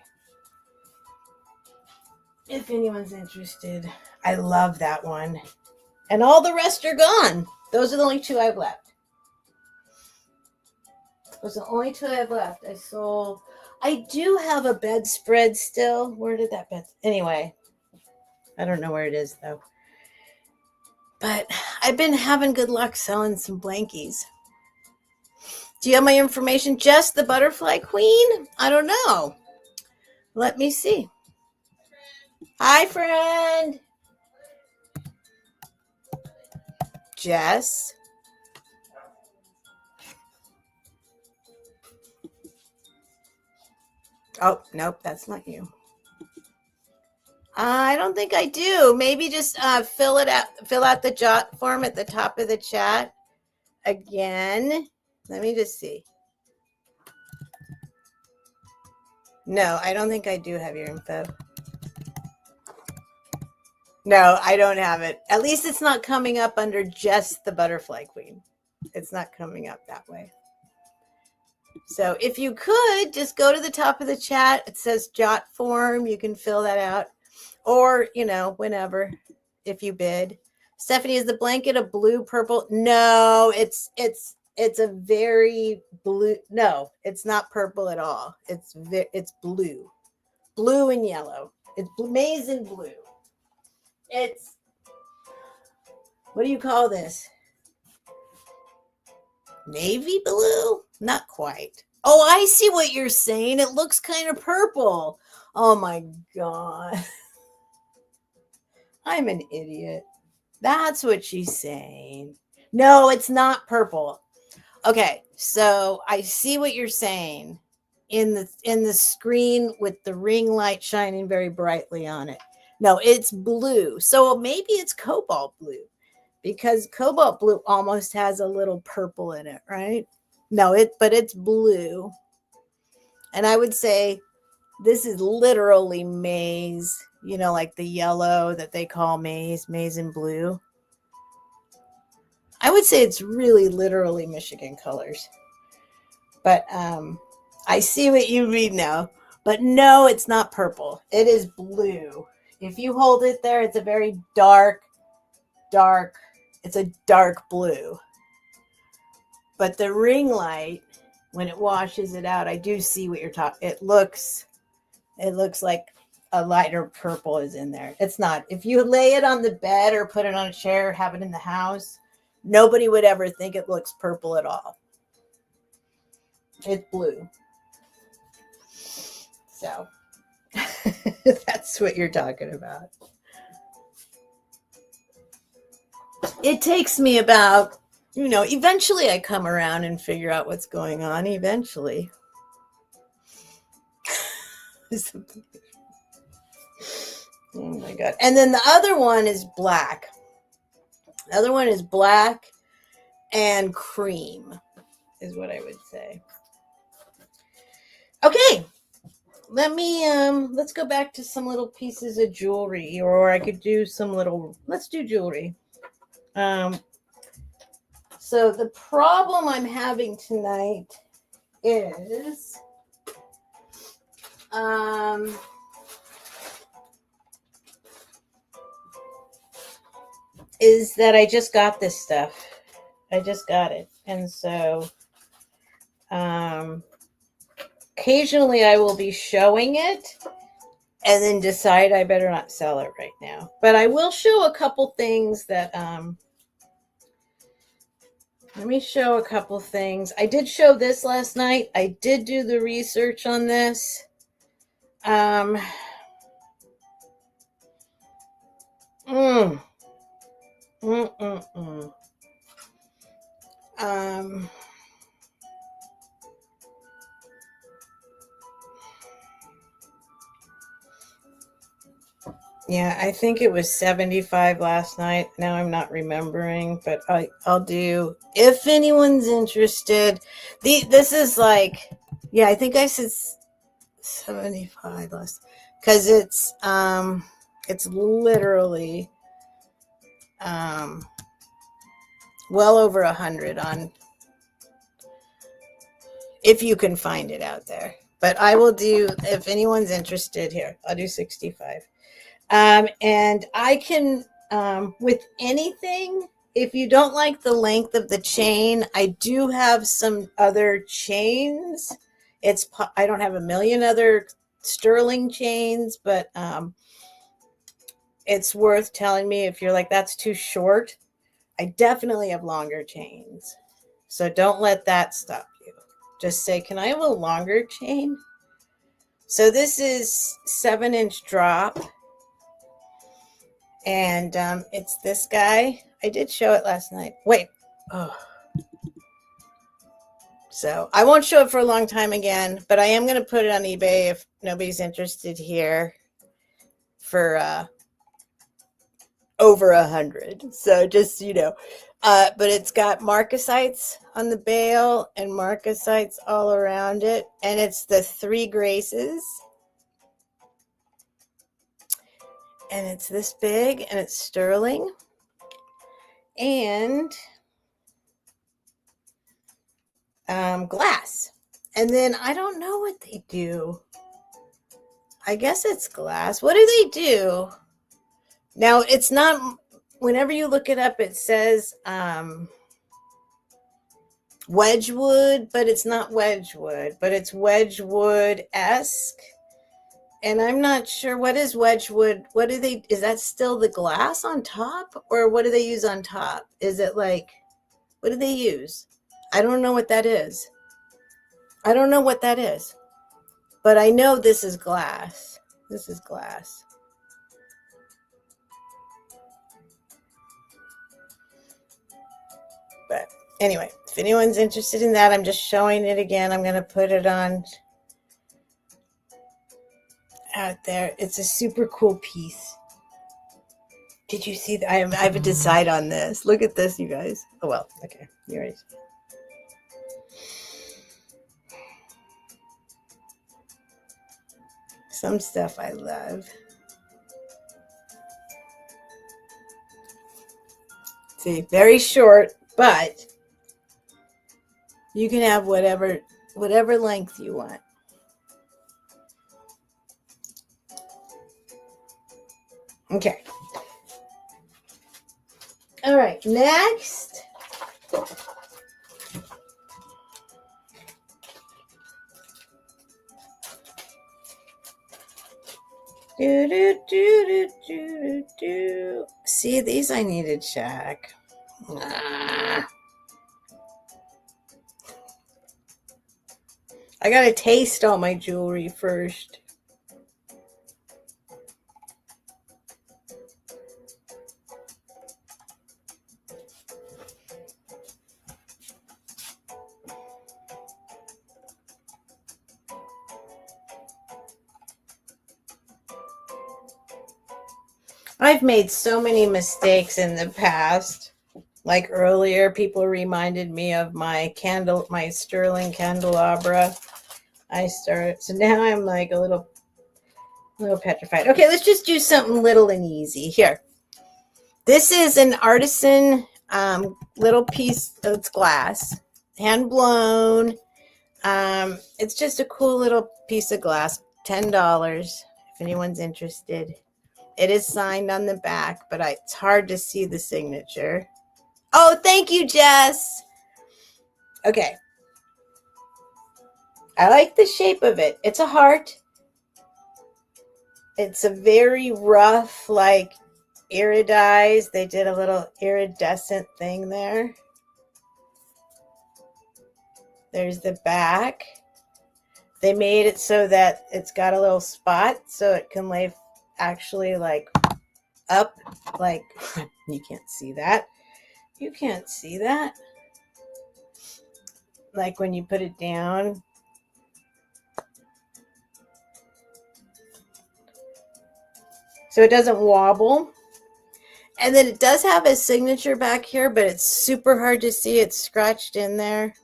[SPEAKER 1] If anyone's interested, I love that one. And all the rest are gone. Those are the only two I've left. Those are the only two I've left. I do have a bedspread still. Where did that bed? Anyway, I don't know where it is though. But I've been having good luck selling some blankies. Do you have my information? Just the butterfly queen? I don't know. Let me see. Hi, friend. Jess. Oh, nope, that's not you. I don't think I do. Maybe just fill out the jot form at the top of the chat again. Let me just see. No, I don't think I do have your info. No, I don't have it. At least it's not coming up under just the butterfly queen. It's not coming up that way. So if you could just go to the top of the chat, it says jot form. You can fill that out. Or, whenever, if you bid. Stephanie, is the blanket a blue, purple? No, it's a very blue. No, it's not purple at all. It's blue. Blue and yellow. It's maize and blue. It's, what do you call this? Navy blue? Not quite. Oh, I see what you're saying. It looks kind of purple. Oh my God. I'm an idiot. That's what she's saying. No, it's not purple. Okay, so I see what you're saying in the screen with the ring light shining very brightly on it. No, it's blue. So maybe it's cobalt blue because cobalt blue almost has a little purple in it, right? No, but it's blue. And I would say this is literally maize, like the yellow that they call maize and blue. I would say it's really literally Michigan colors. But I see what you read now. But no, it's not purple. It is blue. If you hold it there, it's a very dark, it's a dark blue. But the ring light, when it washes it out, I do see what you're talking. It looks like a lighter purple is in there. It's not. If you lay it on the bed or put it on a chair, have it in the house, nobody would ever think it looks purple at all. It's blue. So that's what you're talking about. It takes me about, eventually I come around and figure out what's going on eventually. Oh my God. And then the other one is black. The other one is black and cream is what I would say. Okay. Let's go back to some little pieces of jewelry, or I could do let's do jewelry. So the problem I'm having tonight is, is that I just got this stuff. I just got it. And so, occasionally I will be showing it and then decide I better not sell it right now. But I will show a couple things that, let me show a couple things. I did show this last night. I did do the research on this. Yeah, I think it was 75 last night. Now I'm not remembering, but I'll do, if anyone's interested. This is like, yeah, I think I said 75 last, because it's literally well over 100 on, if you can find it out there. But I will do, if anyone's interested, here, I'll do 65. And I can, with anything, if you don't like the length of the chain, I do have some other chains. I don't have a million other sterling chains, but it's worth telling me if you're like, that's too short. I definitely have longer chains. So don't let that stop you. Just say, can I have a longer chain? So this is 7-inch drop. And it's this guy. I did show it last night. Wait. Oh. So I won't show it for a long time again, but I am going to put it on eBay if nobody's interested here for over 100. So just, but it's got marcasites on the bail and marcasites all around it. And it's the 3 graces. And it's this big, and it's sterling. And glass. And then I don't know what they do. I guess it's glass. What do they do? Now, it's not, whenever you look it up, it says Wedgwood, but it's not Wedgwood, but it's Wedgwood-esque. And I'm not sure, what is Wedgwood? Is that still the glass on top? Or what do they use on top? Is it like, what do they use? I don't know what that is. I don't know what that is, but I know this is glass. This is glass. But anyway, if anyone's interested in that, I'm just showing it again. I'm going to put it on out there. It's a super cool piece. Did you see that? I have a decide on this. Look at this, you guys. Oh, well, okay. You already. Some stuff I love. See, very short, but you can have whatever length you want. Okay. All right, next. Do. See, these I need to check. I gotta taste all my jewelry first. I've made so many mistakes in the past. Like earlier, people reminded me of my sterling candelabra. So now I'm like a little petrified. Okay, let's just do something little and easy here. This is an artisan little piece. It's glass, hand blown. It's just a cool little piece of glass. $10 if anyone's interested. It is signed on the back, but it's hard to see the signature. Oh, thank you, Jess. Okay. I like the shape of it. It's a heart. It's a very rough, like, iridized. They did a little iridescent thing there. There's the back. They made it so that it's got a little spot so it can lay actually like up, like you can't see that. You can't see that. Like when you put it down. So it doesn't wobble. And then it does have a signature back here, but it's super hard to see. It's scratched in there.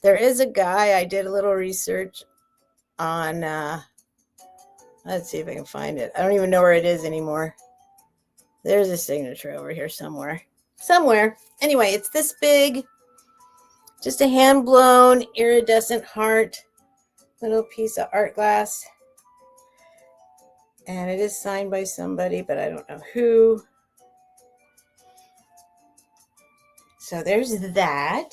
[SPEAKER 1] There is a guy, I did a little research on, let's see if I can find it. I don't even know where it is anymore. There's a signature over here somewhere. Anyway, it's this big, just a hand-blown iridescent heart, little piece of art glass. And it is signed by somebody, but I don't know who. So there's that.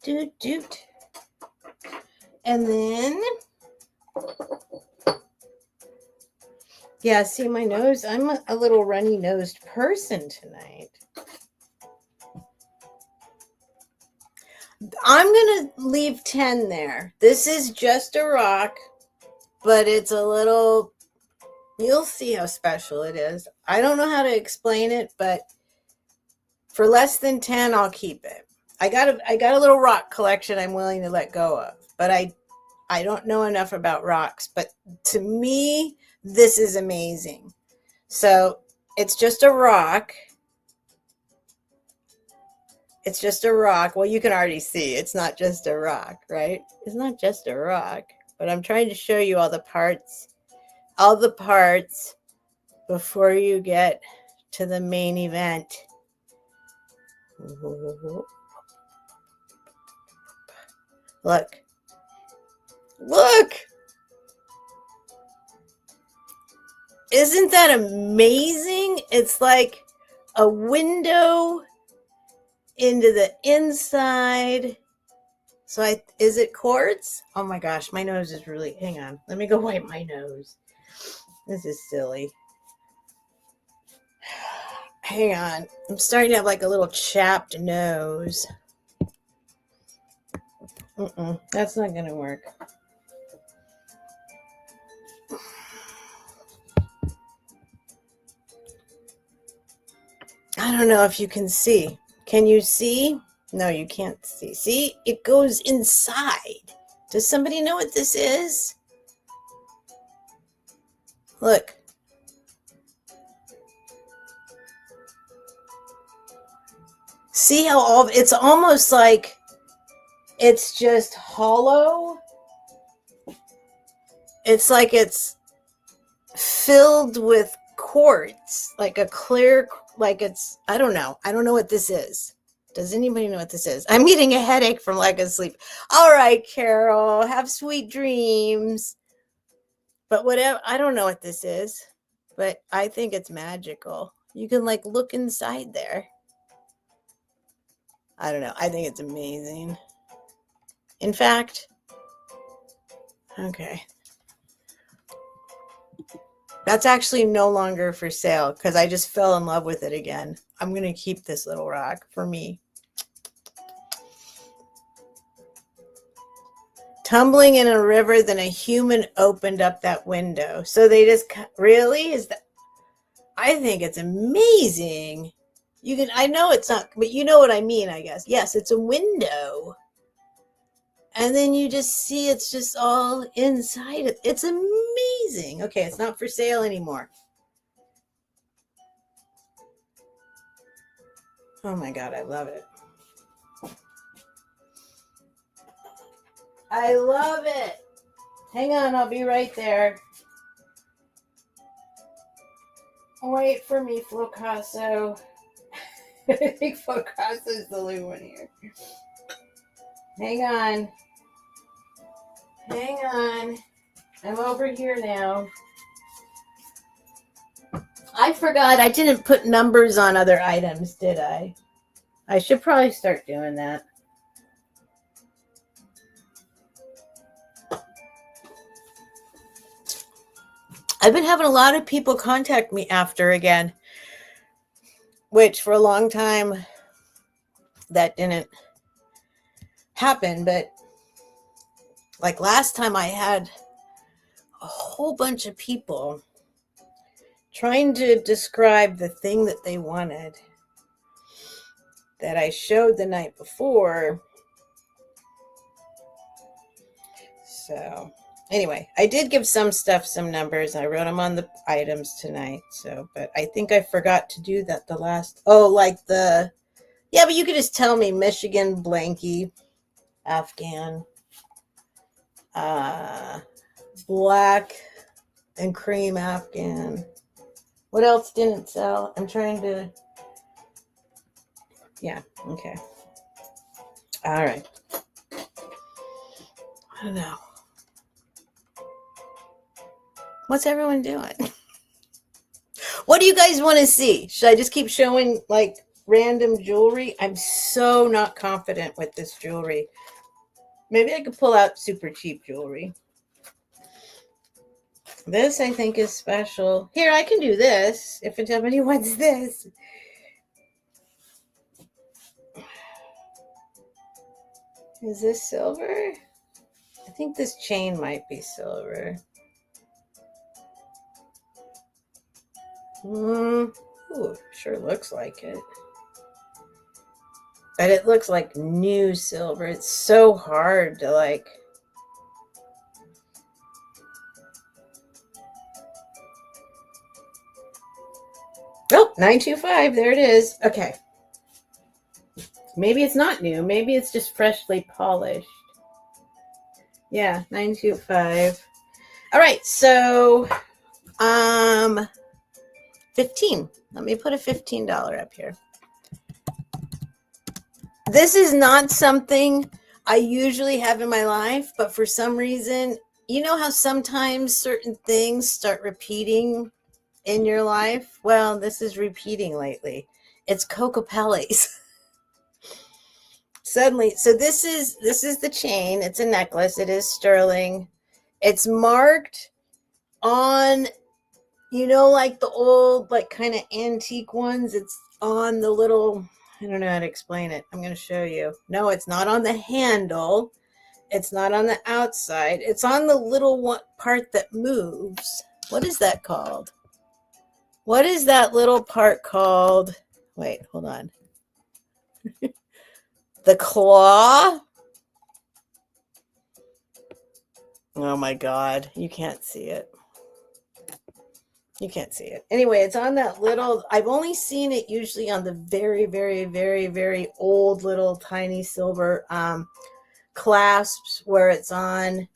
[SPEAKER 1] Doot. And then, yeah, see my nose? I'm a little runny-nosed person tonight. I'm going to leave 10 there. This is just a rock, but it's a little, you'll see how special it is. I don't know how to explain it, but for less than 10, I'll keep it. I got a little rock collection I'm willing to let go of, but I don't know enough about rocks, but to me, this is amazing. So it's just a rock. It's just a rock. Well, you can already see it's not just a rock, right? It's not just a rock, but I'm trying to show you all the parts before you get to the main event. Look. Isn't that amazing? It's like a window into the inside. So is it quartz? Oh my gosh, my nose is really, hang on. Let me go wipe my nose. This is silly. Hang on. I'm starting to have like a little chapped nose. That's not gonna work. I don't know if you can see. Can you see? No, you can't see. See, it goes inside. Does somebody know what this is? Look. See how all it's almost like it's just hollow. It's like it's filled with quartz, like a clear, like it's, I don't know. I don't know what this is. Does anybody know what this is? I'm getting a headache from lack of sleep. All right, Carol, have sweet dreams. But whatever, I don't know what this is, but I think it's magical. You can like look inside there. I don't know. I think it's amazing. In fact, okay. That's actually no longer for sale because I just fell in love with it again. I'm going to keep this little rock for me. Tumbling in a river, then a human opened up that window. So they just, really? Is that? I think it's amazing. You can, I know it's not, but you know what I mean, I guess. Yes, it's a window. And then you just see it's just all inside it. It's amazing. Okay, it's not for sale anymore. Oh my God, I love it. I love it. Hang on, I'll be right there. Wait for me, Flocasso. I think Flocasso is the new one here. Hang on. Hang on. I'm over here now. I forgot I didn't put numbers on other items, did I? I should probably start doing that. I've been having a lot of people contact me after again, which for a long time that didn't happen. But like last time I had a whole bunch of people trying to describe the thing that they wanted that I showed the night before. So anyway, I did give some stuff some numbers. I wrote them on the items tonight. So, but I think I forgot to do that the last. Oh, like the, yeah, but you could just tell me Michigan blankie, Afghan, black and cream Afghan. What else didn't sell? I'm trying to. Yeah. Okay. All right. I don't know. What's everyone doing? What do you guys want to see? Should I just keep showing like random jewelry? I'm so not confident with this jewelry. Maybe I could pull out super cheap jewelry. This I think is special. Here, I can do this if somebody wants this. Is this silver? I think this chain might be silver. Ooh, sure looks like it. But it looks like new silver. It's so hard to like. Oh, 925. There it is. Okay. Maybe it's not new. Maybe it's just freshly polished. Yeah, 925. All right, so 15. Let me put a $15 up here. This is not something I usually have in my life, but for some reason, you know how sometimes certain things start repeating in your life? Well, this is repeating lately. It's Cocopelli's. Suddenly, so this is the chain. It's a necklace. It is sterling. It's marked on, you know, like the old, like kind of antique ones. It's on the little, I don't know how to explain it. I'm going to show you. No, it's not on the handle. It's not on the outside. It's on the little one part that moves. What is that called? What is that little part called? Wait, hold on. The claw? Oh my God. You can't see it. You can't see it. Anyway, it's on that little, I've only seen it usually on the very, very, very, very old little tiny silver clasps where it's on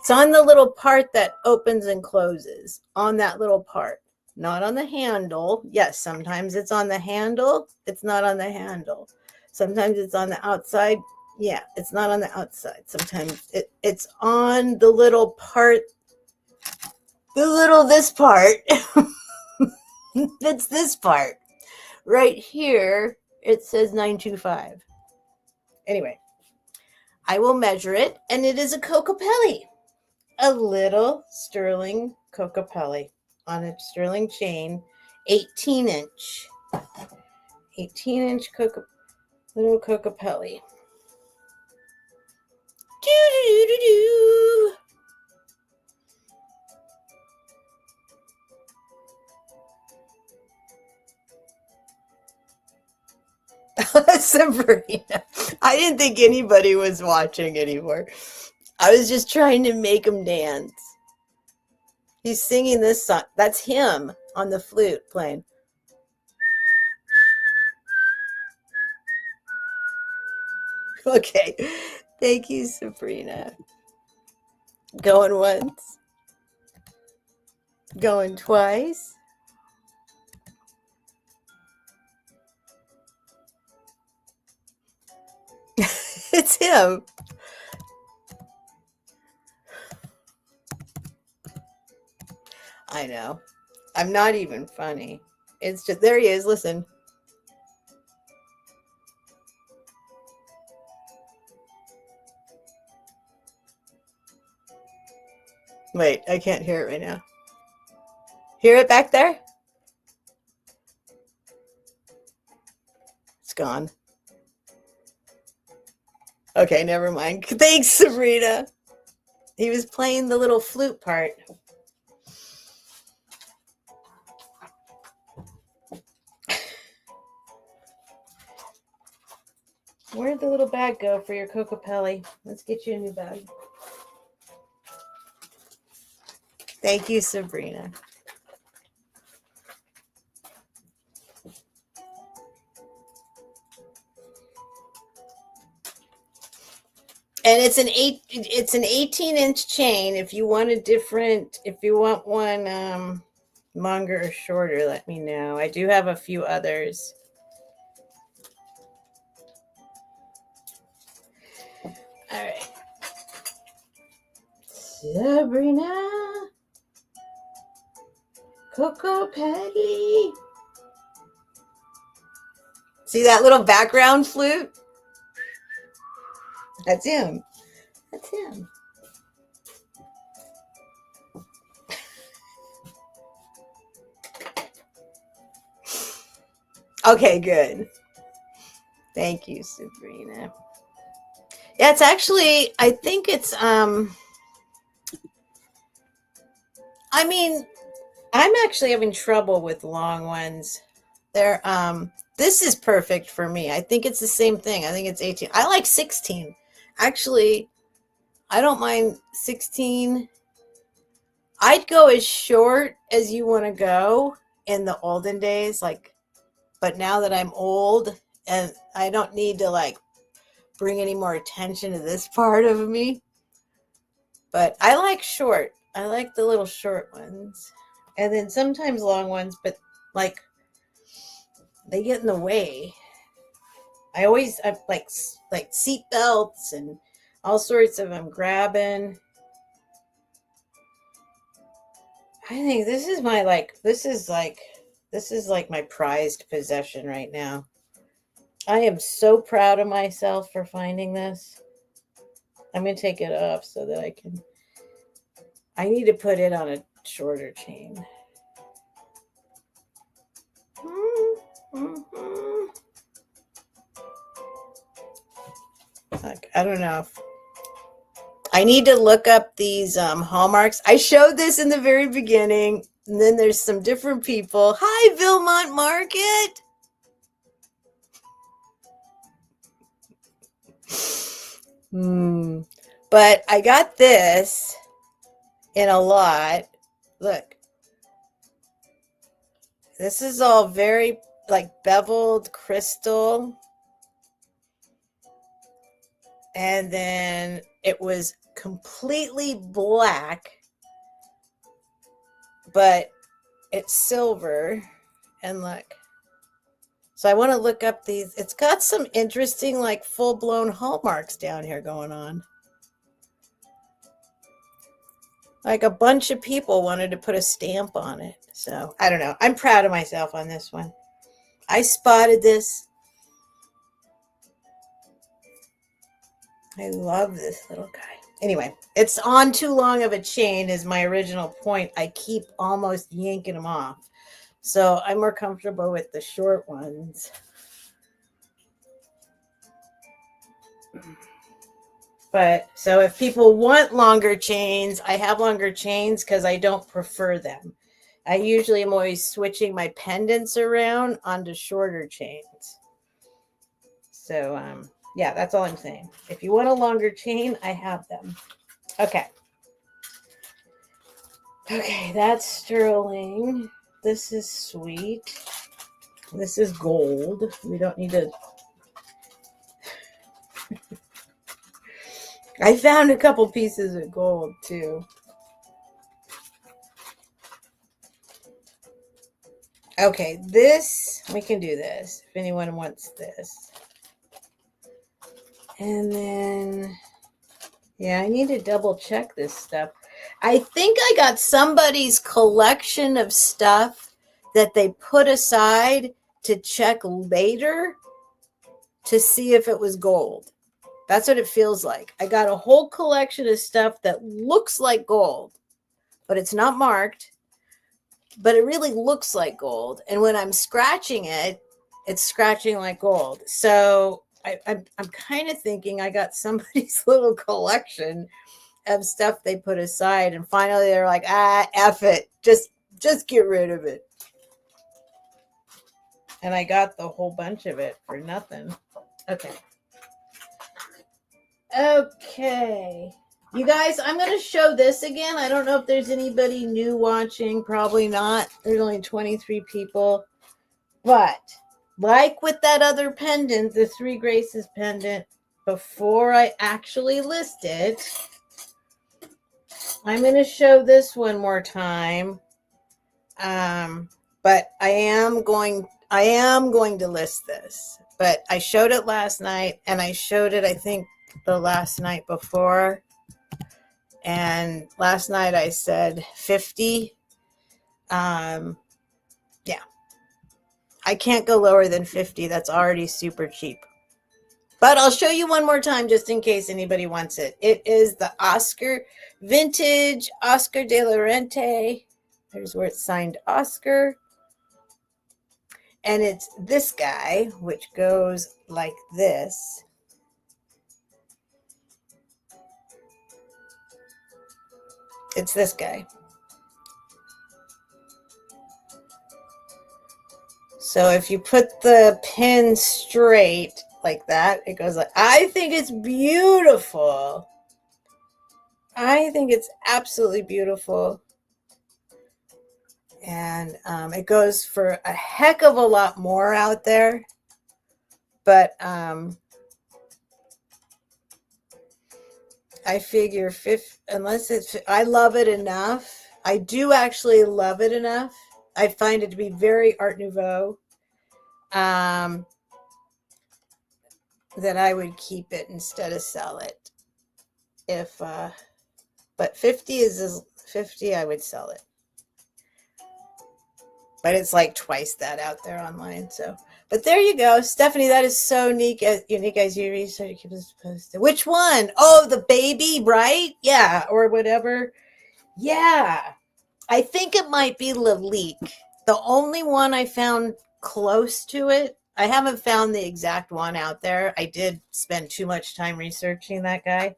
[SPEAKER 1] the little part that opens and closes, on that little part, not on the handle. Yes, sometimes it's on the handle. It's not on the handle. Sometimes it's on the outside. Yeah, it's not on the outside. Sometimes it's on the little part, this part. It's this part right here. It says 925. Anyway, I will measure it, and it is a Cocopelli, a little sterling Cocopelli on a sterling chain, 18-inch, 18-inch little Cocopelli. Do-do-do-do-do. Sabrina. I didn't think anybody was watching anymore. I was just trying to make him dance. He's singing this song. That's him on the flute playing. Okay. Thank you, Sabrina. Going once. Going twice. It's him. I know. I'm not even funny. It's just, there he is. Listen. Wait, I can't hear it right now. Hear it back there? It's gone. Okay, never mind. Thanks, Sabrina. He was playing the little flute part. Where'd the little bag go for your Cocopelli? Let's get you a new bag. Thank you, Sabrina. And it's an 18-inch chain. If you want one longer or shorter, let me know. I do have a few others. All right. Sabrina. Cocopelli. See that little background flute? That's him. That's him. Okay, good. Thank you, Sabrina. Yeah, it's actually, I think it's, I mean, I'm actually having trouble with long ones. They're, this is perfect for me. I think it's the same thing. I think it's 18. I like 16. Actually, I don't mind 16. I'd go as short as you want to go in the olden days, like, but now that I'm old and I don't need to like bring any more attention to this part of me. But I like short. I like the little short ones. And then sometimes long ones, but like they get in the way. I like seat belts and all sorts of them grabbing. I think this is my prized possession right now. I am so proud of myself for finding this. I'm going to take it off so that I need to put it on a shorter chain. Like, I don't know if I need to look up these hallmarks. I showed this in the very beginning, and then there's some different people. Hi, Vilmont Market. But I got this in a lot. Look. This is all very like beveled crystal. And then it was completely black, but it's silver. And look. So I want to look up these. It's got some interesting like full-blown hallmarks down here going on. Like a bunch of people wanted to put a stamp on it. So I don't know. I'm proud of myself on this one. I spotted this. I love this little guy. Anyway, it's on too long of a chain is my original point. I keep almost yanking them off. So I'm more comfortable with the short ones. But so if people want longer chains, I have longer chains because I don't prefer them. I usually am always switching my pendants around onto shorter chains. So, yeah, that's all I'm saying. If you want a longer chain, I have them. Okay. Okay, that's sterling. This is sweet. This is gold. We don't need to... I found a couple pieces of gold, too. Okay, this, we can do this if anyone wants this. And then, yeah, I need to double check this stuff. I think I got somebody's collection of stuff that they put aside to check later to see if it was gold. That's what it feels like. I got a whole collection of stuff that looks like gold, but it's not marked, but it really looks like gold. And when I'm scratching it, it's scratching like gold. So I'm kind of thinking I got somebody's little collection of stuff they put aside, and finally they're like, F it. Just get rid of it. And I got the whole bunch of it for nothing. Okay. Okay. You guys, I'm going to show this again. I don't know if there's anybody new watching. Probably not. There's only 23 people. But like with that other pendant, the Three Graces pendant, before I actually list it, I'm going to show this one more time. But I am going to list this. But I showed it last night, and I showed it, I think, the last night before. And last night I said 50. Yeah. I can't go lower than 50. That's already super cheap. But I'll show you one more time just in case anybody wants it. It is the Oscar Vintage Oscar de la Renta. There's where it's signed Oscar. And it's this guy, which goes like this. It's this guy. So if you put the pin straight like that, it goes like, I think it's beautiful. I think it's absolutely beautiful. And it goes for a heck of a lot more out there. But I figure unless it's, I love it enough. I do actually love it enough. I find it to be very Art Nouveau. That I would keep it instead of sell it. If, but 50 is 50, I would sell it. But it's like twice that out there online. So, but there you go, Stephanie. That is so unique as you research to keep this posted. Which one? Oh, the baby, right? Yeah, or whatever. Yeah, I think it might be Lalique. The only one I found close to it. I haven't found the exact one out there. I did spend too much time researching that guy.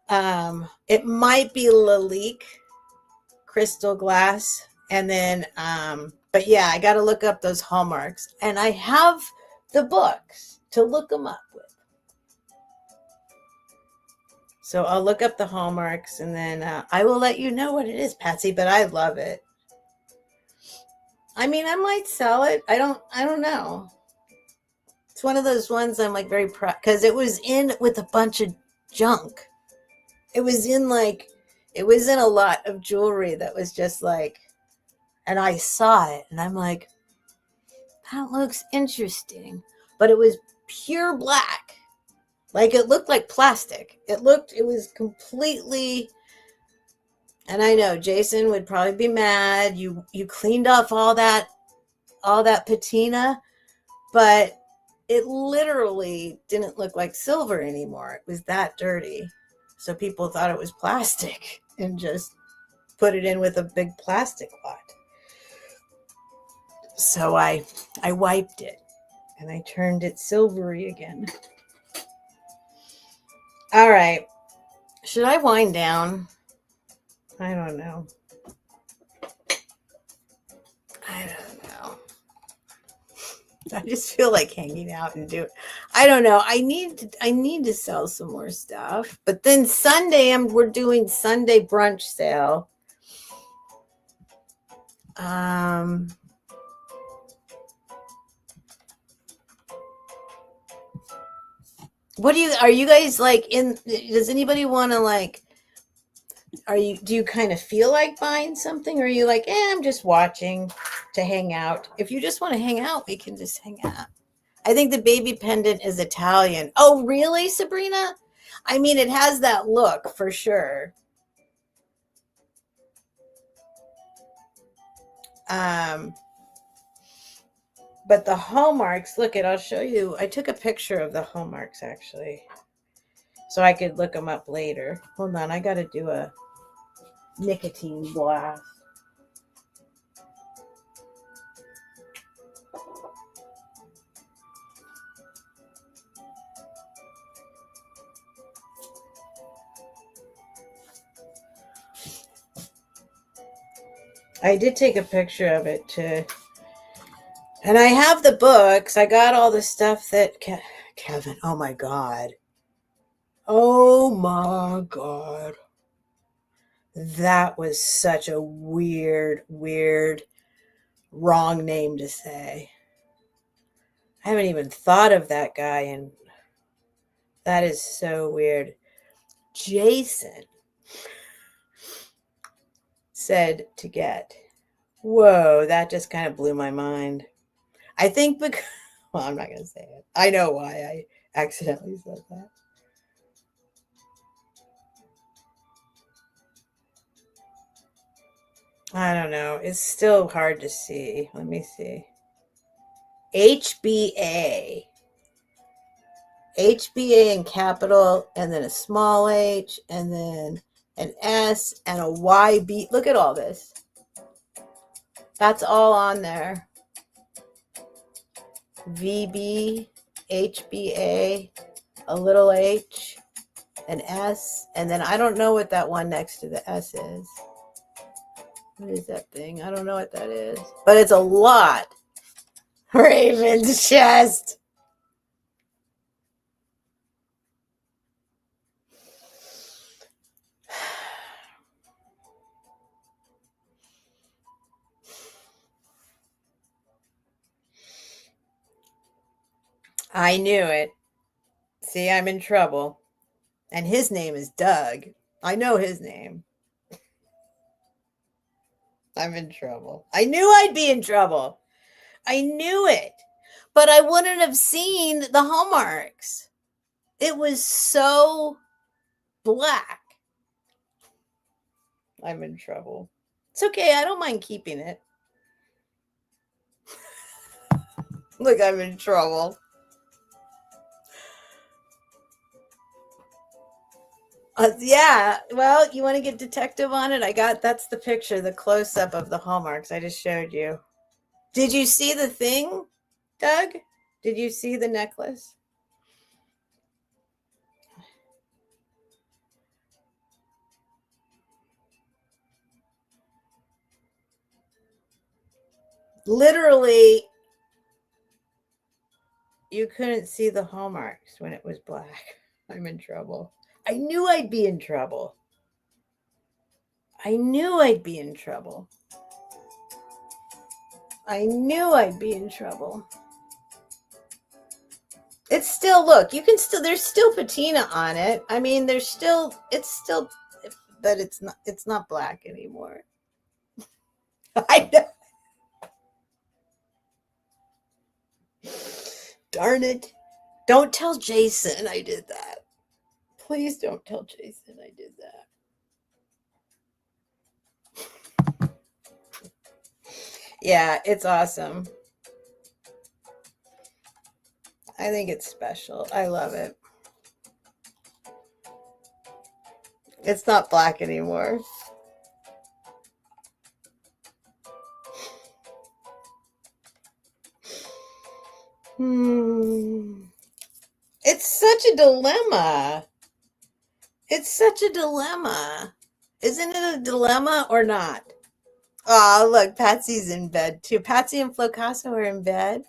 [SPEAKER 1] It might be Lalique crystal glass. And then, but yeah, I got to look up those hallmarks. And I have the books to look them up with. So I'll look up the hallmarks and then I will let you know what it is, Patsy, but I love it. I mean, I might sell it. I don't know. It's one of those ones I'm like very proud because it was in with a bunch of junk. It was in a lot of jewelry that was just like, and I saw it and I'm like, that looks interesting. But it was pure black. Like it looked like plastic. It was completely, and I know Jason would probably be mad. You cleaned off all that patina, but it literally didn't look like silver anymore. It was that dirty. So people thought it was plastic and just put it in with a big plastic lot. So I wiped it and I turned it silvery again. All right. Should I wind down? I don't know. I just feel like hanging out and do it. I don't know. I need to sell some more stuff. But then Sunday we're doing Sunday brunch sale. Are you guys like does anybody want to like, do you kind of feel like buying something, or are you like, I'm just watching to hang out? If you just want to hang out, we can just hang out. I think the baby pendant is Italian. Oh, really, Sabrina? I mean, it has that look for sure. But the hallmarks, I'll show you. I took a picture of the hallmarks actually, so I could look them up later. Hold on, I got to do a nicotine blast. I did take a picture of it too. And I have the books. I got all the stuff that Kevin, oh my God. Oh my God. That was such a weird, wrong name to say. I haven't even thought of that guy, and that is so weird. Jason said to get. Whoa, that just kind of blew my mind. I think because, well, I'm not going to say it. I know why I accidentally said that. I don't know. It's still hard to see. Let me see. HBA. HBA in capital, and then a small h, and then an S, and a YB. Look at all this. That's all on there. VB, HBA, a little h, an S, and then I don't know what that one next to the S is. What is that thing? I don't know what that is. But it's a lot. Raven's chest. I knew it. See, I'm in trouble. And his name is Doug. I know his name. I'm in trouble. I knew I'd be in trouble. I knew it. But I wouldn't have seen the hallmarks. It was so black. I'm in trouble. It's okay. I don't mind keeping it. Look, I'm in trouble. Yeah. Well, you want to get detective on it? That's the picture, the close-up of the hallmarks I just showed you. Did you see the thing, Doug? Did you see the necklace? Literally, you couldn't see the hallmarks when it was black. I'm in trouble. I knew I'd be in trouble. I knew I'd be in trouble. I knew I'd be in trouble. It's still, look, you can still, there's still patina on it. I mean, there's still, it's still, but it's not black anymore. I know. Darn it. Don't tell Jason I did that. Please don't tell Jason I did that. Yeah, it's awesome. I think it's special. I love it. It's not black anymore. It's such a dilemma. It's such a dilemma. Isn't it a dilemma or not? Oh, look, Patsy's in bed too. Patsy and Flocasso are in bed.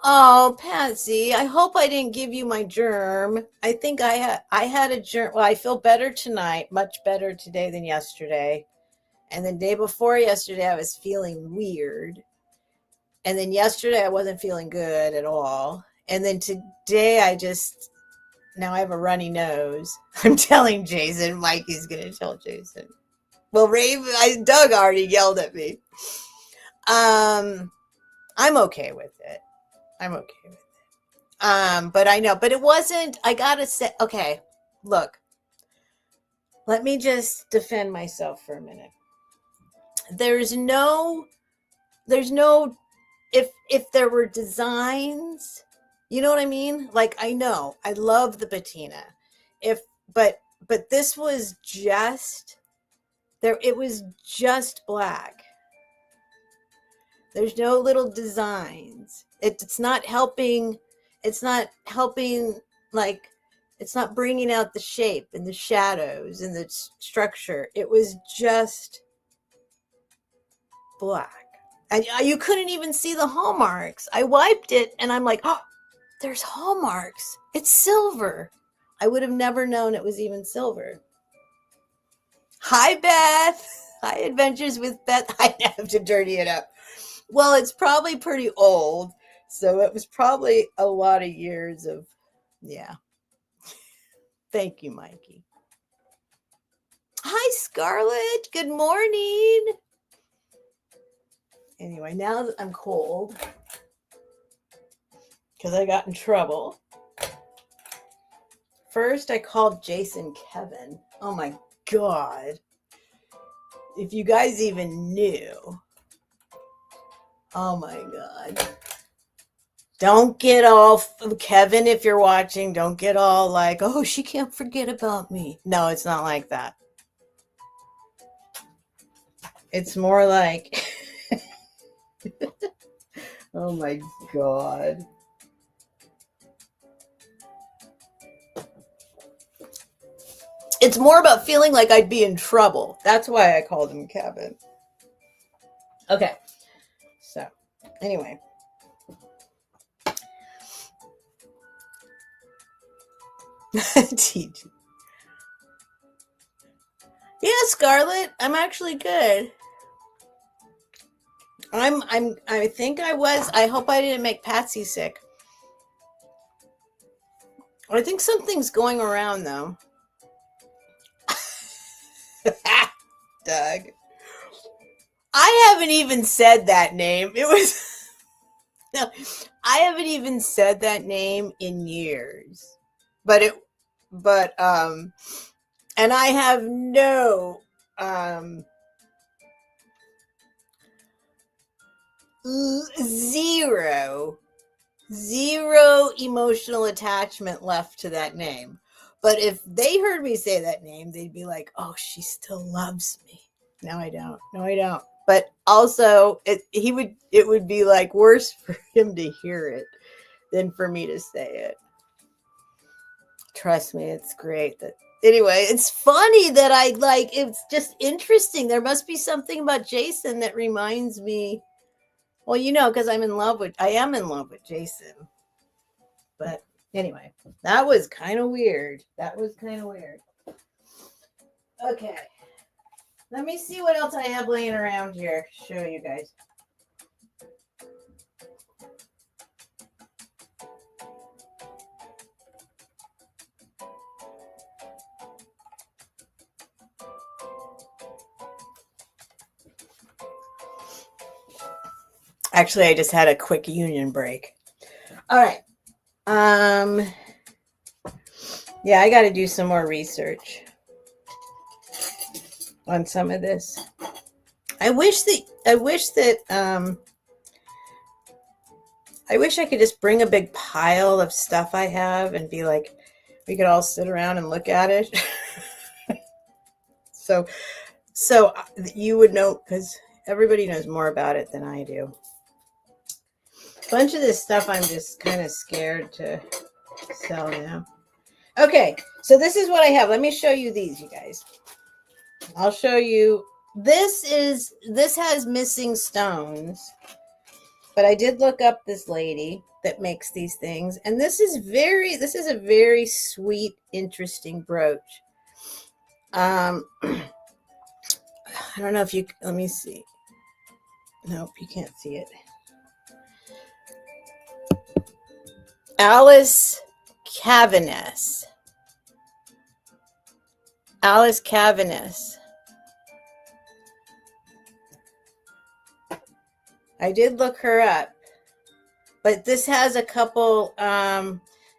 [SPEAKER 1] Oh, Patsy, I hope I didn't give you my germ. I think I had a germ. Well, I feel better tonight, much better today than yesterday. And the day before yesterday, I was feeling weird. And then yesterday, I wasn't feeling good at all. And then today, now I have a runny nose. I'm telling Jason. Mikey's going to tell Jason. Well, Doug already yelled at me. I'm okay with it. I'm okay with it. But I know, but it wasn't, I gotta say, okay, look, let me just defend myself for a minute. There's no, if there were designs, you know what I mean? Like, I know, I love the patina. But this was just, it was just black. There's no little designs. It's not helping, like, it's not bringing out the shape and the shadows and the structure. It was just black. And you couldn't even see the hallmarks. I wiped it and I'm like, oh, there's hallmarks. It's silver. I would have never known it was even silver. Hi, Beth. Hi, Adventures with Beth. I have to dirty it up. Well, it's probably pretty old. So it was probably a lot of years of, yeah. Thank you, Mikey. Hi, Scarlett. Good morning. Anyway, now that I'm cold, because I got in trouble. First, I called Jason Kevin. Oh my God. If you guys even knew. Oh my God. Don't get all, Kevin, if you're watching, don't get all like, oh, she can't forget about me. No, it's not like that. It's more like, oh my God. It's more about feeling like I'd be in trouble. That's why I called him Kevin. Okay. So, anyway. TG. Yeah, Scarlett, I'm actually good. I think I was. I hope I didn't make Patsy sick. I think something's going around though. Doug. I haven't even said that name. It was no, I haven't even said that name in years. And I have no zero emotional attachment left to that name. But if they heard me say that name, they'd be like, oh, she still loves me. No, I don't. No, I don't. But also it would be like worse for him to hear it than for me to say it. Trust me, it's great that Anyway, it's funny that I like, it's just interesting. There must be something about Jason that reminds me. Well, you know, because I am in love with Jason. But anyway, that was kind of weird. That was kind of weird. Okay. Let me see what else I have laying around here. Show you guys. Actually, I just had a quick union break. All right. Yeah, I got to do some more research on some of this. I wish I could just bring a big pile of stuff I have and be like, we could all sit around and look at it. so you would know, because everybody knows more about it than I do. A bunch of this stuff I'm just kind of scared to sell now. Okay, so this is what I have. Let me show you these, you guys. I'll show you. This has missing stones, but I did look up this lady that makes these things, and this is a very sweet, interesting brooch. I don't know if you, let me see. Nope, you can't see it. Alice Cavanis. Alice Cavanis. I did look her up, but this has a couple,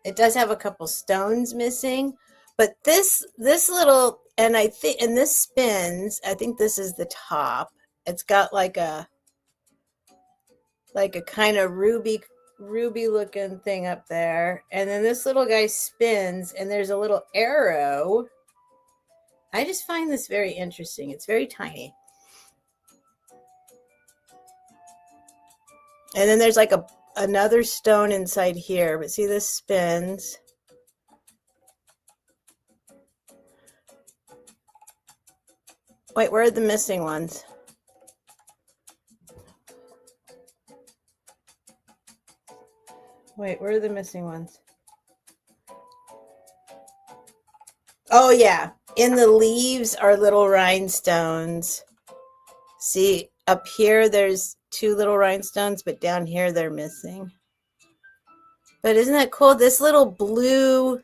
[SPEAKER 1] it does have a couple stones missing, but this little, and I think, and this spins, I think this is the top. It's got like a kind of ruby looking thing up there. And then this little guy spins and there's a little arrow. I just find this very interesting. It's very tiny. And then there's like another stone inside here, but see, this spins. Wait, where are the missing ones? Wait, where are the missing ones? Oh yeah, in the leaves are little rhinestones. See, up here there's 2 little rhinestones, but down here they're missing. But isn't that cool? This little blue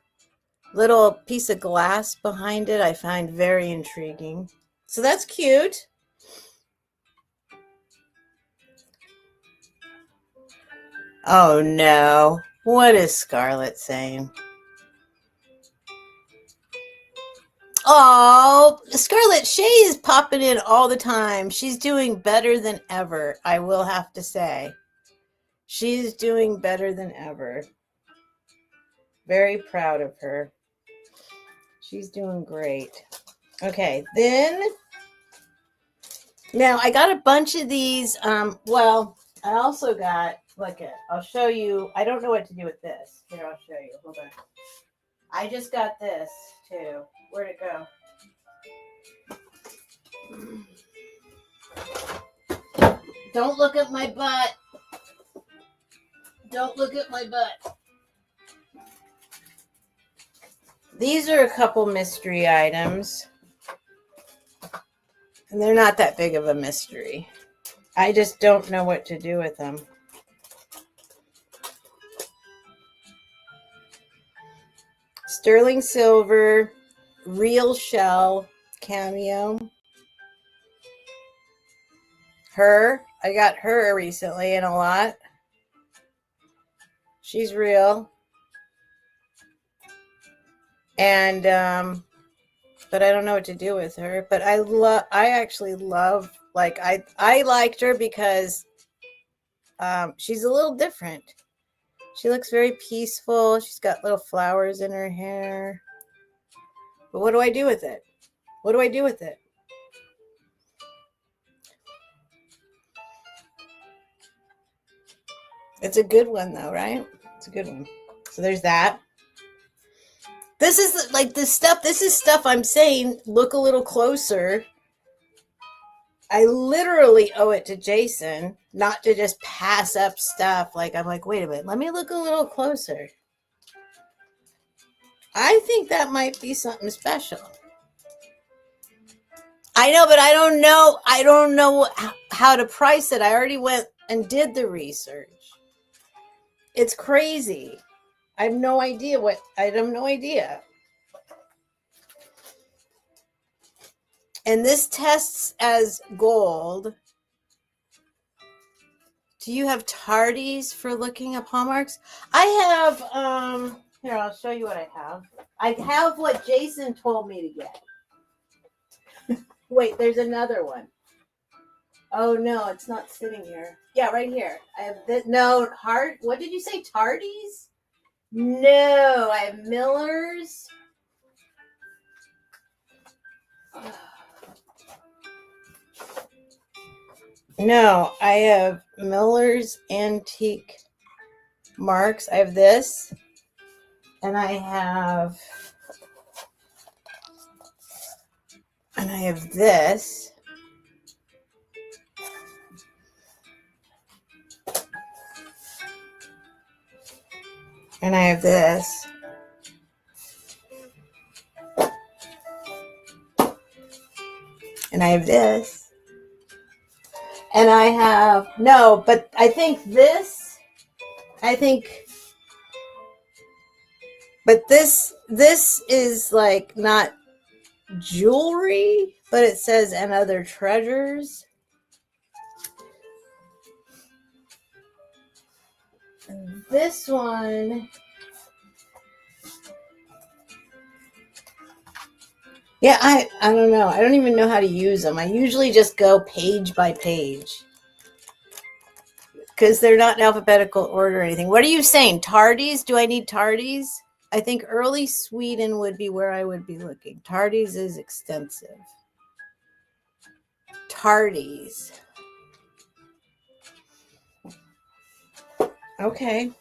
[SPEAKER 1] little piece of glass behind it I find very intriguing. So that's cute. Oh no. What is Scarlett saying? Oh, Scarlett Shay is popping in all the time. She's doing better than ever, I will have to say. She's doing better than ever. Very proud of her. She's doing great. Okay, then now I got a bunch of these. Well, I also got I'll show you. I don't know what to do with this. Here, I'll show you. Hold on. I just got this too. Where'd it go? Don't look at my butt. Don't look at my butt. These are a couple mystery items. And they're not that big of a mystery. I just don't know what to do with them. Sterling silver, real shell, cameo. Her. I got her recently and a lot. She's real. And but I don't know what to do with her. But I actually love, like, I liked her because she's a little different. She looks very peaceful. She's got little flowers in her hair. But what do I do with it? What do I do with it? It's a good one though, right? It's a good one. So there's that. This is like this stuff. This is stuff I'm saying. Look a little closer. I literally owe it to Jason not to just pass up stuff. Like, I'm like, wait a minute, let me look a little closer. I think that might be something special. I know, but I don't know. I don't know how to price it. I already went and did the research. It's crazy. I have no idea what. I have no idea. And this tests as gold. Do you have tardies for looking up hallmarks? I have, here, I'll show you what I have. I have what Jason told me to get. Wait, there's another one. Oh, no, it's not sitting here. Yeah, right here. I have this. No, what did you say? Tardies? No, I have Miller's. No, I have Miller's Antique Marks. I have this. And I have this. And I have this. And I have this. And I have, no, but I think this, but this is like not jewelry, but it says and other treasures. And this one, yeah, I don't know. I don't even know how to use them. I usually just go page by page because they're not in alphabetical order or anything. What are you saying? Tardies? Do I need tardies? I think early Sweden would be where I would be looking. Tardies is extensive. Tardies. Okay.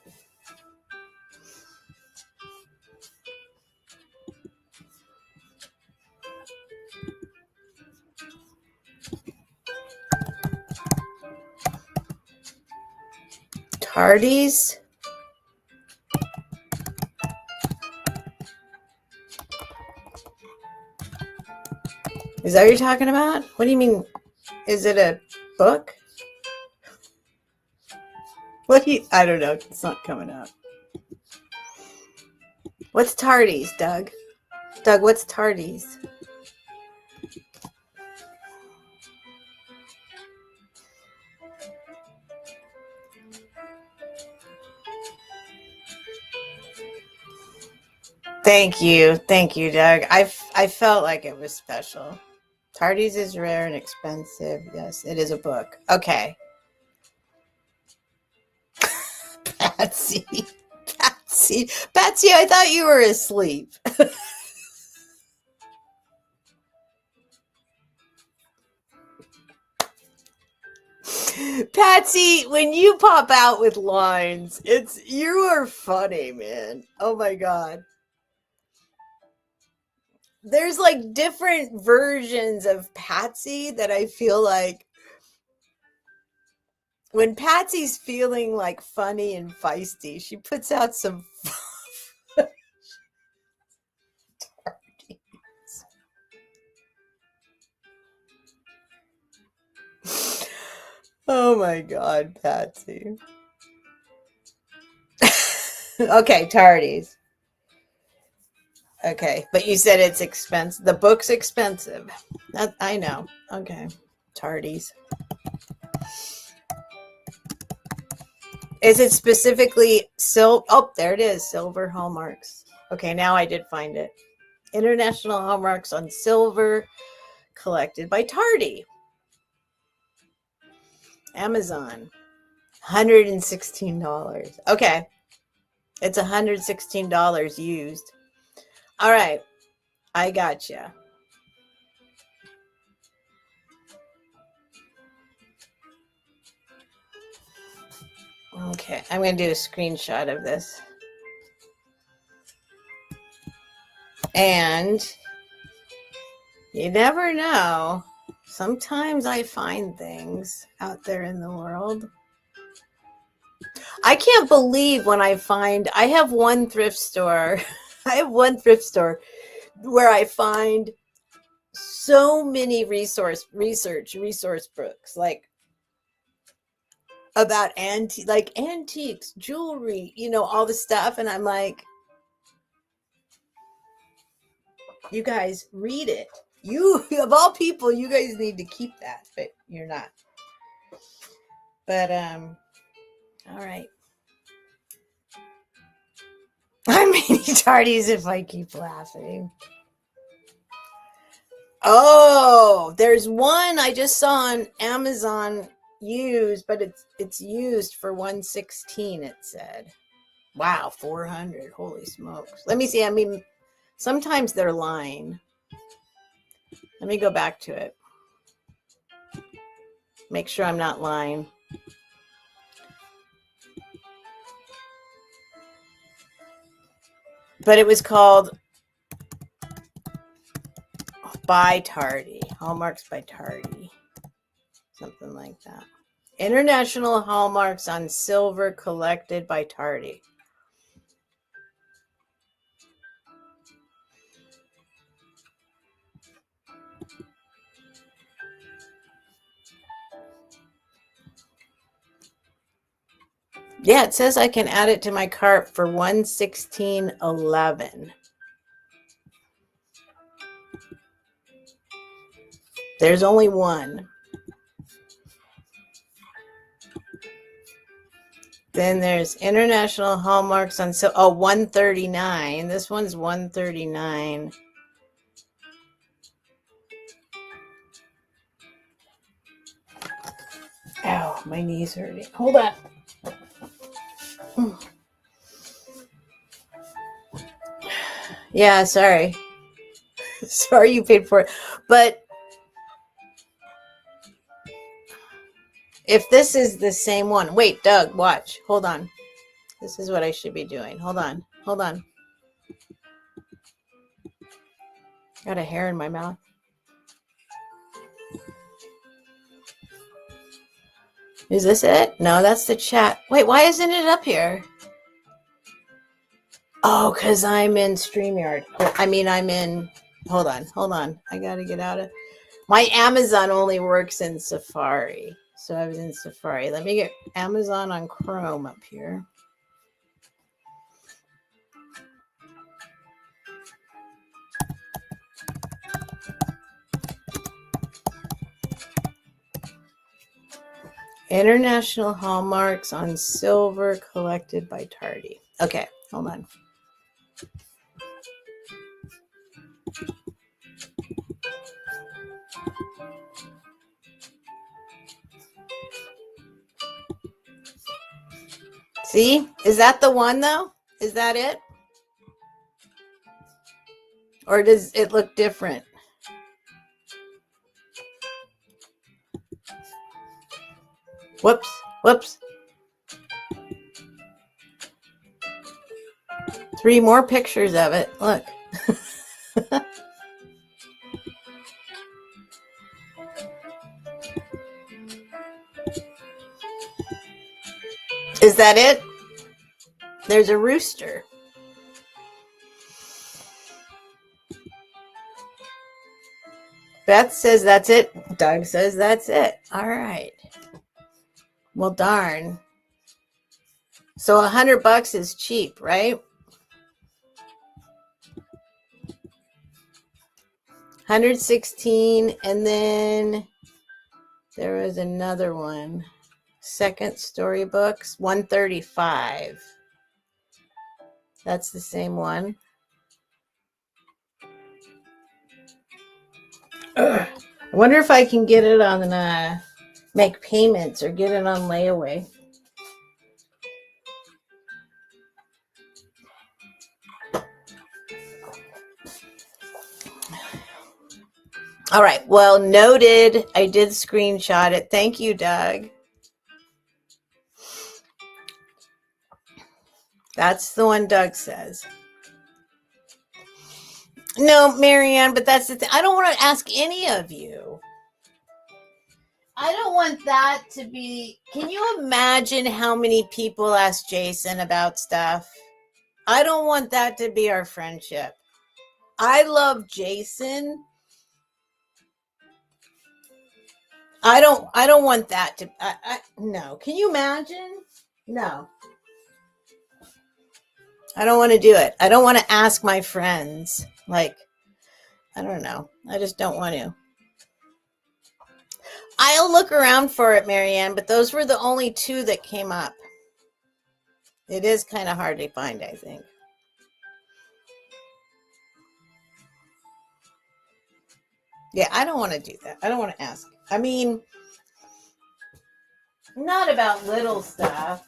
[SPEAKER 1] Tardies. Is that what you're talking about? What do you mean? Is it a book? What do you, I don't know. It's not coming up. What's tardies, Doug? Doug, what's tardies? Thank you, Doug. I felt like it was special. Tardies is rare and expensive. Yes, it is a book. Okay. Patsy, I thought you were asleep. Patsy, when you pop out with lines, you are funny, man. Oh my God. There's like different versions of Patsy that I feel like when Patsy's feeling like funny and feisty, she puts out some Oh my God, Patsy. Okay, tardies. Okay, but you said it's expensive. The book's expensive. That I know. Okay, tardies. Is it specifically silver? Oh, there it is. Silver hallmarks. Okay, now I did find it. International hallmarks on silver, collected by Tardy. Amazon. $116. Okay. It's $116 used. All right. I gotcha. Okay. I'm going to do a screenshot of this. And you never know. Sometimes I find things out there in the world. I can't believe when I have one thrift store. I have one thrift store where I find so many resource books, like about antiques, jewelry, all the stuff. And I'm like, you guys read it. You, of all people, you guys need to keep that, but you're not. But, all right. I'm mini tardies if I keep laughing. Oh, there's one I just saw on Amazon used, but it's used for 116, it said. Wow, 400. Holy smokes. Let me see. I mean, sometimes they're lying. Let me go back to it. Make sure I'm not lying. But it was called by Tardy. Hallmarks by Tardy. Something like that. International Hallmarks on Silver collected by Tardy. Yeah, it says I can add it to my cart for $116.11. There's only one. Then there's International Hallmarks on $139. This one's $139. Ow, my knee's hurting. Hold on. Yeah, sorry. Sorry you paid for it. But if this is the same one. Wait, Doug, watch. Hold on. This is what I should be doing. Hold on. Hold on. Got a hair in my mouth. Is this it? No, that's the chat. Wait, why isn't it up here? Oh, because I'm in StreamYard. Hold on. I got to get out of... My Amazon only works in Safari. So I was in Safari. Let me get Amazon on Chrome up here. International Hallmarks on Silver collected by Tardy. Okay, hold on. See? Is that the one, though? Is that it? Or does it look different? Whoops. 3 more pictures of it. Look. Is that it? There's a rooster. Beth says that's it. Doug says that's it. All right. Well, darn. So $100 is cheap, right? 116, and then there was another one. Second Storybooks, 135. That's the same one. Ugh. I wonder if I can get it on make payments or get it on layaway. All right. Well, noted. I did screenshot it. Thank you, Doug. That's the one Doug says. No, Marianne, but that's the thing. I don't want to ask any of you. I don't want that to be. Can you imagine how many people ask Jason about stuff? I don't want that to be our friendship. I love Jason. I don't want that to no. Can you imagine? No. I don't want to do it. I don't want to ask my friends. Like, I don't know. I just don't want to. I'll look around for it, Marianne, but those were the only two that came up. It is kind of hard to find, I think. Yeah, I don't want to do that. I don't want to ask. I mean, not about little stuff.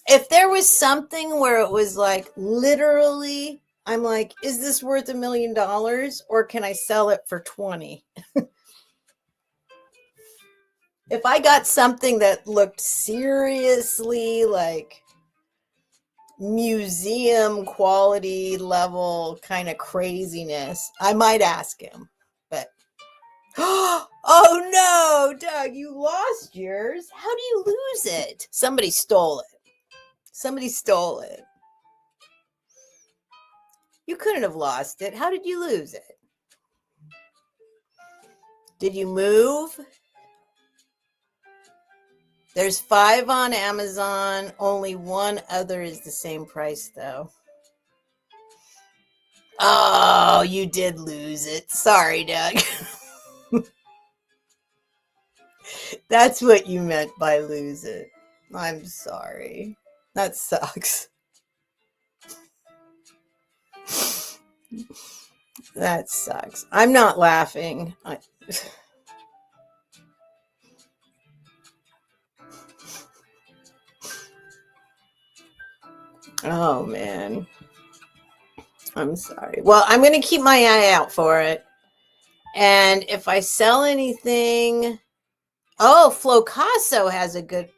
[SPEAKER 1] If there was something where it was like literally, I'm like, is this worth $1 million or can I sell it for 20? If I got something that looked seriously like museum quality level kind of craziness, I might ask him. But oh no, Doug, you lost yours. How do you lose it? Somebody stole it. Somebody stole it. You couldn't have lost it. How did you lose it? Did you move? There's 5 on Amazon. Only one other is the same price, though. Oh, you did lose it. Sorry, Doug. That's what you meant by lose it. I'm sorry. That sucks. That sucks. I'm not laughing. Oh, man. I'm sorry. Well, I'm going to keep my eye out for it. And if I sell anything... Oh, Flocasso has a good...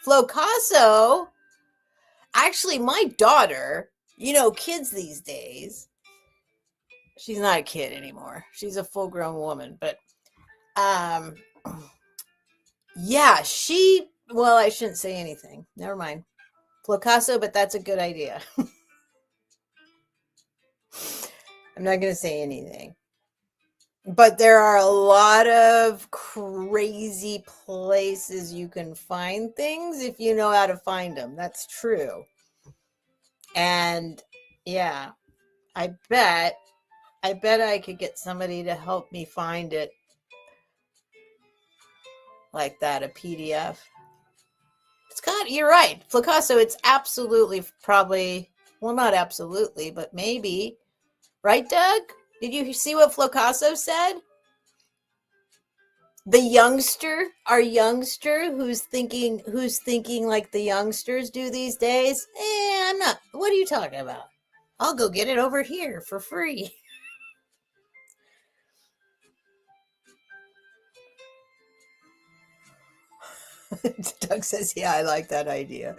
[SPEAKER 1] Flocasso... Actually, my daughter... You know, kids these days... She's not a kid anymore. She's a full-grown woman. But, yeah, she... Well, I shouldn't say anything. Never mind. Flocasso, but that's a good idea. I'm not going to say anything. But there are a lot of crazy places you can find things if you know how to find them. That's true. And yeah, I bet I could get somebody to help me find it like that, a PDF. You're right. Flocasso, it's absolutely probably, well, not absolutely, but maybe. Right, Doug? Did you see what Flocasso said? The youngster, our youngster who's thinking like the youngsters do these days. I'm not. What are you talking about? I'll go get it over here for free. Doug says, yeah, I like that idea.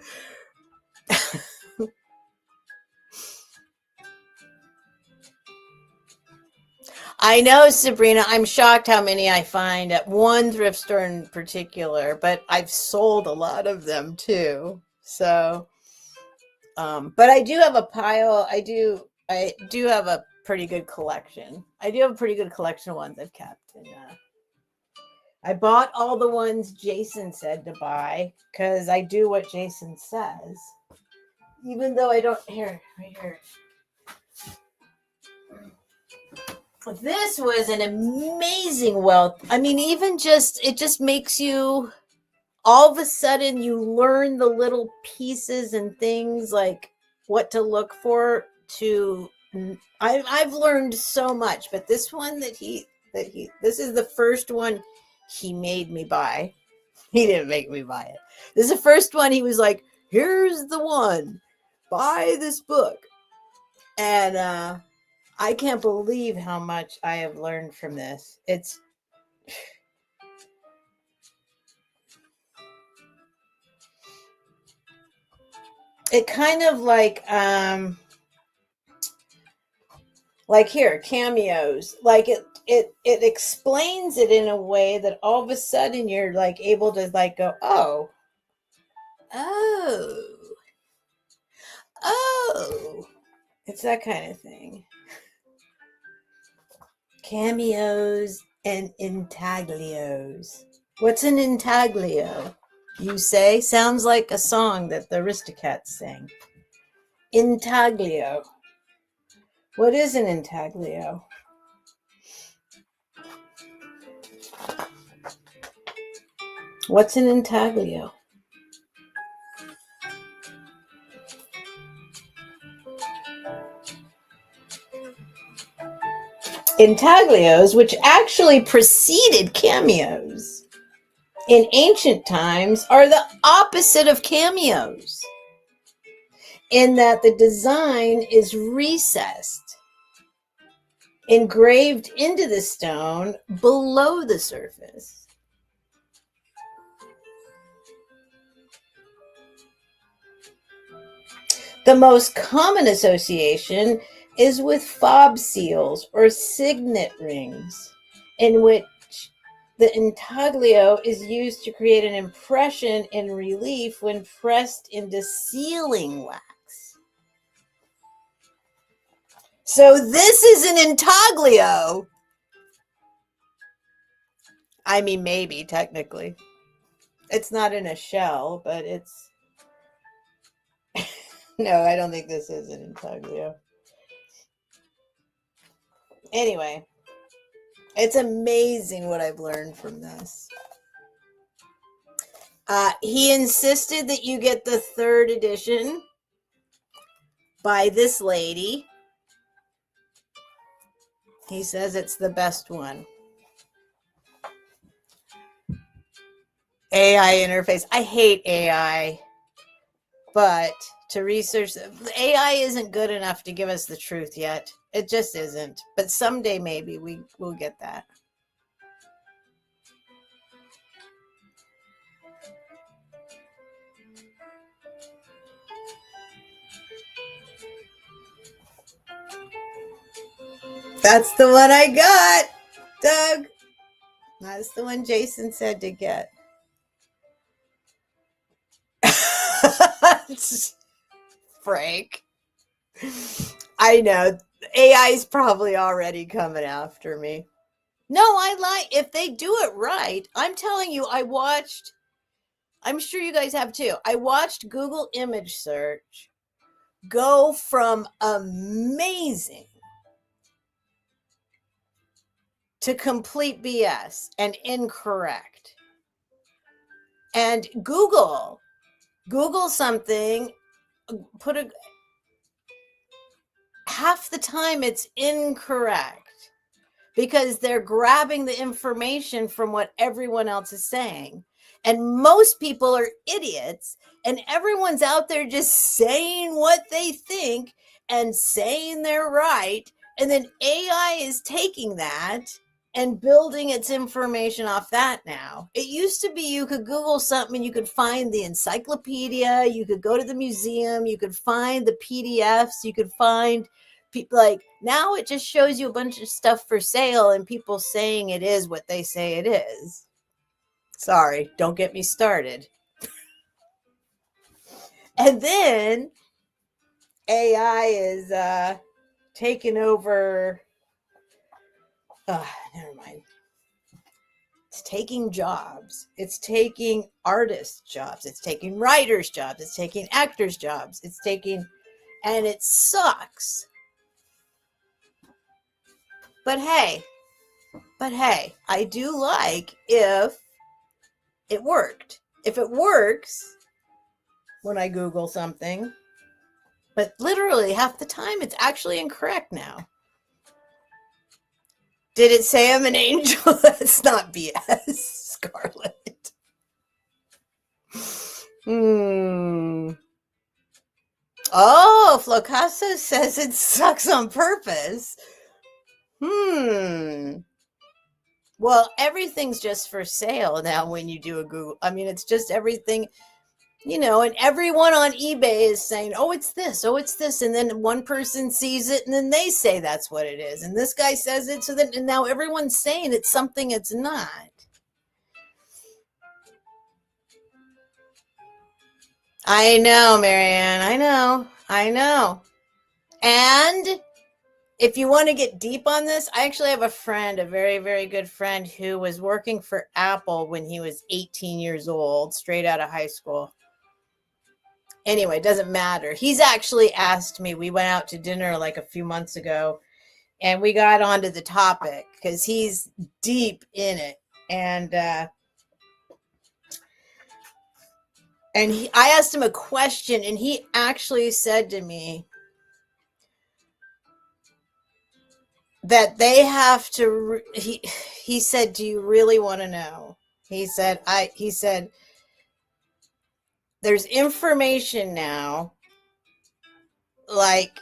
[SPEAKER 1] I know, Sabrina. I'm shocked how many I find at one thrift store in particular, but I've sold a lot of them too. So, but I do have a pile. I do have a pretty good collection. I do have a pretty good collection of ones I've kept. And I bought all the ones Jason said to buy because I do what Jason says. Even though I don't. Here, right here. This was an amazing wealth. I mean, even just, it just makes you, all of a sudden, you learn the little pieces and things like what to look for to, I've learned so much, but this one this is the first one he made me buy. He didn't make me buy it. This is the first one he was like, here's the one, buy this book. And, I can't believe how much I have learned from this. It kind of like Like here, cameos. Like it explains it in a way that all of a sudden you're like able to like go, oh, oh, oh. It's that kind of thing. Cameos and intaglios. What's an intaglio? You say? Sounds like a song that the Aristocats sang. Intaglio. What is an intaglio? What's an intaglio? Intaglios, which actually preceded cameos in ancient times, are the opposite of cameos in that the design is recessed, engraved into the stone below the surface. The most common association is with fob seals or signet rings, in which the intaglio is used to create an impression in relief when pressed into sealing wax. So this is an intaglio. I mean, maybe technically. It's not in a shell, but it's... No, I don't think this is an intaglio. Anyway, it's amazing what I've learned from this. He insisted that you get the 3rd edition by this lady. He says it's the best one. AI interface. I hate AI, but to research, AI isn't good enough to give us the truth yet. It just isn't. But someday maybe we'll get that. That's the one I got, Doug. That's the one Jason said to get. Frank. I know. AI's probably already coming after me. No, I lie. If they do it right, I'm telling you, I'm sure you guys have too. I watched Google image search go from amazing to complete BS and incorrect. And Google something, half the time it's incorrect because they're grabbing the information from what everyone else is saying. And most people are idiots, and everyone's out there just saying what they think and saying they're right. And then AI is taking that and building its information off that now. It used to be you could Google something and you could find the encyclopedia, you could go to the museum, you could find the PDFs, you could find people. Like now it just shows you a bunch of stuff for sale and people saying it is what they say it is. Sorry, don't get me started. And then AI is taking over. Never mind. It's taking jobs. It's taking artists' jobs. It's taking writers' jobs. It's taking actors' jobs. And it sucks. But hey, I do like if it worked. If it works when I Google something, but literally half the time it's actually incorrect now. Did it say I'm an angel? That's not BS, Scarlett. Oh, Flocasso says it sucks on purpose. Well, everything's just for sale now when you do a Google. I mean, it's just everything. And everyone on eBay is saying, oh, it's this, oh, it's this. And then one person sees it and then they say that's what it is. And this guy says it. So then, and now everyone's saying it's something it's not. I know, Marianne. I know. And if you want to get deep on this, I actually have a friend, a very, very good friend, who was working for Apple when he was 18 years old, straight out of high school. Anyway, it doesn't matter. He's actually asked me, we went out to dinner like a few months ago, and we got onto the topic because he's deep in it. I asked him a question, and he actually said to me that they have to. He said, "Do you really want to know?" He said, "There's information now, like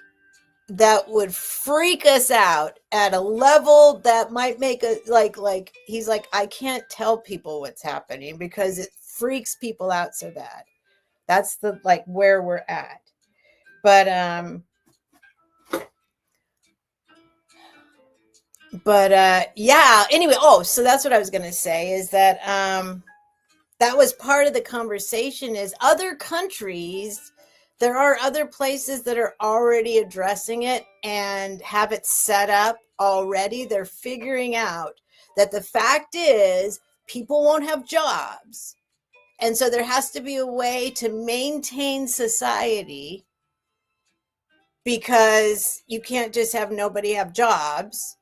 [SPEAKER 1] that would freak us out at a level that might make a like." He's like, "I can't tell people what's happening because it freaks people out so bad." That's the like where we're at. But yeah, anyway, so that's what I was going to say is that that was part of the conversation is other countries, there are other places that are already addressing it and have it set up already. They're figuring out that the fact is people won't have jobs. And so there has to be a way to maintain society because you can't just have nobody have jobs.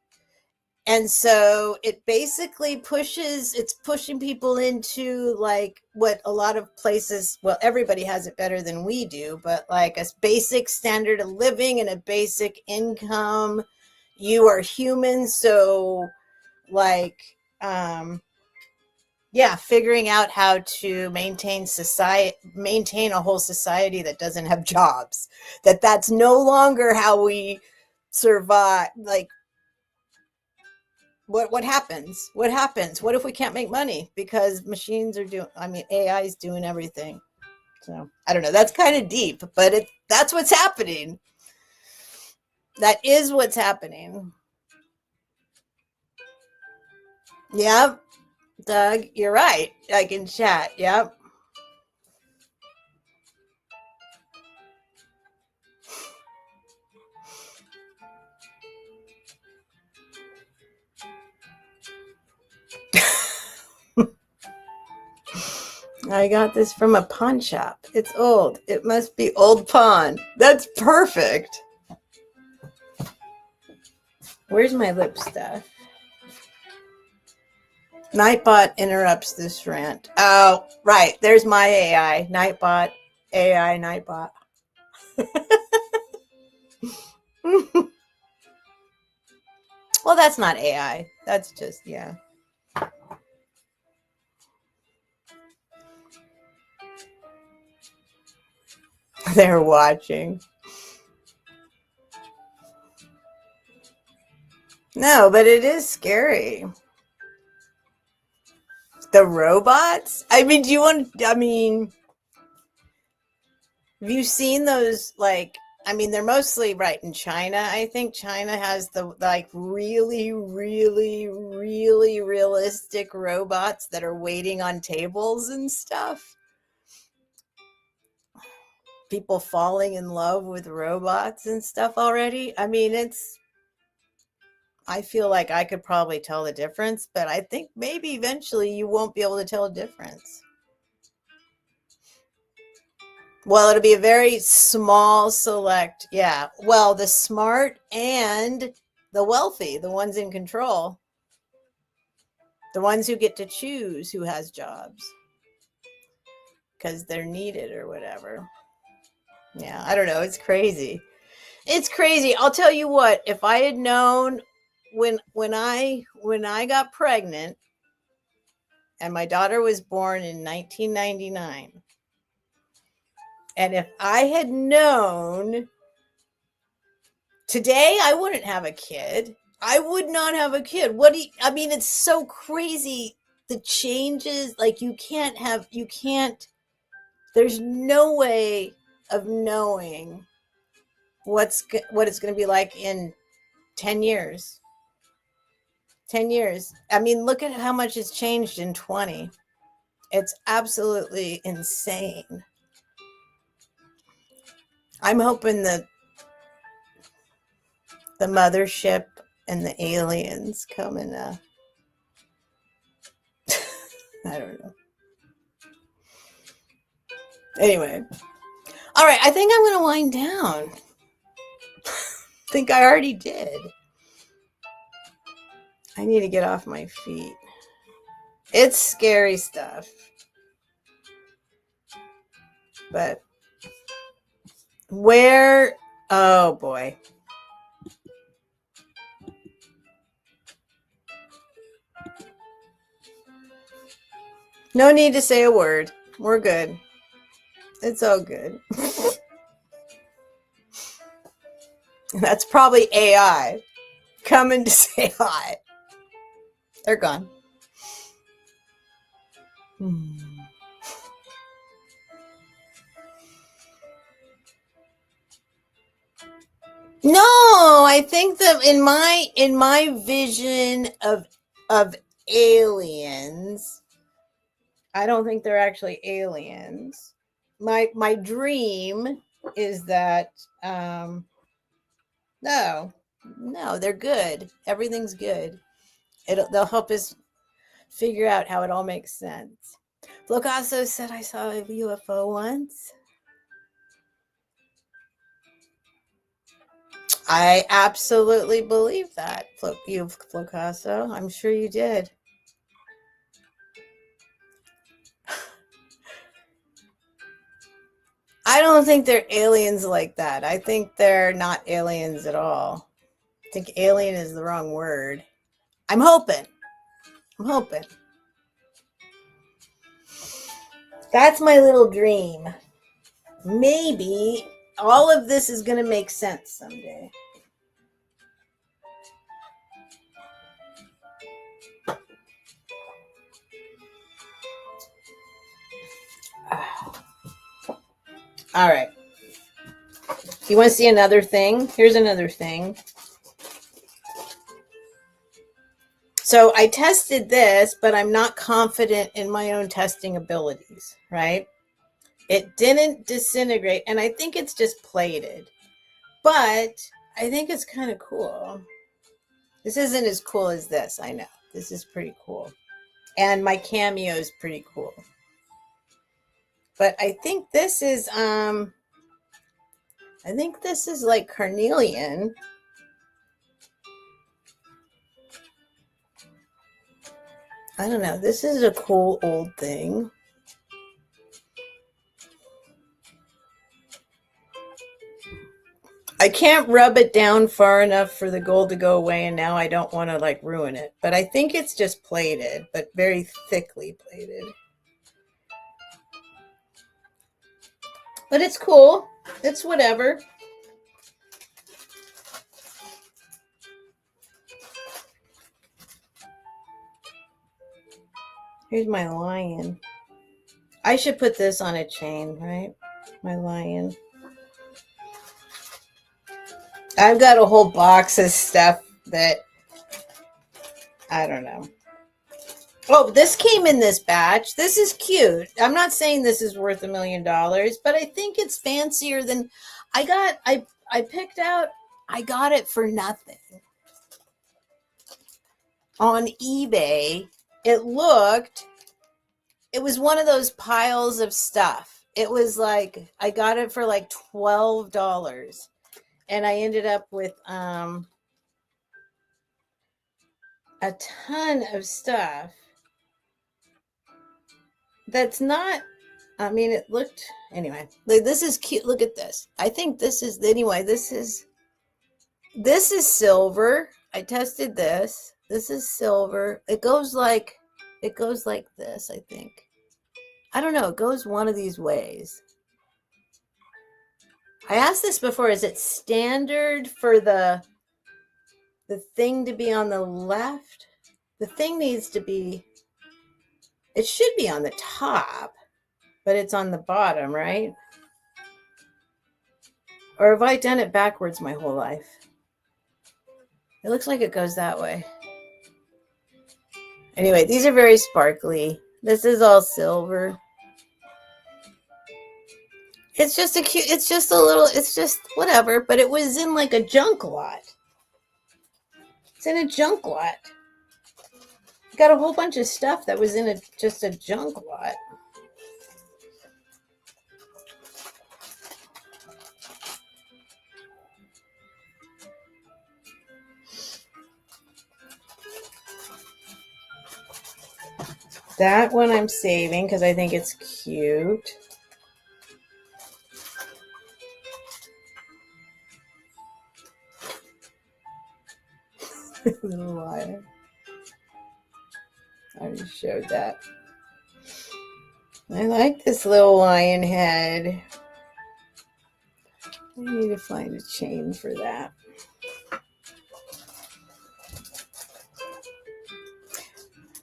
[SPEAKER 1] And so it basically it's pushing people into like what a lot of places, well, everybody has it better than we do, but like a basic standard of living and a basic income. You are human. So like, yeah, figuring out how to maintain a whole society that doesn't have jobs, that's no longer how we survive. Like, what happens? What if we can't make money because machines are AI is doing everything? So I don't know. That's kind of deep, but that's what's happening. That is what's happening. Yep. Doug, you're right. I can chat. Yep. I got this from a pawn shop. It's old. It must be old pawn. That's perfect. Where's my lip stuff? Nightbot interrupts this rant. Oh, right. There's my AI. Nightbot. AI Nightbot. Well, that's not AI. That's just, yeah. They're watching. No, but it is scary. The robots? have you seen those, like, they're mostly right in China. I think China has the like really, really, really realistic robots that are waiting on tables and stuff. People falling in love with robots and stuff already. I feel like I could probably tell the difference, but I think maybe eventually you won't be able to tell a difference. Well, it'll be a very small select. Yeah. Well, the smart and the wealthy, the ones in control, the ones who get to choose who has jobs because they're needed or whatever. Yeah. I don't know. It's crazy. It's crazy. I'll tell you what, if I had known when I got pregnant and my daughter was born in 1999, and if I had known today, I wouldn't have a kid. I would not have a kid. It's so crazy. The changes, like you can't There's no way of knowing what it's going to be like in 10 years. 10 years. I mean, look at how much has changed in 20. It's absolutely insane. I'm hoping that the mothership and the aliens come and I don't know. Anyway. All right, I think I'm going to wind down. I think I already did. I need to get off my feet. It's scary stuff. But where, oh boy. No need to say a word. We're good. It's all good. That's probably AI coming to say hi. They're gone. No, I think that in my vision of aliens, I don't think they're actually aliens. My dream is that no, they're good. Everything's good. They'll help us figure out how it all makes sense. Flocasso said I saw a UFO once. I absolutely believe that, Flocasso. I'm sure you did. I don't think they're aliens like that. I think they're not aliens at all. I think alien is the wrong word. I'm hoping. That's my little dream. Maybe all of this is going to make sense someday. All right. You want to see another thing? Here's another thing. So I tested this, but I'm not confident in my own testing abilities, right? It didn't disintegrate, and I think it's just plated. But I think it's kind of cool. This isn't as cool as this, I know. This is pretty cool. And my cameo is pretty cool. But I think this is like carnelian. I don't know. This is a cool old thing. I can't rub it down far enough for the gold to go away, and now I don't want to like ruin it. But I think it's just plated, but very thickly plated. But it's cool. It's whatever. Here's my lion. I should put this on a chain, right? My lion. I've got a whole box of stuff that I don't know. Oh, this came in this batch. This is cute. I'm not saying this is worth $1 million, but I think it's fancier than I picked out. I got it for nothing on eBay. It was one of those piles of stuff. It was like, I got it for like $12. And I ended up with a ton of stuff that's not, I mean, it looked, anyway, like, this is cute. Look at this. I think this is, anyway, this is silver. I tested this. This is silver. It goes like this, I think. I don't know. It goes one of these ways. I asked this before. Is it standard for the thing to be on the left? The thing needs to be, it should be on the top. but it's on the bottom, right? Or have I done it backwards my whole life? It looks like it goes that way. Anyway, these are very sparkly. This is all silver. It's just a cute, it's just a little, it's just whatever, but it was in like a junk lot. It's in a junk lot. Got a whole bunch of stuff that was in just a junk lot. That one I'm saving because I think it's cute. Little lion. I already showed that. I like this little lion head. I need to find a chain for that.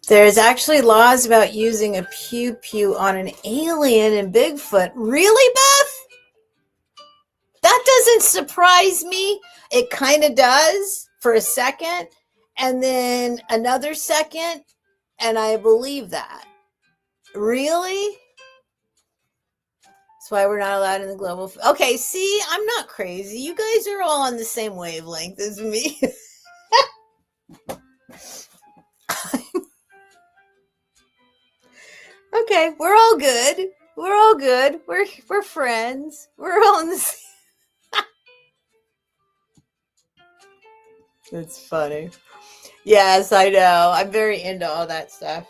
[SPEAKER 1] There's actually laws about using a pew-pew on an alien in Bigfoot. Really, Beth? That doesn't surprise me. It kind of does for a second, and then another second, and I believe that. Really? That's why we're not allowed in the global. Okay, see, I'm not crazy. You guys are all on the same wavelength as me. Okay, we're all good. We're all good. We're friends. We're all in the same. It's funny. Yes, I know. I'm very into all that stuff.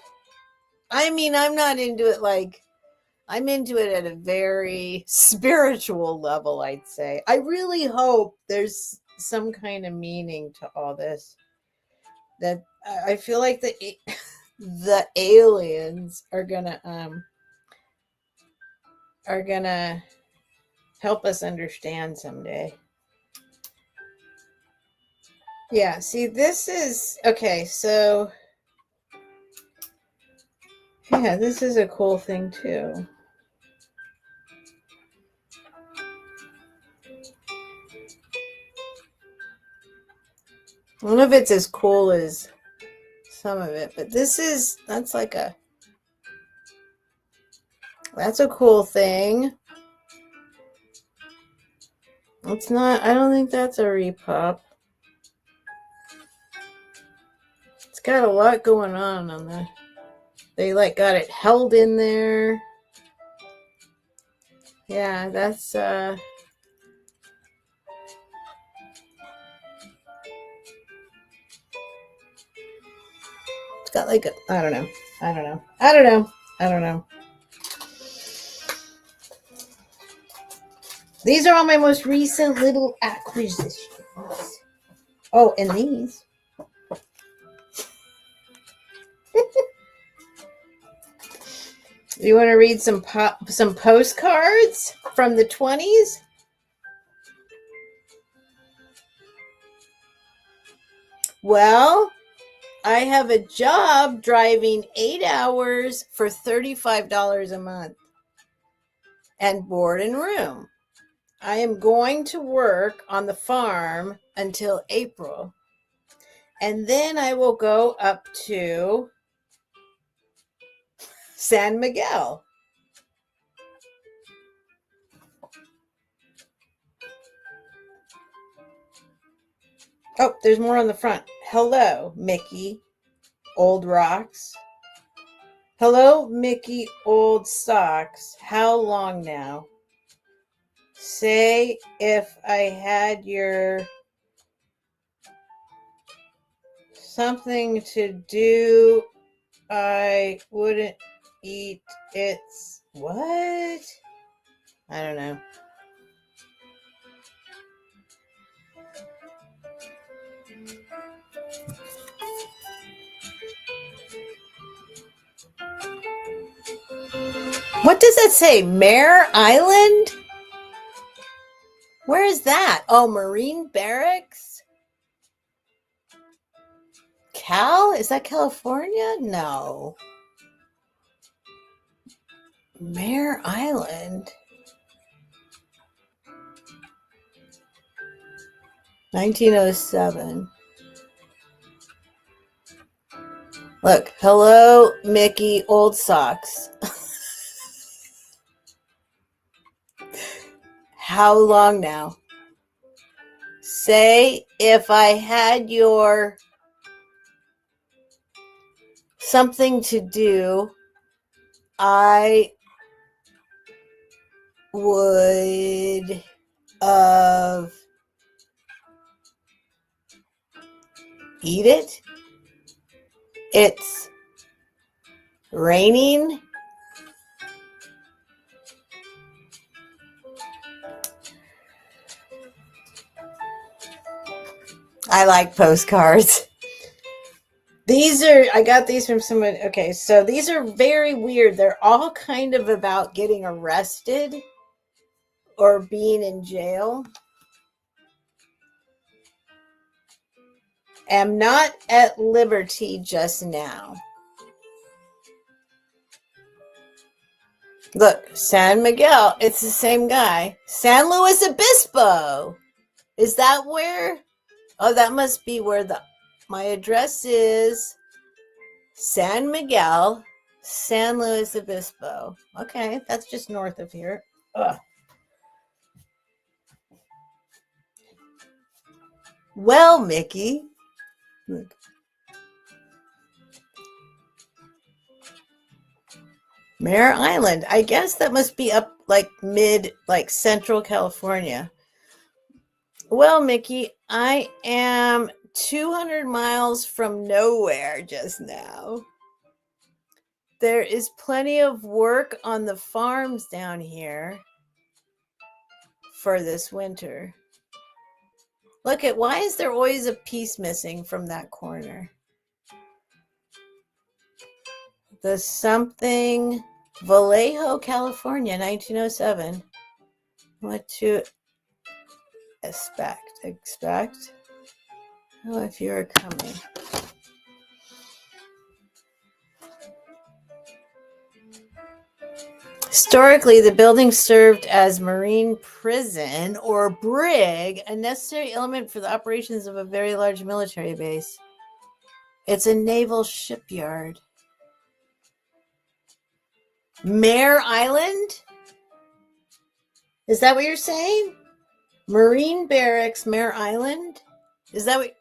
[SPEAKER 1] I mean, I'm not into it like I'm into it at a very spiritual level, I'd say. I really hope there's some kind of meaning to all this. That I feel like the aliens are gonna help us understand someday. Yeah, see, this is okay, so yeah, this is a cool thing too. I don't know if it's as cool as some of it, but that's a cool thing. It's not, I don't think that's a repop. It's got a lot going on they like got it held in there. Yeah, that's it's got like I don't know. These are all my most recent little acquisitions. Oh, and these. You want to read some postcards from the 20s? Well, I have a job driving 8 hours for $35 a month and board and room. I am going to work on the farm until April. And then I will go up to San Miguel. Oh, there's more on the front. Hello, Mickey, old rocks. Hello, Mickey, old socks. How long now? Say if I had your something to do, I wouldn't eat its what? I don't know. What does that say? Mare Island? Where is that? Oh, Marine Barracks? Is that California? No. Mare Island. 1907. Look, hello, Mickey, old socks. How long now? Say, if I had your something to do, I would eat it. It's raining. I like postcards. I got these from someone. Okay, so these are very weird. They're all kind of about getting arrested or being in jail. Am not at liberty just now. Look, San Miguel. It's the same guy. San Luis Obispo. Is that where? Oh, that must be where my address is. San Miguel, San Luis Obispo. Okay, that's just north of here. Ugh. Well, Mickey. Look. Mare Island. I guess that must be up like central California. Well, Mickey, I am 200 miles from nowhere just now. There is plenty of work on the farms down here for this winter. Look at, why is there always a piece missing from that corner? The something, Vallejo, California, 1907. What to expect? Oh, if you're coming. Historically, the building served as marine prison or brig, a necessary element for the operations of a very large military base. It's a naval shipyard. Mare Island? Is that what you're saying? Marine Barracks, Mare Island? Is that what?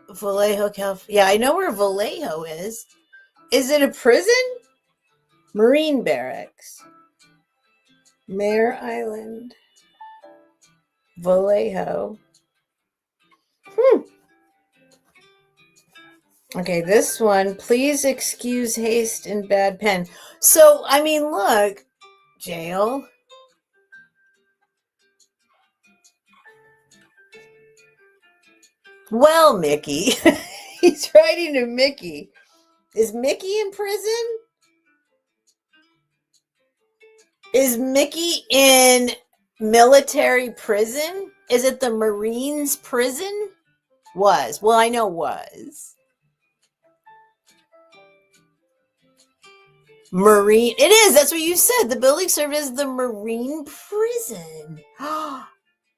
[SPEAKER 1] Vallejo, California. Yeah, I know where Vallejo is. Is it a prison? Marine Barracks. Mare Island. Vallejo. Okay, this one. Please excuse haste and bad pen. So, I mean, look. Jail. Well, Mickey. He's writing to Mickey. Is Mickey in prison? Is Mickey in military prison? Is it the Marines prison? Was. Well, I know was. Marine. It is. That's what you said. The building served as the Marine prison.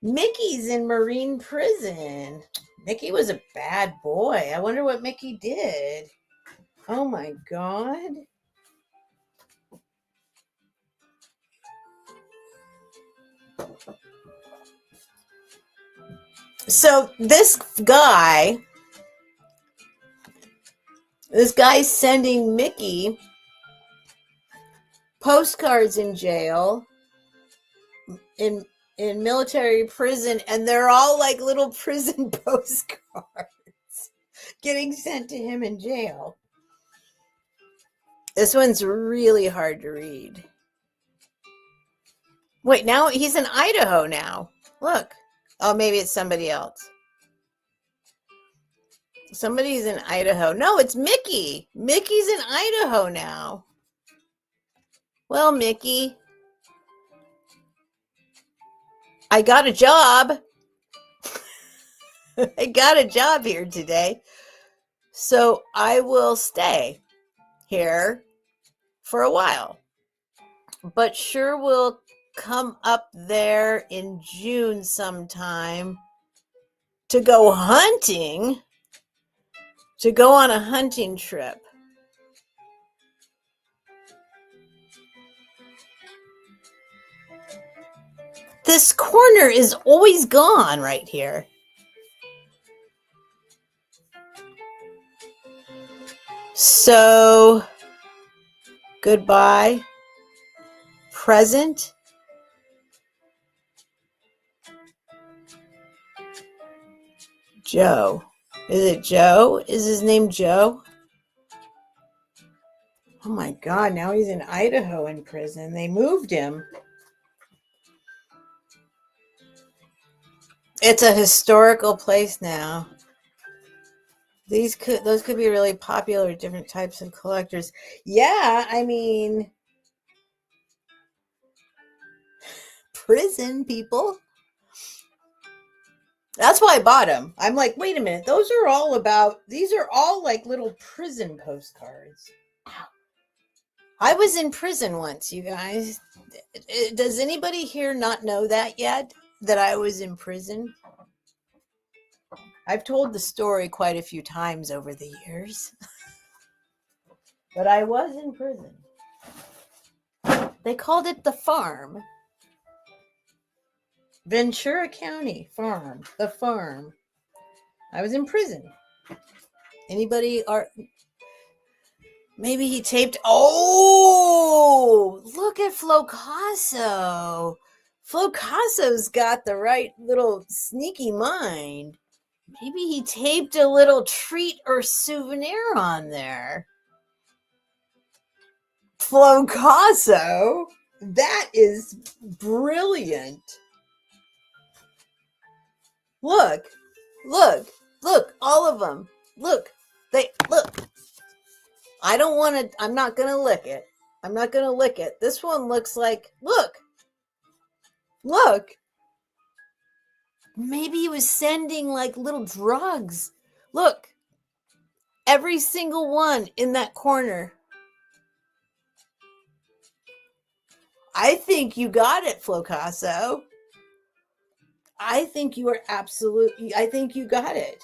[SPEAKER 1] Mickey's in Marine prison. Mickey was a bad boy. I wonder what Mickey did. Oh my God. So this guy's sending Mickey postcards in jail, in military prison, and they're all like little prison postcards getting sent to him in jail. This one's really hard to read. Wait, now he's in Idaho now. Look. Oh, maybe it's somebody else. Somebody's in Idaho. No, it's Mickey. Mickey's in Idaho now. Well, Mickey, I got a job. I got a job here today. So I will stay here for a while. But sure will come up there in June sometime to go hunting, to go on a hunting trip. This corner is always gone right here. So, goodbye. Present. Joe. Is it Joe? Is his name Joe? Oh my God, now he's in Idaho in prison. They moved him. It's a historical place now. Those could be really popular with different types of collectors. Yeah, I mean, prison people. That's why I bought them. I'm like, wait a minute. These are all like little prison postcards. I was in prison once, you guys. Does anybody here not know that yet? That I was in prison? I've told the story quite a few times over the years. But I was in prison. They called it the farm. Ventura County farm. The farm. I was in prison. Anybody are... Maybe he taped... Oh! Look at Flocasso. Flocasso's got the right little sneaky mind. Maybe he taped a little treat or souvenir on there. Flocasso? That is brilliant. Look, all of them. Look. I don't want to, I'm not going to lick it. This one looks like, look. Maybe he was sending like little drugs. Look. Every single one in that corner. I think you got it, Flocasso. I think you got it.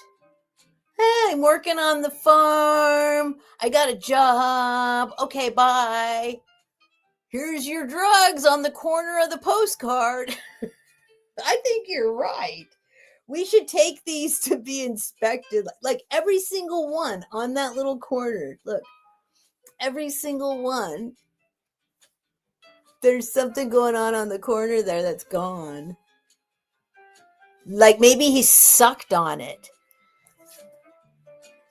[SPEAKER 1] Hey, I'm working on the farm. I got a job. Okay, bye. Here's your drugs on the corner of the postcard. I think you're right. We should take these to be inspected. Like every single one on that little corner. Look, every single one. There's something going on the corner there that's gone. Like maybe he sucked on it.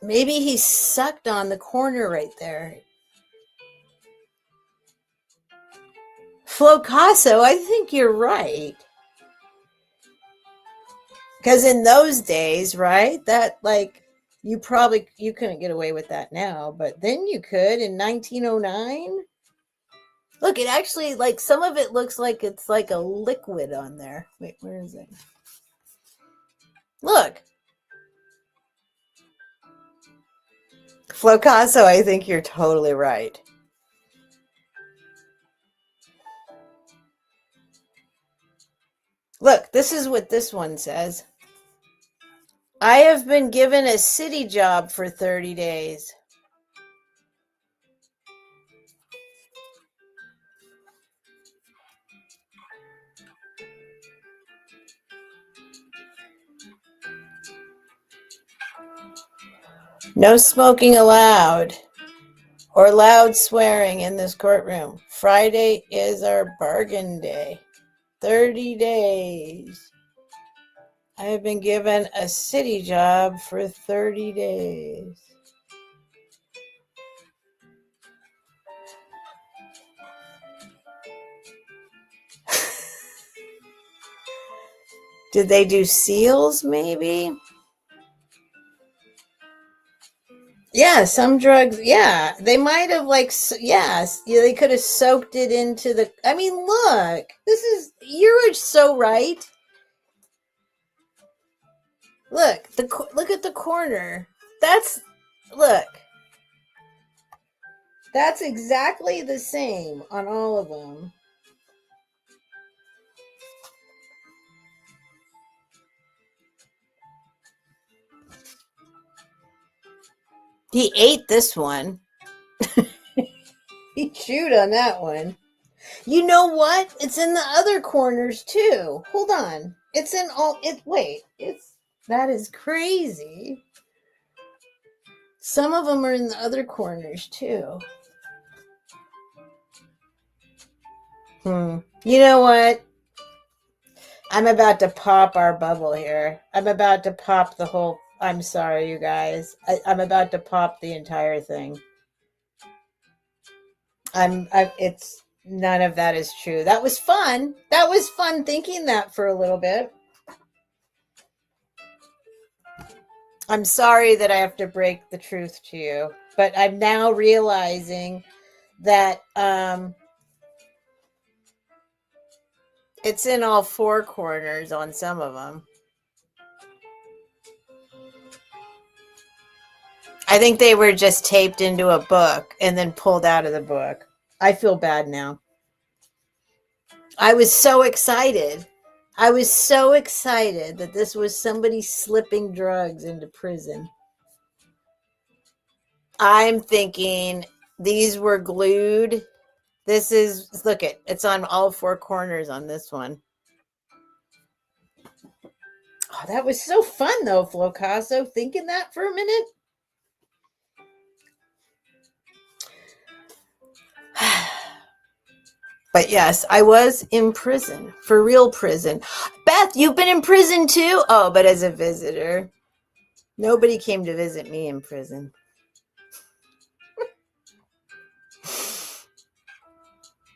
[SPEAKER 1] Maybe he sucked on the corner right there. Flocasso, I think you're right. Because in those days, right, that like you couldn't get away with that now, but then you could in 1909. Look, it actually, like, some of it looks like it's like a liquid on there. Wait, where is it? Look. Flocasso, I think you're totally right. Look, this is what this one says. I have been given a city job for 30 days. No smoking allowed or loud swearing in this courtroom. Friday is our bargain day. 30 days. I have been given a city job for 30 days. Did they do seals, maybe? Yeah, some drugs, yeah. They might have, like, yes, yeah, they could have soaked it into the... I mean, look. You're so right. Look at the corner. Look. That's exactly the same on all of them. He ate this one. He chewed on that one. You know what? It's in the other corners too. Hold on. It's in all it wait. It's that is crazy. Some of them are in the other corners too. You know what? I'm about to pop our bubble here. I'm about to pop the whole. I'm sorry, you guys. I'm about to pop the entire thing. It's none of that is true. That was fun. That was fun thinking that for a little bit. I'm sorry that I have to break the truth to you, but I'm now realizing that it's in all four corners on some of them. I think they were just taped into a book and then pulled out of the book. I feel bad now. I was so excited. I was so excited that this was somebody slipping drugs into prison. I'm thinking these were glued. This is, look it, it's on all four corners on this one. Oh, that was so fun though, Flocasso, thinking that for a minute. But yes, I was in prison, for real prison. Beth, you've been in prison too? Oh, but as a visitor. Nobody came to visit me in prison.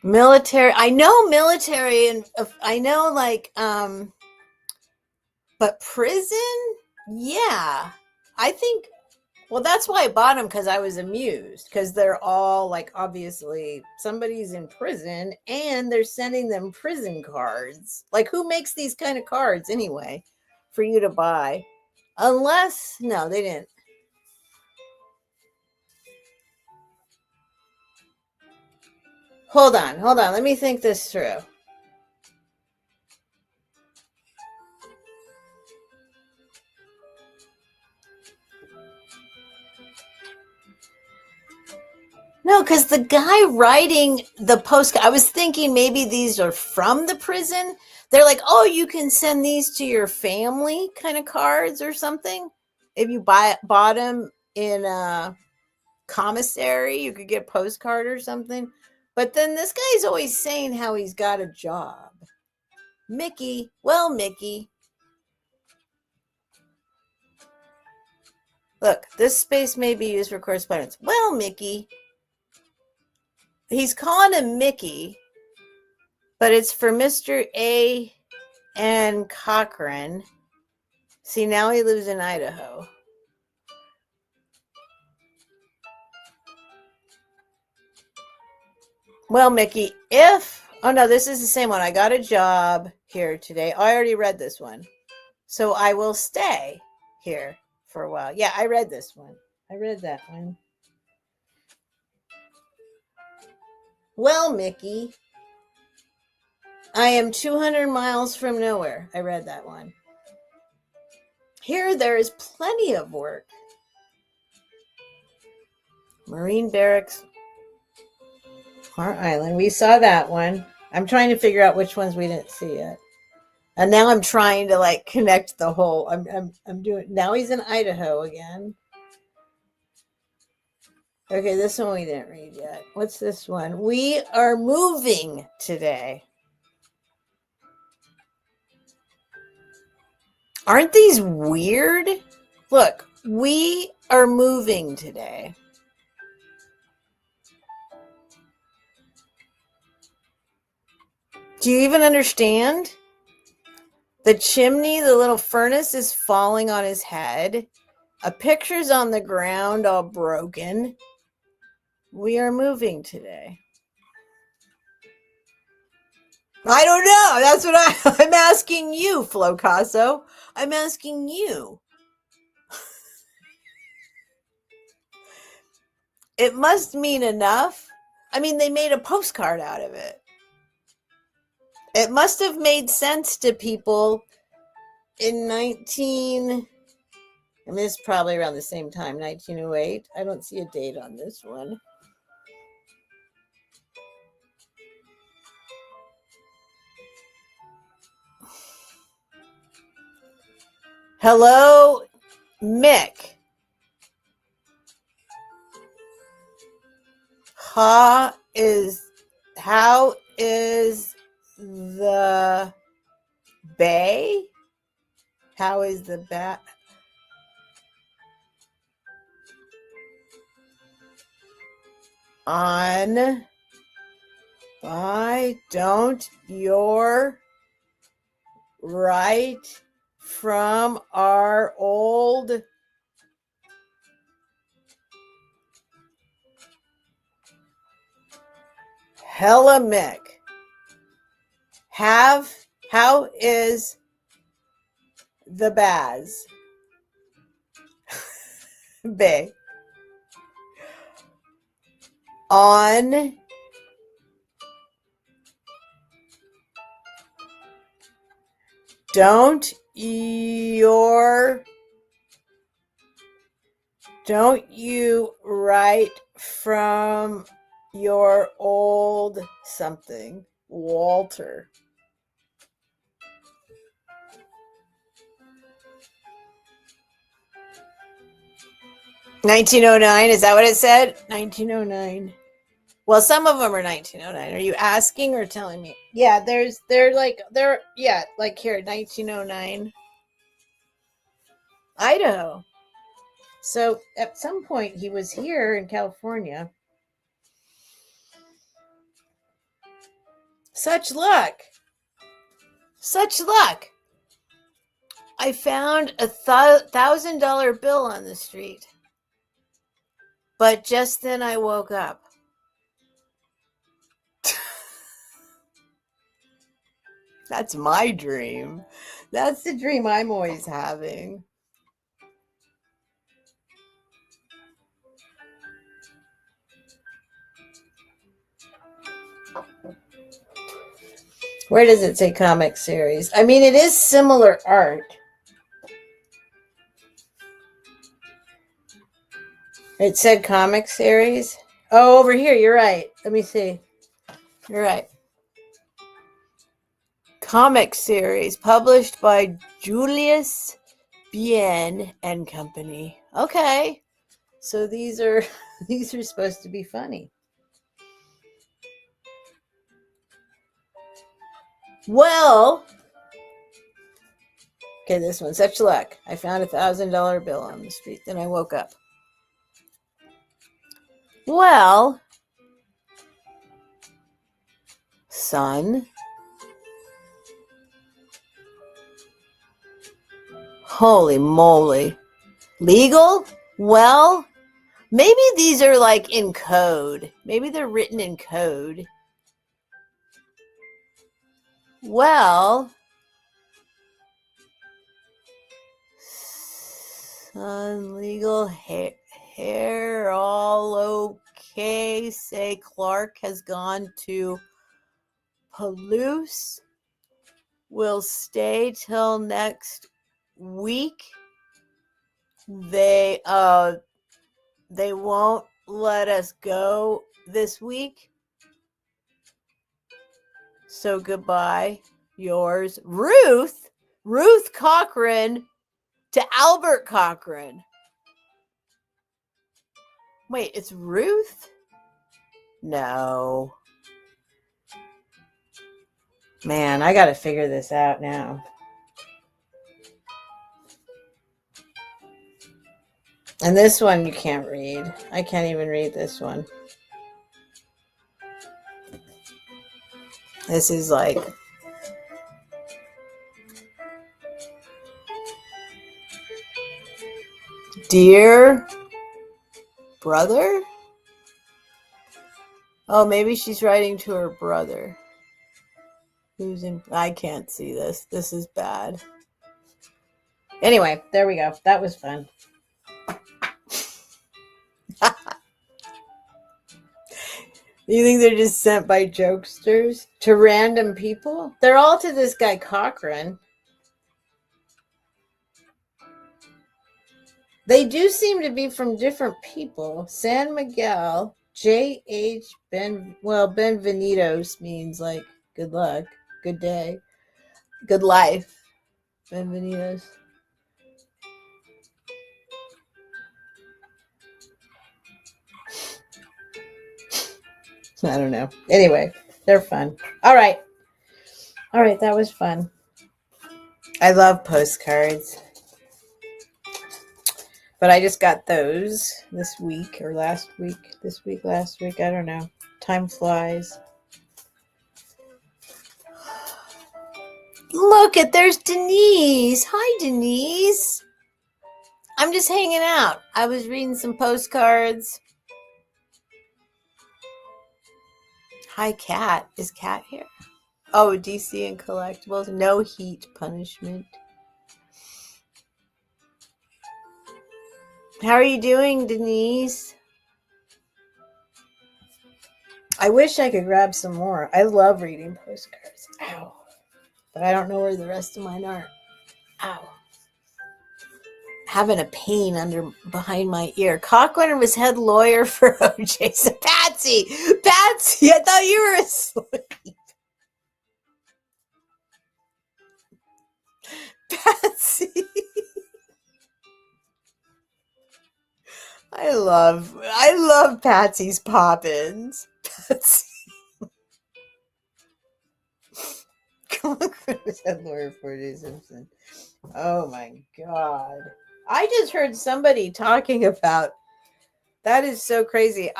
[SPEAKER 1] Military, I know military, and I know like but prison, yeah, I think, well, that's why I bought them, because I was amused, because they're all like, obviously somebody's in prison and they're sending them prison cards. Like, who makes these kind of cards anyway for you to buy? Unless, no, they didn't. Hold on, let me think this through. No, because the guy writing the postcard, I was thinking maybe these are from the prison. They're like, oh, you can send these to your family kind of cards or something. If you bought them in a commissary, you could get a postcard or something. But then this guy's always saying how he's got a job. Mickey, well, Mickey. Look, this space may be used for correspondence. Well, Mickey. He's calling him Mickey, but it's for Mr. A. and Cochran. See, now he lives in Idaho. Well, Mickey, oh no, this is the same one. I got a job here today. I already read this one. So I will stay here for a while. Yeah, I read this one. I read that one. Well, Mickey, I am 200 miles from nowhere. I read that one. Here, there is plenty of work. Marine Barracks, Hart Island. We saw that one. I'm trying to figure out which ones we didn't see yet. And now I'm trying to like connect the whole. I'm doing. Now he's in Idaho again. Okay, this one we didn't read yet. What's this one? We are moving today. Aren't these weird? Look, we are moving today. Do you even understand? The chimney, the little furnace is falling on his head. A picture's on the ground all broken. We are moving today. I don't know. That's what I'm asking you, Flocasso. I'm asking you. It must mean enough. I mean, they made a postcard out of it. It must have made sense to people in I mean, it's probably around the same time, 1908. I don't see a date on this one. Hello, Mick. How is the bay? How is the bat? On why don't your right from our old hella Mick? How is the Baz? Bay. On don't you write from your old something, Walter? $1909, is that what it said? 1909. Well, some of them are 1909. Are you asking or telling me? Yeah, they're like here, 1909. Idaho. So at some point he was here in California. Such luck. Such luck. I found a $1,000 bill on the street. But just then I woke up. That's my dream. That's the dream I'm always having. Where does it say comic series? I mean, it is similar art. It said comic series. Oh, over here. You're right. Let me see. You're right. Comic series published by Julius Bien and Company. Okay. So these are supposed to be funny. Well, okay, this one, such luck. I found a $1,000 bill on the street. Then I woke up. Well, son. Holy moly. Legal? Well, maybe these are like in code. Maybe they're written in code. Well, son, legal hair all okay. Say Clark has gone to Palouse. Will stay till next week. They won't let us go this week. So goodbye. Yours, Ruth Cochran to Albert Cochran. Wait, it's Ruth? No. Man, I got to figure this out now. And this one you can't read. I can't even read this one. This is like dear brother? Oh, maybe she's writing to her brother. Who's in? I can't see this. This is bad. Anyway, there we go. That was fun. You think they're just sent by jokesters to random people? They're all to this guy Cochran. They do seem to be from different people. San Miguel, J.H. Benvenidos means like good luck, good day, good life. Benvenidos. I don't know. Anyway, they're fun. All right. All right, that was fun. I love postcards. But I just got those this week or last week. This week, last week. I don't know. Time flies. Look there's Denise. Hi, Denise. I'm just hanging out. I was reading some postcards. Hi, Kat. Is Kat here? Oh, DC and collectibles. No heat punishment. How are you doing, Denise? I wish I could grab some more. I love reading postcards. Ow. But I don't know where the rest of mine are. Ow. Having a pain behind my ear. Cochran was head lawyer for OJ. So Patsy, I thought you were asleep. Patsy. I love Patsy's Poppins. Patsy. Cochran was head lawyer for OJ Simpson. Oh my God. I just heard somebody talking about that is so crazy.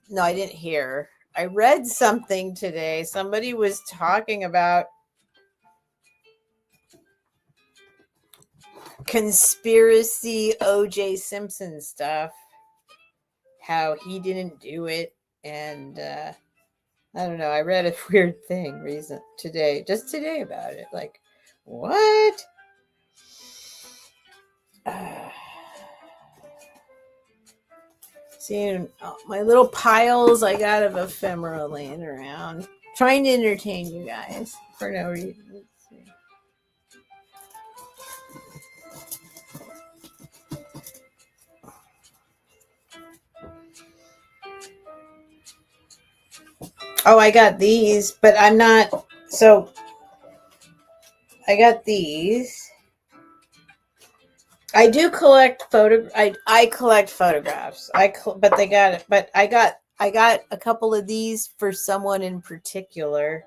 [SPEAKER 1] No, I didn't hear. I read something today. Somebody was talking about conspiracy OJ Simpson stuff, how he didn't do it, and I don't know. I read a weird thing just today about it. Like, what? Seeing my little piles I got of ephemera laying around, trying to entertain you guys for no reason. Let's see. Oh, I got these, but I'm not. So I got these. I do collect I collect photographs. But they got it. But I got a couple of these for someone in particular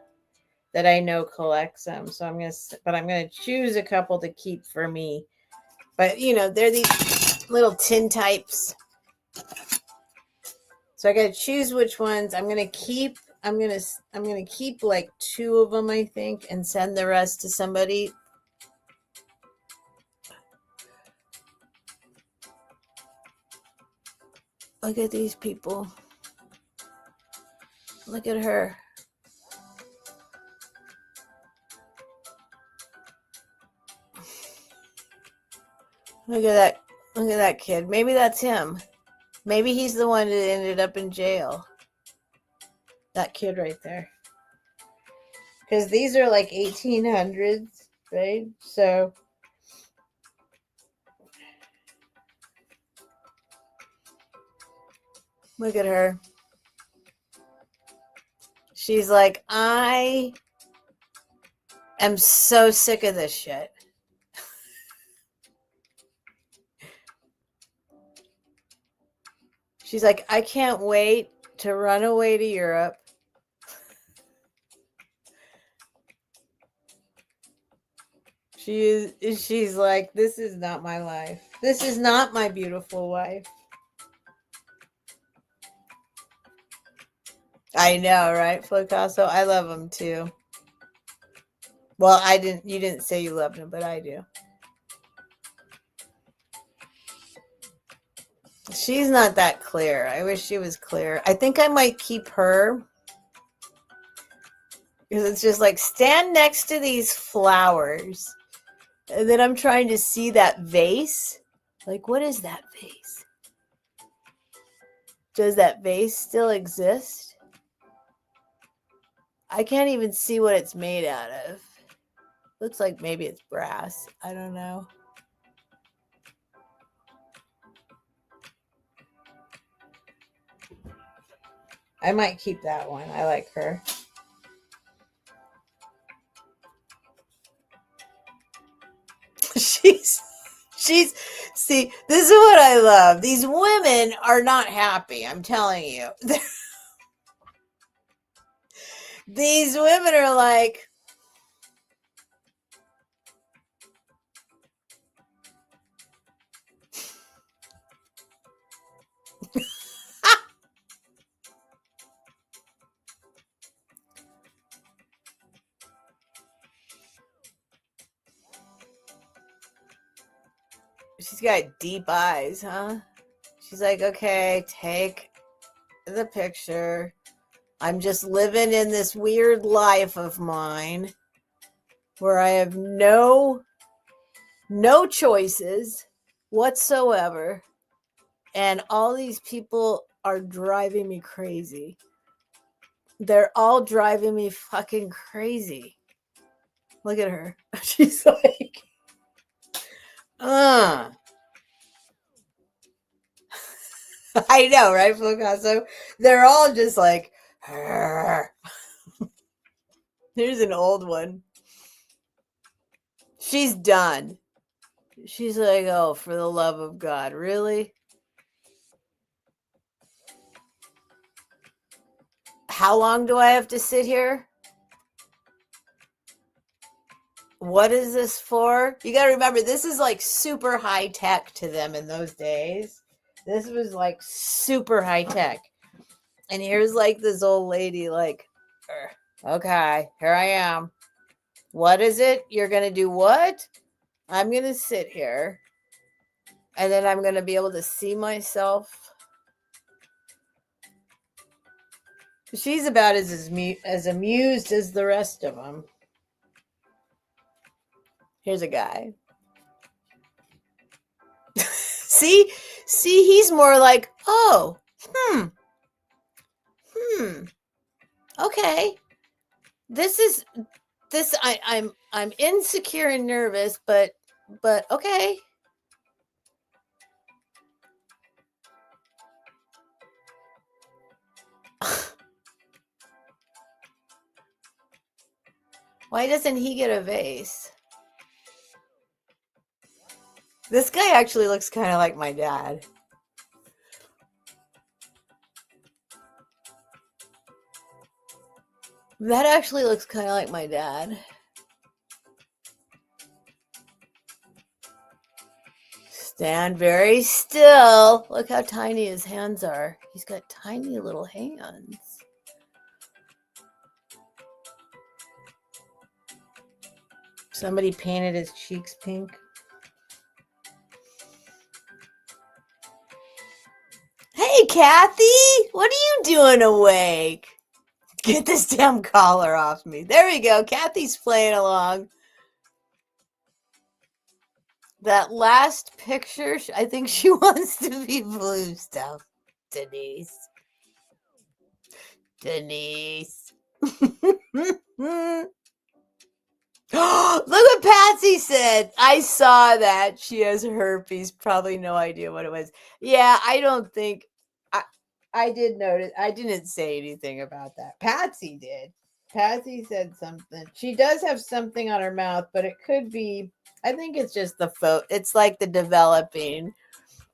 [SPEAKER 1] that I know collects them. So I'm gonna choose a couple to keep for me. But they're these little tin types. So I gotta choose which ones I'm gonna keep. I'm gonna keep like 2 of them, I think, and send the rest to somebody. Look at these people. Look at her. Look at that kid. Maybe that's him. Maybe he's the one that ended up in jail. That kid right there. Because these are like 1800s, right? So look at her. She's like, I am so sick of this shit. She's like, I can't wait to run away to Europe. She's like, this is not my life. This is not my beautiful wife. I know, right, Flocasso? I love him too. Well, you didn't say you loved him, but I do. She's not that clear. I wish she was clear. I think I might keep her. Because it's just like, stand next to these flowers. And then I'm trying to see that vase. Like, what is that vase? Does that vase still exist? I can't even see what it's made out of. Looks like maybe it's brass. I don't know. I might keep that one. I like her. She's see, this is what I love. These women are not happy, I'm telling you. These women are like, she's got deep eyes, huh? She's like, okay, take the picture. I'm just living in this weird life of mine where I have no choices whatsoever. And all these people are driving me crazy. They're all driving me fucking crazy. Look at her. She's like, I know, right, Picasso? They're all just like, here's an old one. She's done. She's like, oh, for the love of God, really? How long do I have to sit here? What is this for? You got to remember, this is like super high tech to them in those days. This was like super high tech. And here's like this old lady, like, okay, here I am. What is it? You're going to do what? I'm going to sit here. And then I'm going to be able to see myself. She's about as amused as the rest of them. Here's a guy. See, he's more like, oh, okay. I'm insecure and nervous, but okay. Why doesn't he get a vase? This guy actually looks kind of like my dad. That actually looks kind of like my dad. Stand very still. Look how tiny his hands are. He's got tiny little hands. Somebody painted his cheeks pink. Hey, Kathy! What are you doing awake? Get this damn collar off me. There we go. Kathy's playing along. That last picture, I think she wants to be blue stuff. Denise. Look what Patsy said. I saw that. She has herpes. Probably no idea what it was. Yeah, I don't think. I did notice. I didn't say anything about that. Patsy did. Patsy said something. She does have something on her mouth, but it could be. I think it's just the photo. It's like the developing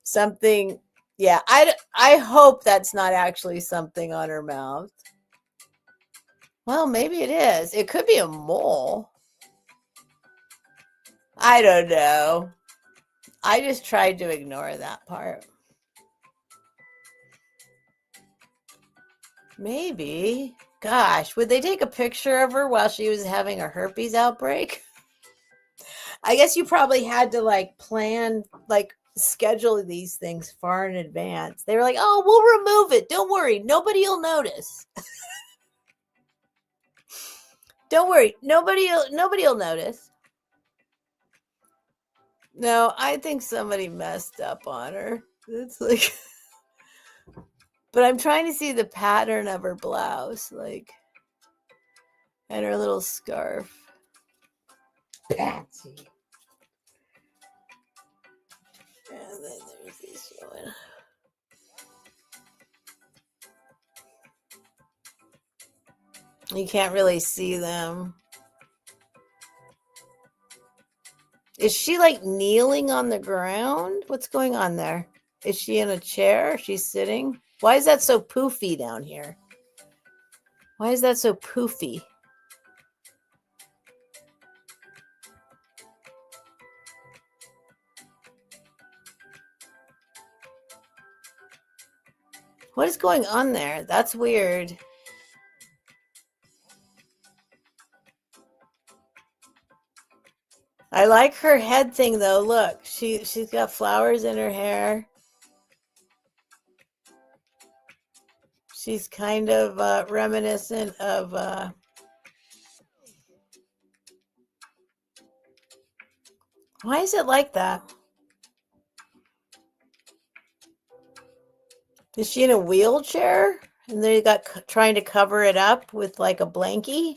[SPEAKER 1] something. Yeah, I hope that's not actually something on her mouth. Well, maybe it is. It could be a mole. I don't know. I just tried to ignore that part. Maybe. Gosh, would they take a picture of her while she was having a herpes outbreak? I guess you probably had to like plan, like schedule these things far in advance. They were like, oh, we'll remove it. Don't worry. Nobody will notice. Don't worry. Nobody will notice. No, I think somebody messed up on her. It's like, but I'm trying to see the pattern of her blouse. Like, And her little scarf. Patsy. And then there's this one. You can't really see them. Is she like kneeling on the ground? What's going on there? Is she in a chair? She's sitting? Why is that so poofy down here? Why is that so poofy? What is going on there? That's weird. I like her head thing though. Look, she's got flowers in her hair. She's kind of reminiscent of why is it like that? Is she in a wheelchair? And they got trying to cover it up with like a blankie?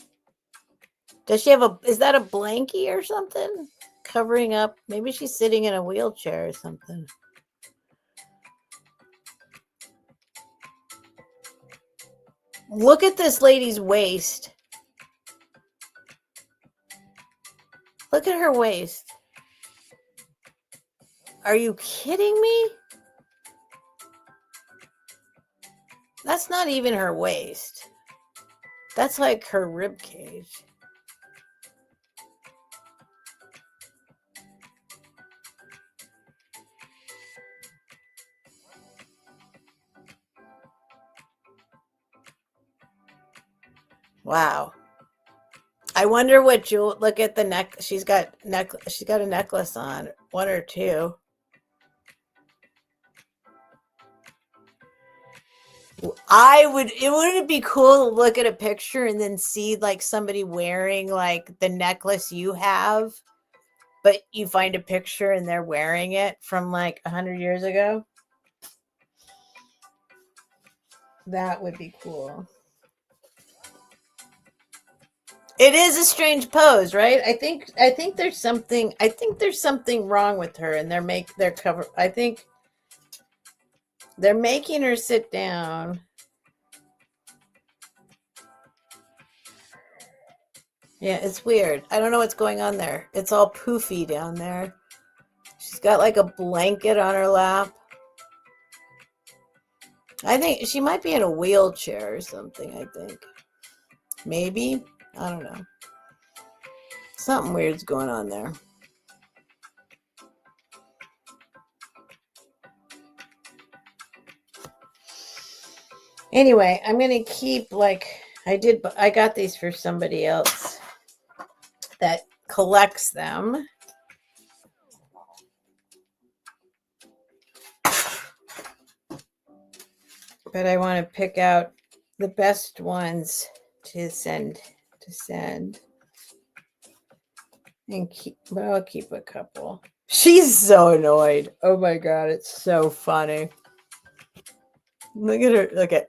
[SPEAKER 1] Does she have is that a blankie or something? Covering up? Maybe she's sitting in a wheelchair or something. Look at this lady's waist. Look at her waist. Are you kidding me? That's not even her waist. That's like her rib cage. Wow. I wonder what jewel. Look at the neck. She's got a necklace on. One or two. Wouldn't it be cool to look at a picture and then see like somebody wearing like the necklace you have, but you find a picture and they're wearing it from like 100 years ago? That would be cool. It is a strange pose, right? I think there's something wrong with her, and they're cover. I think they're making her sit down. Yeah, it's weird. I don't know what's going on there. It's all poofy down there. She's got like a blanket on her lap. I think she might be in a wheelchair or something, I think. Maybe. I don't know. Something weird's going on there. Anyway, I'm going to keep I got these for somebody else that collects them. But I want to pick out the best ones to send. And but I'll keep a couple. She's so annoyed. Oh my God, it's so funny. Look at her. Look at.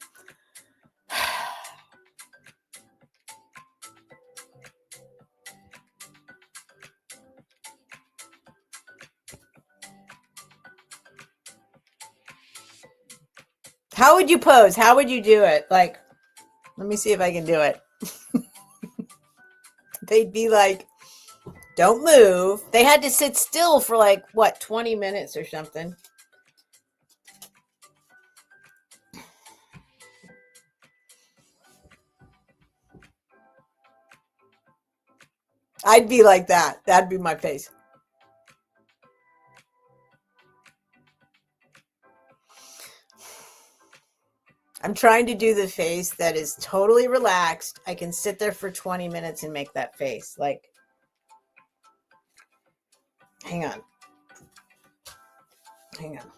[SPEAKER 1] How would you pose? How would you do it? Like, let me see if I can do it. They'd be like, don't move. They had to sit still for like, what, 20 minutes or something. I'd be like that. That'd be my face. I'm trying to do the face that is totally relaxed. I can sit there for 20 minutes and make that face. Like, hang on. Hang on.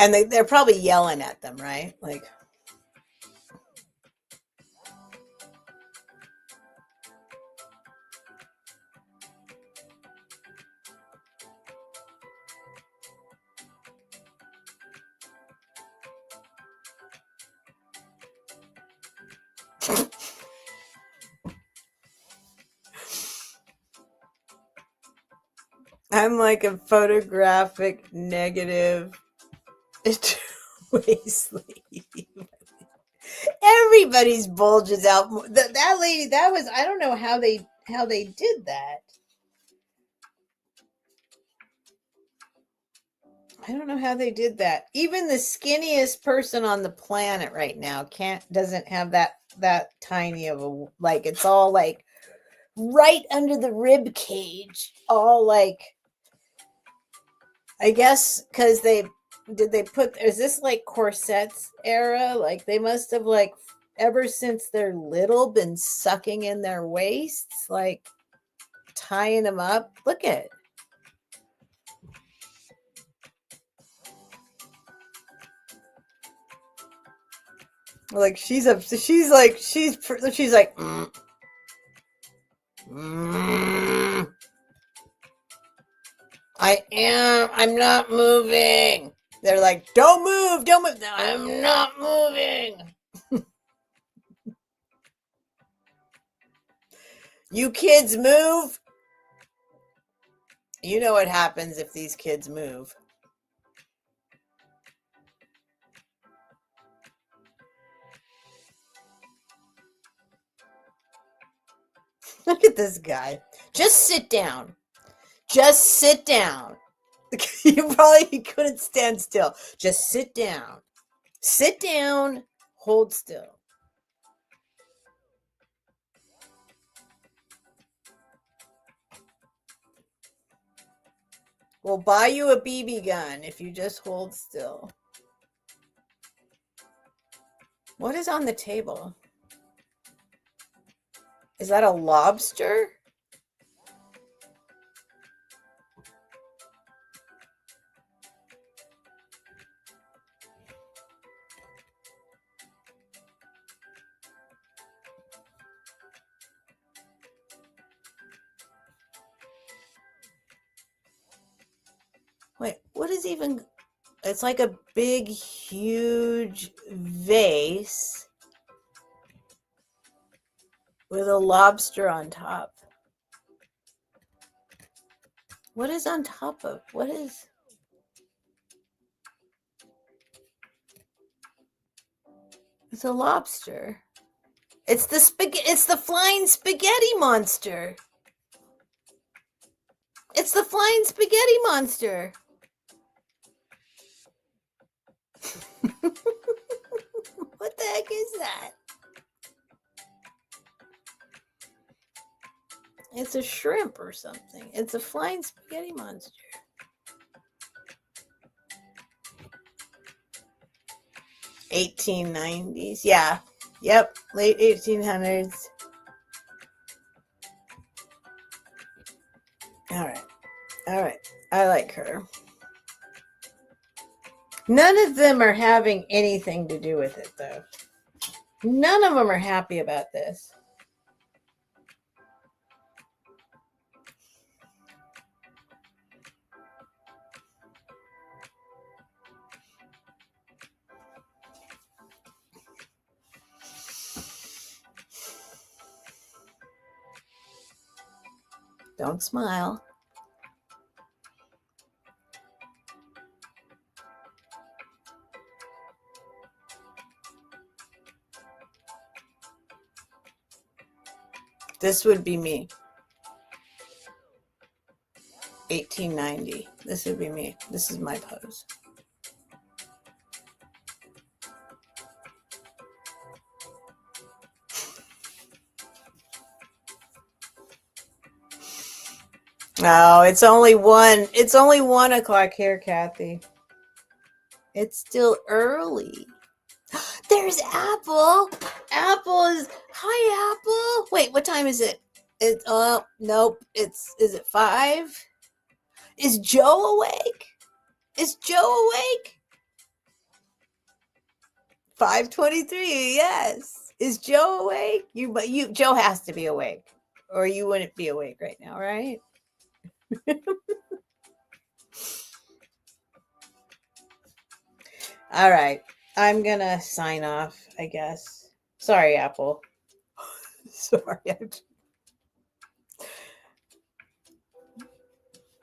[SPEAKER 1] And they're probably yelling at them, right? Like, I'm like a photographic negative sleeve. Everybody's bulges out. That lady, that was, I don't know how they did that. I don't know how they did that. Even the skinniest person on the planet right now doesn't have that tiny of a, like, it's all like right under the rib cage, all like, I guess because they put, is this like corsets era? Like they must have like ever since they're little been sucking in their waists, like tying them up. Look at it. Like she's like I'm not moving. They're like, don't move. No, I'm not moving. You kids move. You know what happens if these kids move. Look at this guy. Just sit down. Just sit down. You probably couldn't stand still. Just sit down. Sit down. Hold still. We'll buy you a BB gun if you just hold still. What is on the table? Is that a lobster? Wait, what is even... It's like a big, huge vase with a lobster on top. What is on top of? What is... It's a lobster. It's the flying spaghetti monster. It's the flying spaghetti monster. What the heck is that? It's a shrimp or something. It's a flying spaghetti monster. $1890s. Yeah. Yep. Late 1800s. All right. All right. I like her. None of them are having anything to do with it, though. None of them are happy about this. Don't smile. This would be me. 1890. This would be me. This is my pose. No, it's only one. It's only 1 o'clock here, Kathy. It's still early. There's Apple. Apple is... Hi, Apple. Wait, what time is it? Nope. Is it 5? Is Joe awake? Is Joe awake? 5:23. Yes. Is Joe awake? Joe has to be awake, or you wouldn't be awake right now, right? All right. I'm gonna sign off, I guess. Sorry, Apple. Sorry.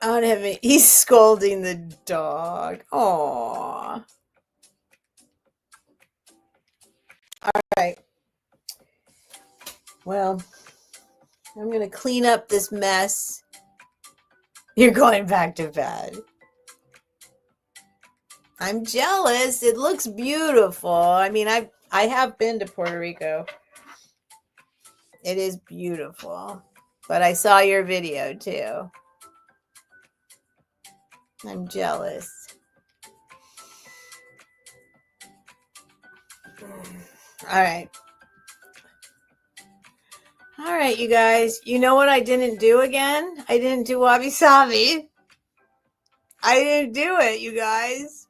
[SPEAKER 1] I don't have it. He's scolding the dog. Aww. All right. Well, I'm gonna clean up this mess. You're going back to bed. I'm jealous. It looks beautiful. I mean, I have been to Puerto Rico. It is beautiful. But I saw your video too. I'm jealous. All right. All right, you guys. You know what I didn't do again? I didn't do Wabi Sabby. I didn't do it, you guys.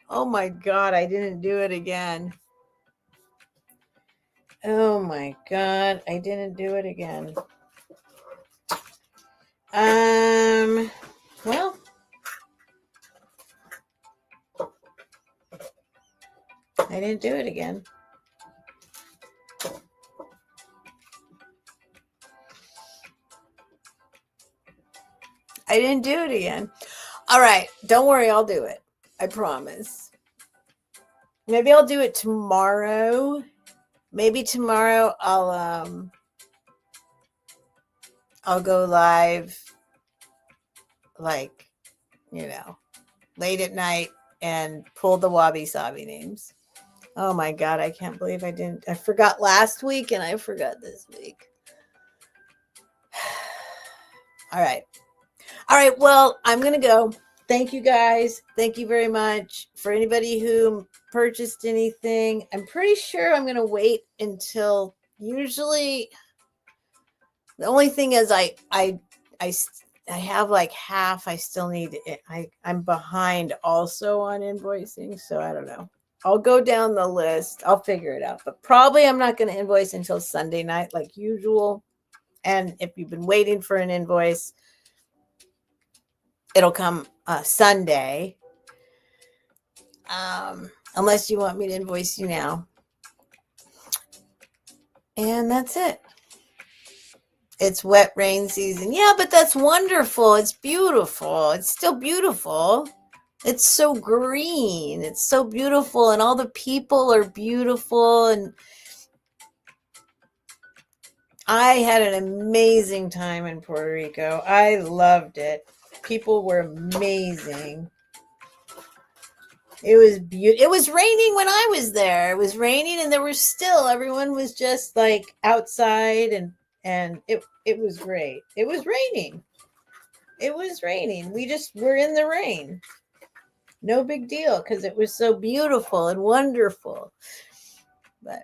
[SPEAKER 1] Oh my God, I didn't do it again. Oh my God, I didn't do it again. Well, I didn't do it again. I didn't do it again. All right, don't worry, I'll do it. I promise. Maybe I'll do it tomorrow. Maybe tomorrow I'll go live, like, late at night and pull the Wabi Sabby names. Oh my God, I can't believe I didn't. I forgot last week and I forgot this week. All right. All right. Well, I'm going to go. Thank you guys. Thank you very much. For anybody who purchased anything, I'm pretty sure I'm going to wait until, usually the only thing is I have like half. I still need it. I'm behind also on invoicing, so I don't know. I'll go down the list. I'll figure it out. But probably I'm not going to invoice until Sunday night like usual. And if you've been waiting for an invoice, it'll come Sunday. Unless you want me to invoice you now. And that's it. It's wet rain season. Yeah, but that's wonderful. It's beautiful. It's still beautiful. It's so green. It's so beautiful. And all the people are beautiful. And I had an amazing time in Puerto Rico. I loved it. People were amazing. It was beautiful. It was raining when I was there. It was raining and there was still, everyone was just like outside and it was great. It was raining. It was raining. We just were in the rain. No big deal because it was so beautiful and wonderful. But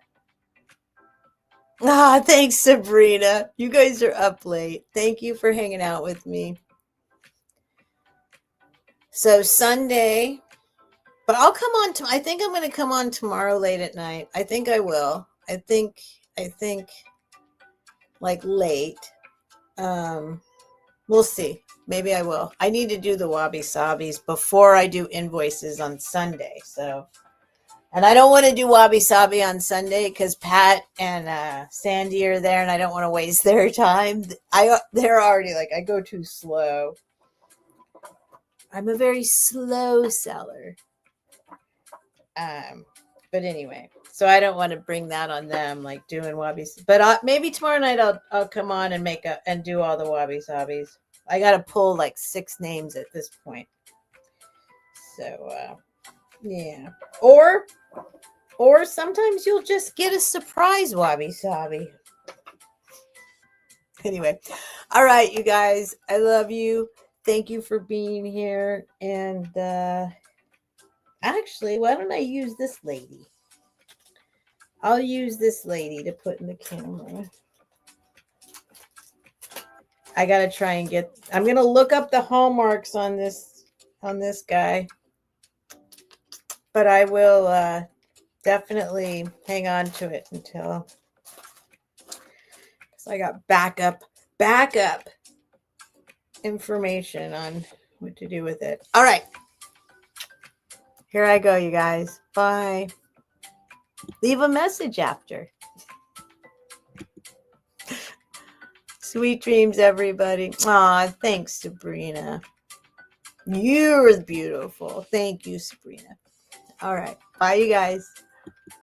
[SPEAKER 1] thanks, Sabrina. You guys are up late. Thank you for hanging out with me. So Sunday, but I'll come on I think I'm going to come on tomorrow late at night. I think I will. I think like late. We'll see. Maybe I will. I need to do the Wabi Sabbies before I do invoices on Sunday. So, and I don't want to do Wabi Sabby on Sunday because Pat and Sandy are there, and I don't want to waste their time. They're already like, I go too slow. I'm a very slow seller. But anyway, so I don't want to bring that on them, like doing Wabi. But maybe tomorrow night I'll come on and do all the Wabi Sabbies. I got to pull like 6 names at this point. So yeah, or sometimes you'll just get a surprise Wabi Sabby. Anyway, all right, you guys, I love you. Thank you for being here. And actually, why don't I use this lady? I'll use this lady to put in the camera. I got to try and I'm going to look up the hallmarks on this guy. But I will definitely hang on to it until, because I got backup information on what to do with it. All right. Here I go, you guys. Bye. Leave a message after. Sweet dreams, everybody. Aw, thanks, Sabrina. You're beautiful. Thank you, Sabrina. All right. Bye, you guys.